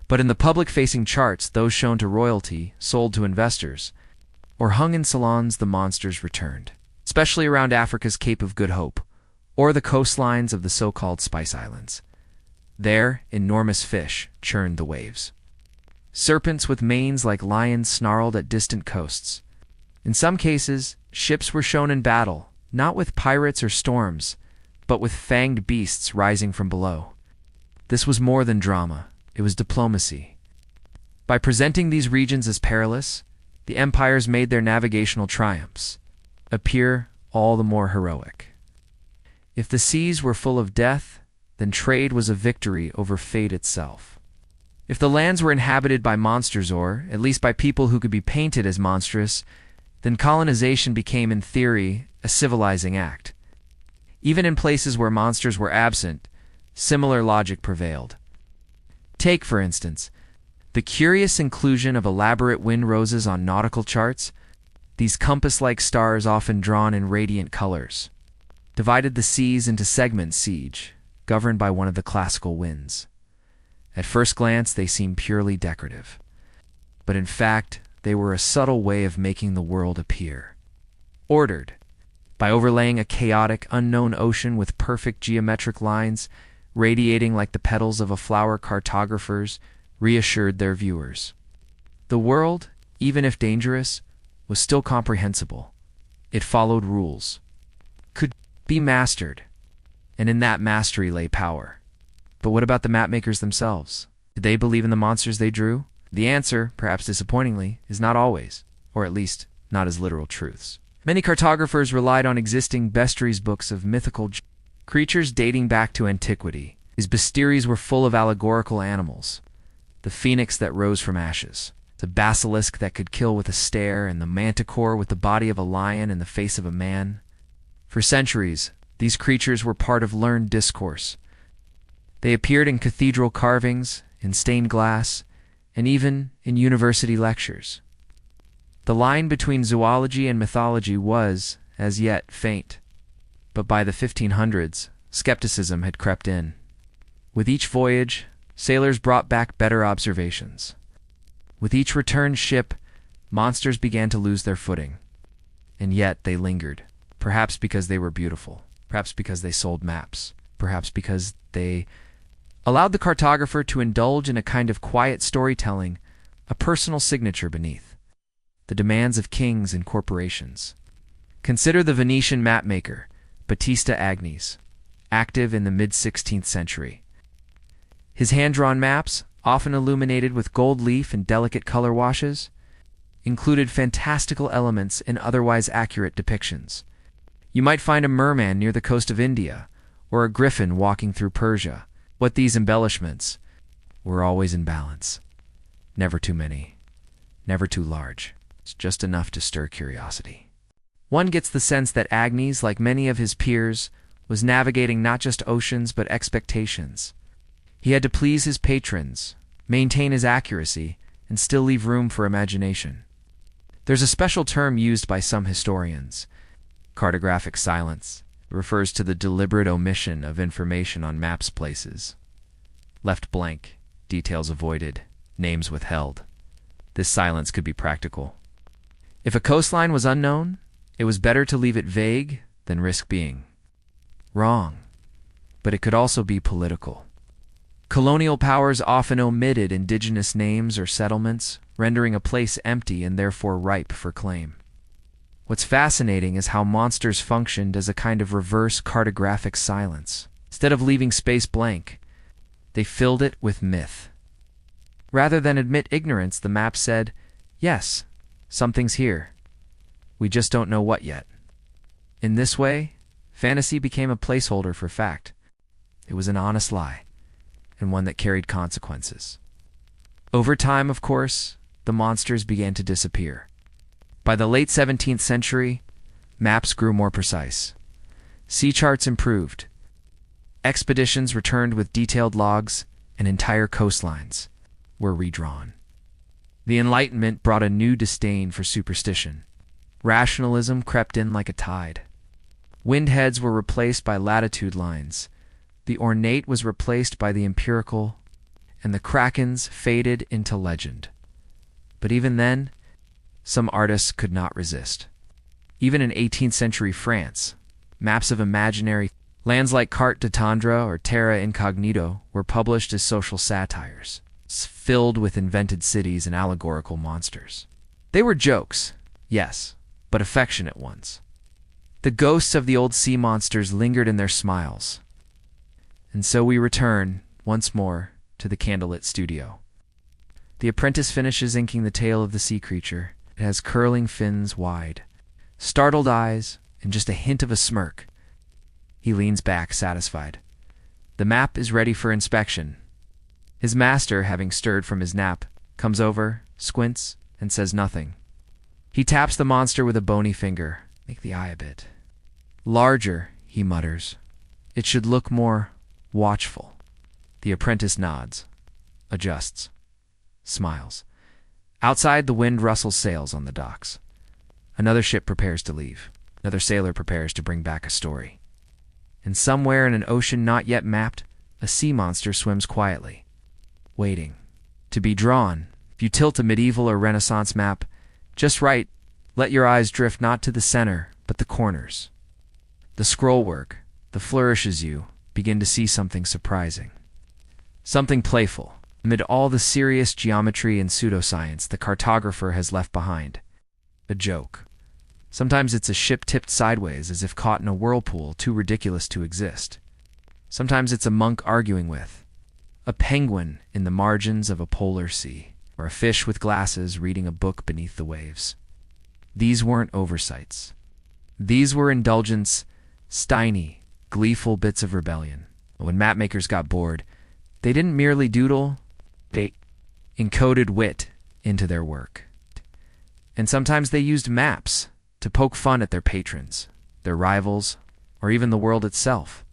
But in the public-facing charts, those shown to royalty, sold to investors, or hung in salons, the monsters returned, especially around Africa's Cape of Good Hope, or the coastlines of the so-called Spice Islands. There, enormous fish churned the waves. Serpents with manes like lions snarled at distant coasts. In some cases, ships were shown in battle, not with pirates or storms, but with fanged beasts rising from below. This was more than drama, it was diplomacy. By presenting these regions as perilous, the empires made their navigational triumphs appear all the more heroic. If the seas were full of death, then trade was a victory over fate itself. If the lands were inhabited by monsters, or at least by people who could be painted as monstrous, then colonization became, in theory, a civilizing act. Even in places where monsters were absent, similar logic prevailed. Take, for instance, the curious inclusion of elaborate wind roses on nautical charts. These compass-like stars, often drawn in radiant colors, divided the seas into segments siege, governed by one of the classical winds. At first glance, they seem purely decorative, but in fact, they were a subtle way of making the world appear ordered. By overlaying a chaotic, unknown ocean with perfect geometric lines, radiating like the petals of a flower, cartographers reassured their viewers. The world, even if dangerous, was still comprehensible. It followed rules, could be mastered, and in that mastery lay power. But what about the mapmakers themselves? Did they believe in the monsters they drew? The answer, perhaps disappointingly, is not always, or at least not as literal truths. Many cartographers relied on existing bestiaries books of mythical creatures dating back to antiquity. These bestiaries were full of allegorical animals: the phoenix that rose from ashes, the basilisk that could kill with a stare, and the manticore with the body of a lion and the face of a man. For centuries, these creatures were part of learned discourse. They appeared in cathedral carvings, in stained glass, and even in university lectures. The line between zoology and mythology was, as yet, faint, but by the 1500s, skepticism had crept in. With each voyage, sailors brought back better observations. With each returned ship, monsters began to lose their footing. And yet they lingered, perhaps because they were beautiful, perhaps because they sold maps, perhaps because they allowed the cartographer to indulge in a kind of quiet storytelling, a personal signature beneath the demands of kings and corporations. Consider the Venetian mapmaker, Battista Agnes, active in the mid-16th century. His hand-drawn maps, often illuminated with gold leaf and delicate color washes, included fantastical elements in otherwise accurate depictions. You might find a merman near the coast of India, or a griffin walking through Persia. What these embellishments were always in balance. Never too many, never too large. It's just enough to stir curiosity. One gets the sense that Agnes, like many of his peers, was navigating not just oceans but expectations. He had to please his patrons, maintain his accuracy, and still leave room for imagination. There's a special term used by some historians: cartographic silence. It refers to the deliberate omission of information on maps places. Left blank, details avoided, names withheld. This silence could be practical. If a coastline was unknown, it was better to leave it vague than risk being wrong. But it could also be political. Colonial powers often omitted indigenous names or settlements, rendering a place empty and therefore ripe for claim. What's fascinating is how monsters functioned as a kind of reverse cartographic silence. Instead of leaving space blank, they filled it with myth. Rather than admit ignorance, the map said, "Yes, something's here. We just don't know what yet." In this way, fantasy became a placeholder for fact. It was an honest lie, and one that carried consequences. Over time, of course, the monsters began to disappear. By the late 17th century, maps grew more precise. Sea charts improved. Expeditions returned with detailed logs, and entire coastlines were redrawn. The Enlightenment brought a new disdain for superstition. Rationalism crept in like a tide. Wind heads were replaced by latitude lines. The ornate was replaced by the empirical, and the krakens faded into legend. But even then, some artists could not resist. Even in 18th century France, maps of imaginary lands like Carte de Tendre or Terra Incognito were published as social satires, filled with invented cities and allegorical monsters. They were jokes, yes, but affectionate ones. The ghosts of the old sea monsters lingered in their smiles. And so we return, once more, to the candlelit studio. The apprentice finishes inking the tail of the sea creature. It has curling fins wide, startled eyes, and just a hint of a smirk. He leans back, satisfied. The map is ready for inspection. His master, having stirred from his nap, comes over, squints, and says nothing. He taps the monster with a bony finger. "Make the eye a bit larger," he mutters. "It should look more watchful." The apprentice nods, adjusts, smiles. Outside, the wind rustles sails on the docks. Another ship prepares to leave. Another sailor prepares to bring back a story. And somewhere in an ocean not yet mapped, a sea monster swims quietly, waiting to be drawn. If you tilt a medieval or Renaissance map just right, let your eyes drift not to the center, but the corners. The scrollwork, the flourishes, you begin to see something surprising. Something playful. Amid all the serious geometry and pseudoscience the cartographer has left behind. A joke. Sometimes it's a ship tipped sideways as if caught in a whirlpool too ridiculous to exist. Sometimes it's a monk arguing with a penguin in the margins of a polar sea, or a fish with glasses reading a book beneath the waves. These weren't oversights. These were indulgence, tiny, gleeful bits of rebellion. When mapmakers got bored, they didn't merely doodle, they encoded wit into their work. And sometimes they used maps to poke fun at their patrons, their rivals, or even the world itself.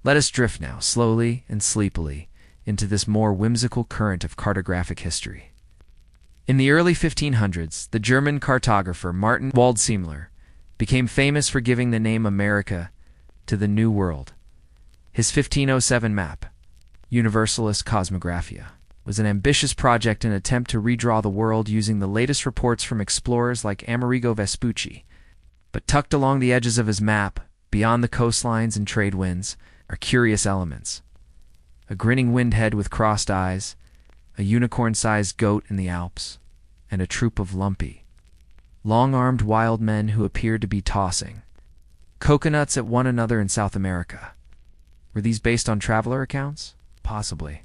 Let us drift now, slowly and sleepily, into this more whimsical current of cartographic history. In the early 1500s, the German cartographer Martin Waldseemler became famous for giving the name America to the New World. His 1507 map, Universalis Cosmographia, was an ambitious project in an attempt to redraw the world using the latest reports from explorers like Amerigo Vespucci. But tucked along the edges of his map, beyond the coastlines and trade winds, are curious elements. A grinning windhead with crossed eyes, a unicorn-sized goat in the Alps, and a troop of lumpy, long-armed wild men who appeared to be tossing coconuts at one another in South America. Were these based on traveler accounts? Possibly.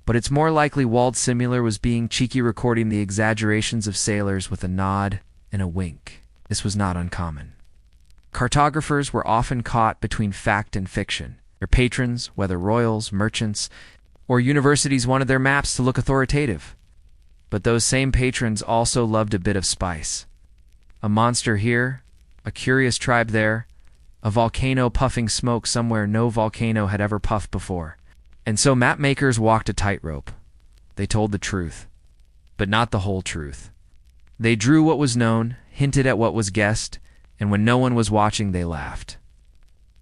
But it's more likely Waldseemler was being cheeky, recording the exaggerations of sailors with a nod and a wink. This was not uncommon. Cartographers were often caught between fact and fiction. Their patrons, whether royals, merchants, or universities, wanted their maps to look authoritative. But those same patrons also loved a bit of spice. A monster here, a curious tribe there, a volcano puffing smoke somewhere no volcano had ever puffed before. And so mapmakers walked a tightrope. They told the truth, but not the whole truth. They drew what was known, hinted at what was guessed, and when no one was watching, they laughed.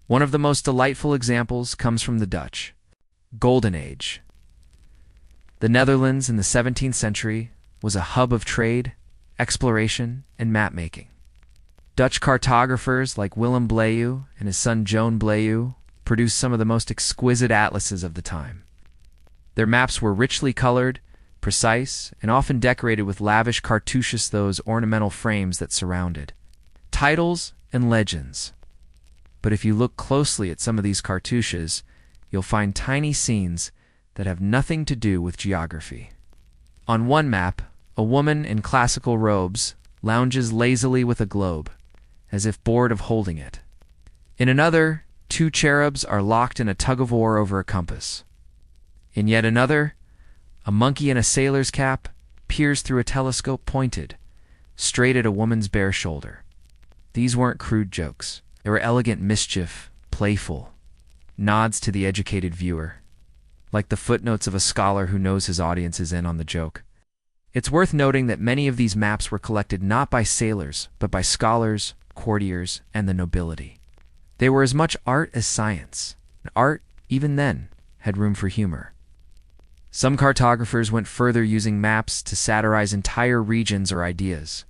One of the most delightful examples comes from the Dutch Golden Age. The Netherlands in the 17th century was a hub of trade, exploration, and map-making. Dutch cartographers like Willem Blaeu and his son Joan Blaeu produced some of the most exquisite atlases of the time. Their maps were richly colored, precise, and often decorated with lavish cartouches, those ornamental frames that surrounded titles and legends. But if you look closely at some of these cartouches, you'll find tiny scenes that have nothing to do with geography. On one map, a woman in classical robes lounges lazily with a globe, as if bored of holding it. In another, two cherubs are locked in a tug-of-war over a compass. In yet another, a monkey in a sailor's cap peers through a telescope pointed straight at a woman's bare shoulder. These weren't crude jokes. They were elegant mischief, playful, nods to the educated viewer, like the footnotes of a scholar who knows his audience is in on the joke. It's worth noting that many of these maps were collected not by sailors, but by scholars, courtiers, and the nobility. They were as much art as science. Art, even then, had room for humor. Some cartographers went further, using maps to satirize entire regions or ideas.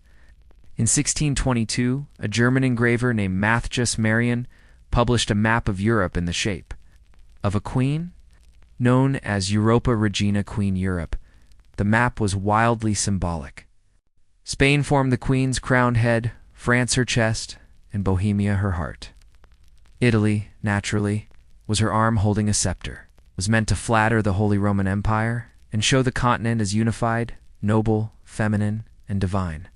In 1622, a German engraver named Matthias Marian published a map of Europe in the shape of a queen, known as Europa Regina, Queen Europe. The map was wildly symbolic. Spain formed the queen's crowned head, France her chest, and Bohemia her heart. Italy, naturally, was her arm holding a scepter. It was meant to flatter the Holy Roman Empire and show the continent as unified, noble, feminine, and divine.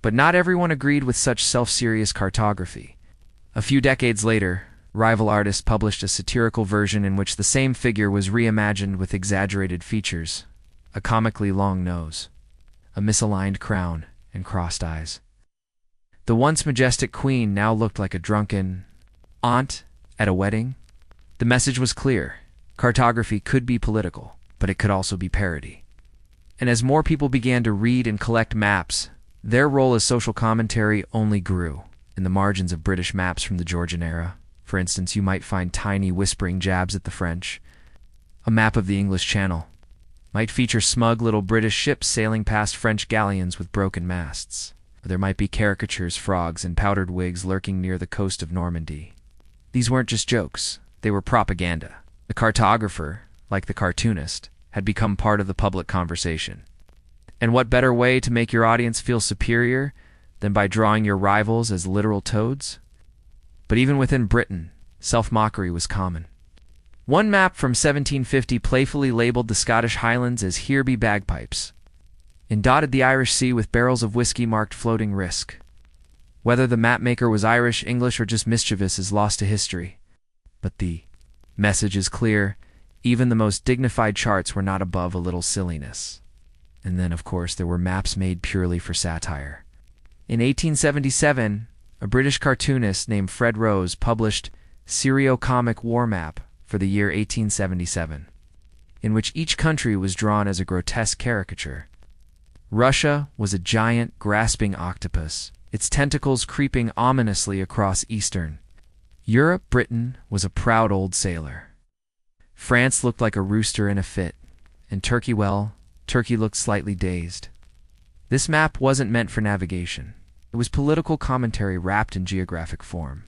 But not everyone agreed with such self-serious cartography. A few decades later, rival artists published a satirical version in which the same figure was reimagined with exaggerated features: a comically long nose, a misaligned crown, and crossed eyes. The once majestic queen now looked like a drunken aunt at a wedding. The message was clear. Cartography could be political, but it could also be parody. And as more people began to read and collect maps, their role as social commentary only grew. In the margins of British maps from the Georgian era, for instance, you might find tiny whispering jabs at the French. A map of the English Channel might feature smug little British ships sailing past French galleons with broken masts. Or there might be caricatures, frogs, and powdered wigs lurking near the coast of Normandy. These weren't just jokes, they were propaganda. The cartographer, like the cartoonist, had become part of the public conversation. And what better way to make your audience feel superior than by drawing your rivals as literal toads? But even within Britain, self-mockery was common. One map from 1750 playfully labeled the Scottish Highlands as "Here be bagpipes," and dotted the Irish Sea with barrels of whiskey marked "Floating Risk." Whether the mapmaker was Irish, English, or just mischievous is lost to history. But the message is clear. Even the most dignified charts were not above a little silliness. And then, of course, there were maps made purely for satire. In 1877, a British cartoonist named Fred Rose published Serio-Comic War Map for the year 1877, in which each country was drawn as a grotesque caricature. Russia was a giant, grasping octopus, its tentacles creeping ominously across Eastern Europe. Britain was a proud old sailor. France looked like a rooster in a fit, and Turkey looked slightly dazed. This map wasn't meant for navigation. It was political commentary wrapped in geographic form.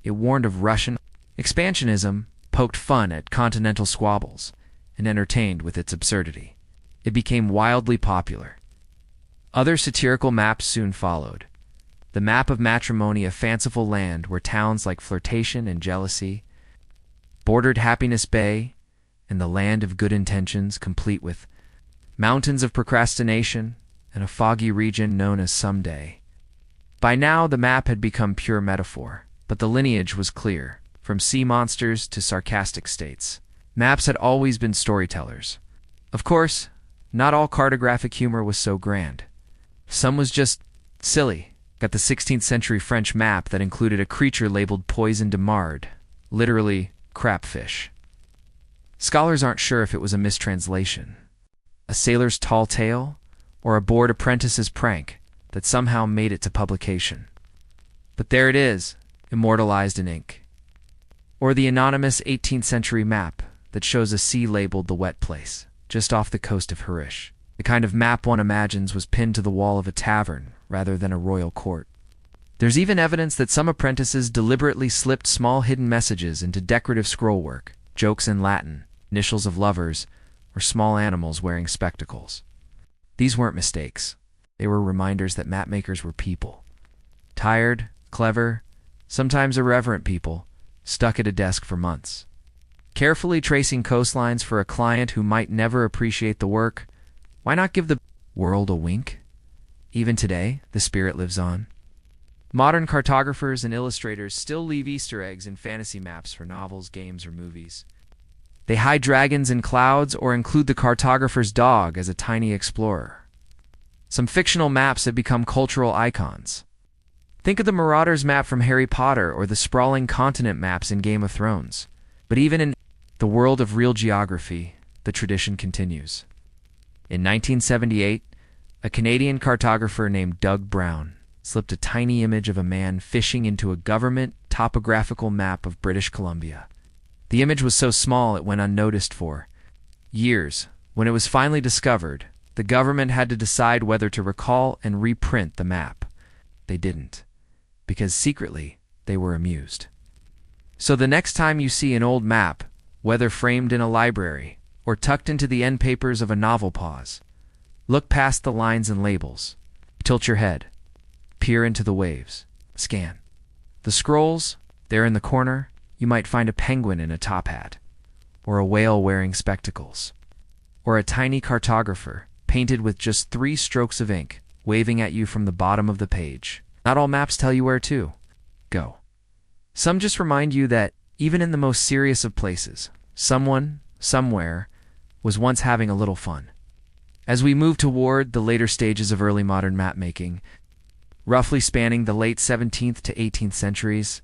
It warned of Russian expansionism, poked fun at continental squabbles, and entertained with its absurdity. It became wildly popular. Other satirical maps soon followed. The map of matrimony, a fanciful land where towns like Flirtation and Jealousy bordered Happiness Bay, and the Land of Good Intentions, complete with mountains of procrastination and a foggy region known as Someday. By now, the map had become pure metaphor, but the lineage was clear. From sea monsters to sarcastic states, maps had always been storytellers. Of course, not all cartographic humor was so grand. Some was just silly. Got the 16th century French map that included a creature labeled Poison de Marde, literally crapfish. Scholars aren't sure if it was a mistranslation, a sailor's tall tale, or a bored apprentice's prank that somehow made it to publication. But there it is, immortalized in ink. Or the anonymous 18th century map that shows a sea labeled The Wet Place, just off the coast of Harish. The kind of map one imagines was pinned to the wall of a tavern rather than a royal court. There's even evidence that some apprentices deliberately slipped small hidden messages into decorative scrollwork, jokes in Latin, initials of lovers, or small animals wearing spectacles. These weren't mistakes. They were reminders that mapmakers were people. Tired, clever, sometimes irreverent people, stuck at a desk for months. Carefully tracing coastlines for a client who might never appreciate the work. Why not give the world a wink? Even today, the spirit lives on. Modern cartographers and illustrators still leave Easter eggs in fantasy maps for novels, games, or movies. They hide dragons in clouds or include the cartographer's dog as a tiny explorer. Some fictional maps have become cultural icons. Think of the Marauder's map from Harry Potter or the sprawling continent maps in Game of Thrones. But even in the world of real geography, the tradition continues. In 1978, a Canadian cartographer named Doug Brown slipped a tiny image of a man fishing into a government topographical map of British Columbia. The image was so small it went unnoticed for years. When it was finally discovered, the government had to decide whether to recall and reprint the map. They didn't, because secretly they were amused. So the next time you see an old map, whether framed in a library or tucked into the end papers of a novel, pause. Look past the lines and labels. Tilt your head. Peer into the waves. Scan. The scrolls, there in the corner, you might find a penguin in a top hat, or a whale wearing spectacles, or a tiny cartographer painted with just 3 strokes of ink, waving at you from the bottom of the page. Not all maps tell you where to go. Some just remind you that, even in the most serious of places, someone, somewhere, was once having a little fun. As we move toward the later stages of early modern mapmaking, roughly spanning the late 17th to 18th centuries,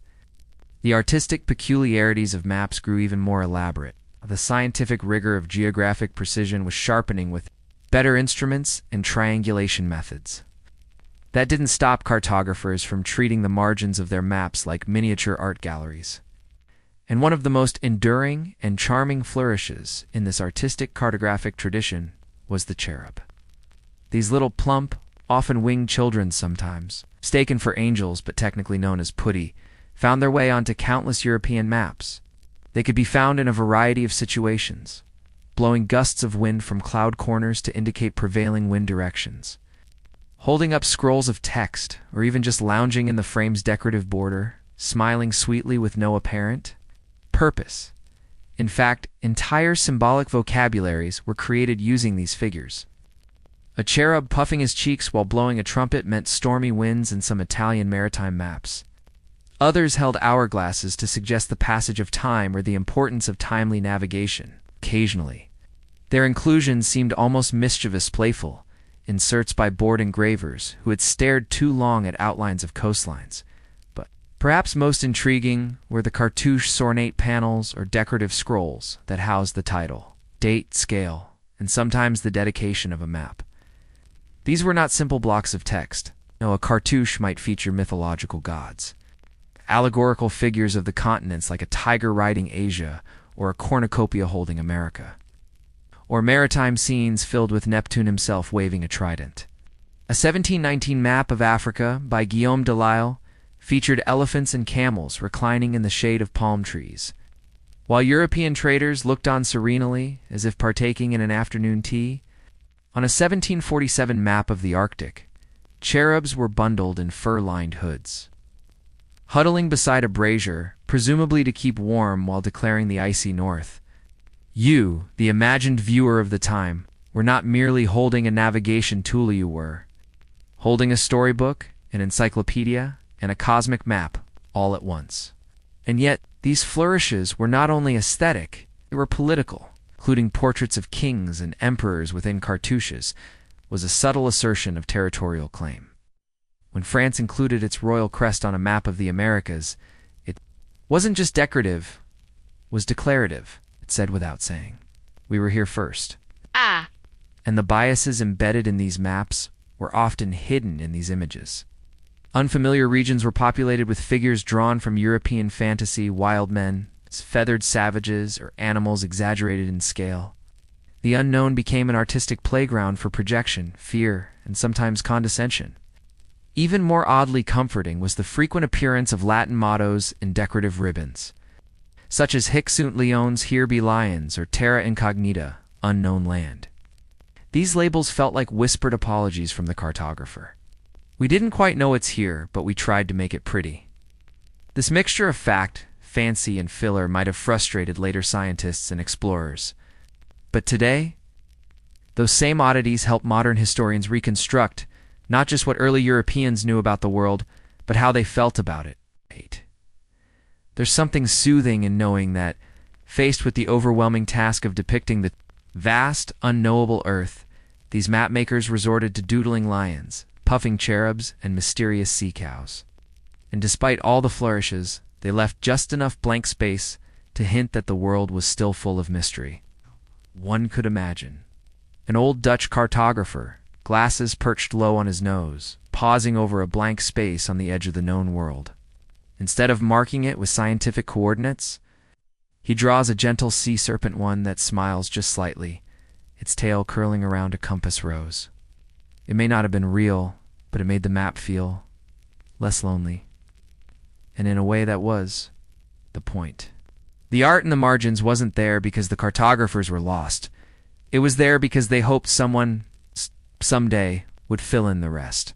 the artistic peculiarities of maps grew even more elaborate. The scientific rigor of geographic precision was sharpening with better instruments and triangulation methods. That didn't stop cartographers from treating the margins of their maps like miniature art galleries. And one of the most enduring and charming flourishes in this artistic cartographic tradition was the cherub. These little plump, often winged children sometimes, mistaken for angels but technically known as putti, found their way onto countless European maps. They could be found in a variety of situations, blowing gusts of wind from cloud corners to indicate prevailing wind directions, holding up scrolls of text, or even just lounging in the frame's decorative border, smiling sweetly with no apparent purpose. In fact, entire symbolic vocabularies were created using these figures. A cherub puffing his cheeks while blowing a trumpet meant stormy winds in some Italian maritime maps. Others held hourglasses to suggest the passage of time or the importance of timely navigation. Occasionally, their inclusion seemed almost mischievous playful, inserts by bored engravers who had stared too long at outlines of coastlines. But perhaps most intriguing were the cartouche ornate panels or decorative scrolls that housed the title, date, scale, and sometimes the dedication of a map. These were not simple blocks of text. No, a cartouche might feature mythological gods, allegorical figures of the continents like a tiger riding Asia or a cornucopia holding America, or maritime scenes filled with Neptune himself waving a trident. A 1719 map of Africa by Guillaume de Lisle featured elephants and camels reclining in the shade of palm trees, while European traders looked on serenely as if partaking in an afternoon tea. On a 1747 map of the Arctic, cherubs were bundled in fur-lined hoods, huddling beside a brazier, presumably to keep warm while declaring the icy north. You, the imagined viewer of the time, were not merely holding a navigation tool, you were holding a storybook, an encyclopedia, and a cosmic map all at once. And yet, these flourishes were not only aesthetic, they were political. Including portraits of kings and emperors within cartouches, was a subtle assertion of territorial claim. When France included its royal crest on a map of the Americas, it wasn't just decorative, was declarative. It said without saying, "We were here first." And the biases embedded in these maps were often hidden in these images. Unfamiliar regions were populated with figures drawn from European fantasy, wild men, feathered savages, or animals exaggerated in scale. The unknown became an artistic playground for projection, fear, and sometimes condescension. Even more oddly comforting was the frequent appearance of Latin mottos and decorative ribbons, such as Hic sunt leones, here be lions, or terra incognita, unknown land. These labels felt like whispered apologies from the cartographer. We didn't quite know it's here, but we tried to make it pretty. This mixture of fact, fancy, and filler might have frustrated later scientists and explorers. But today, those same oddities help modern historians reconstruct not just what early Europeans knew about the world, but how they felt about it. There's something soothing in knowing that, faced with the overwhelming task of depicting the vast, unknowable earth, these mapmakers resorted to doodling lions, puffing cherubs, and mysterious sea cows. And despite all the flourishes, they left just enough blank space to hint that the world was still full of mystery. One could imagine an old Dutch cartographer, glasses perched low on his nose, pausing over a blank space on the edge of the known world. Instead of marking it with scientific coordinates, he draws a gentle sea serpent one that smiles just slightly, its tail curling around a compass rose. It may not have been real, but it made the map feel less lonely. And in a way that was the point. The art in the margins wasn't there because the cartographers were lost. It was there because they hoped someone, someday, would fill in the rest.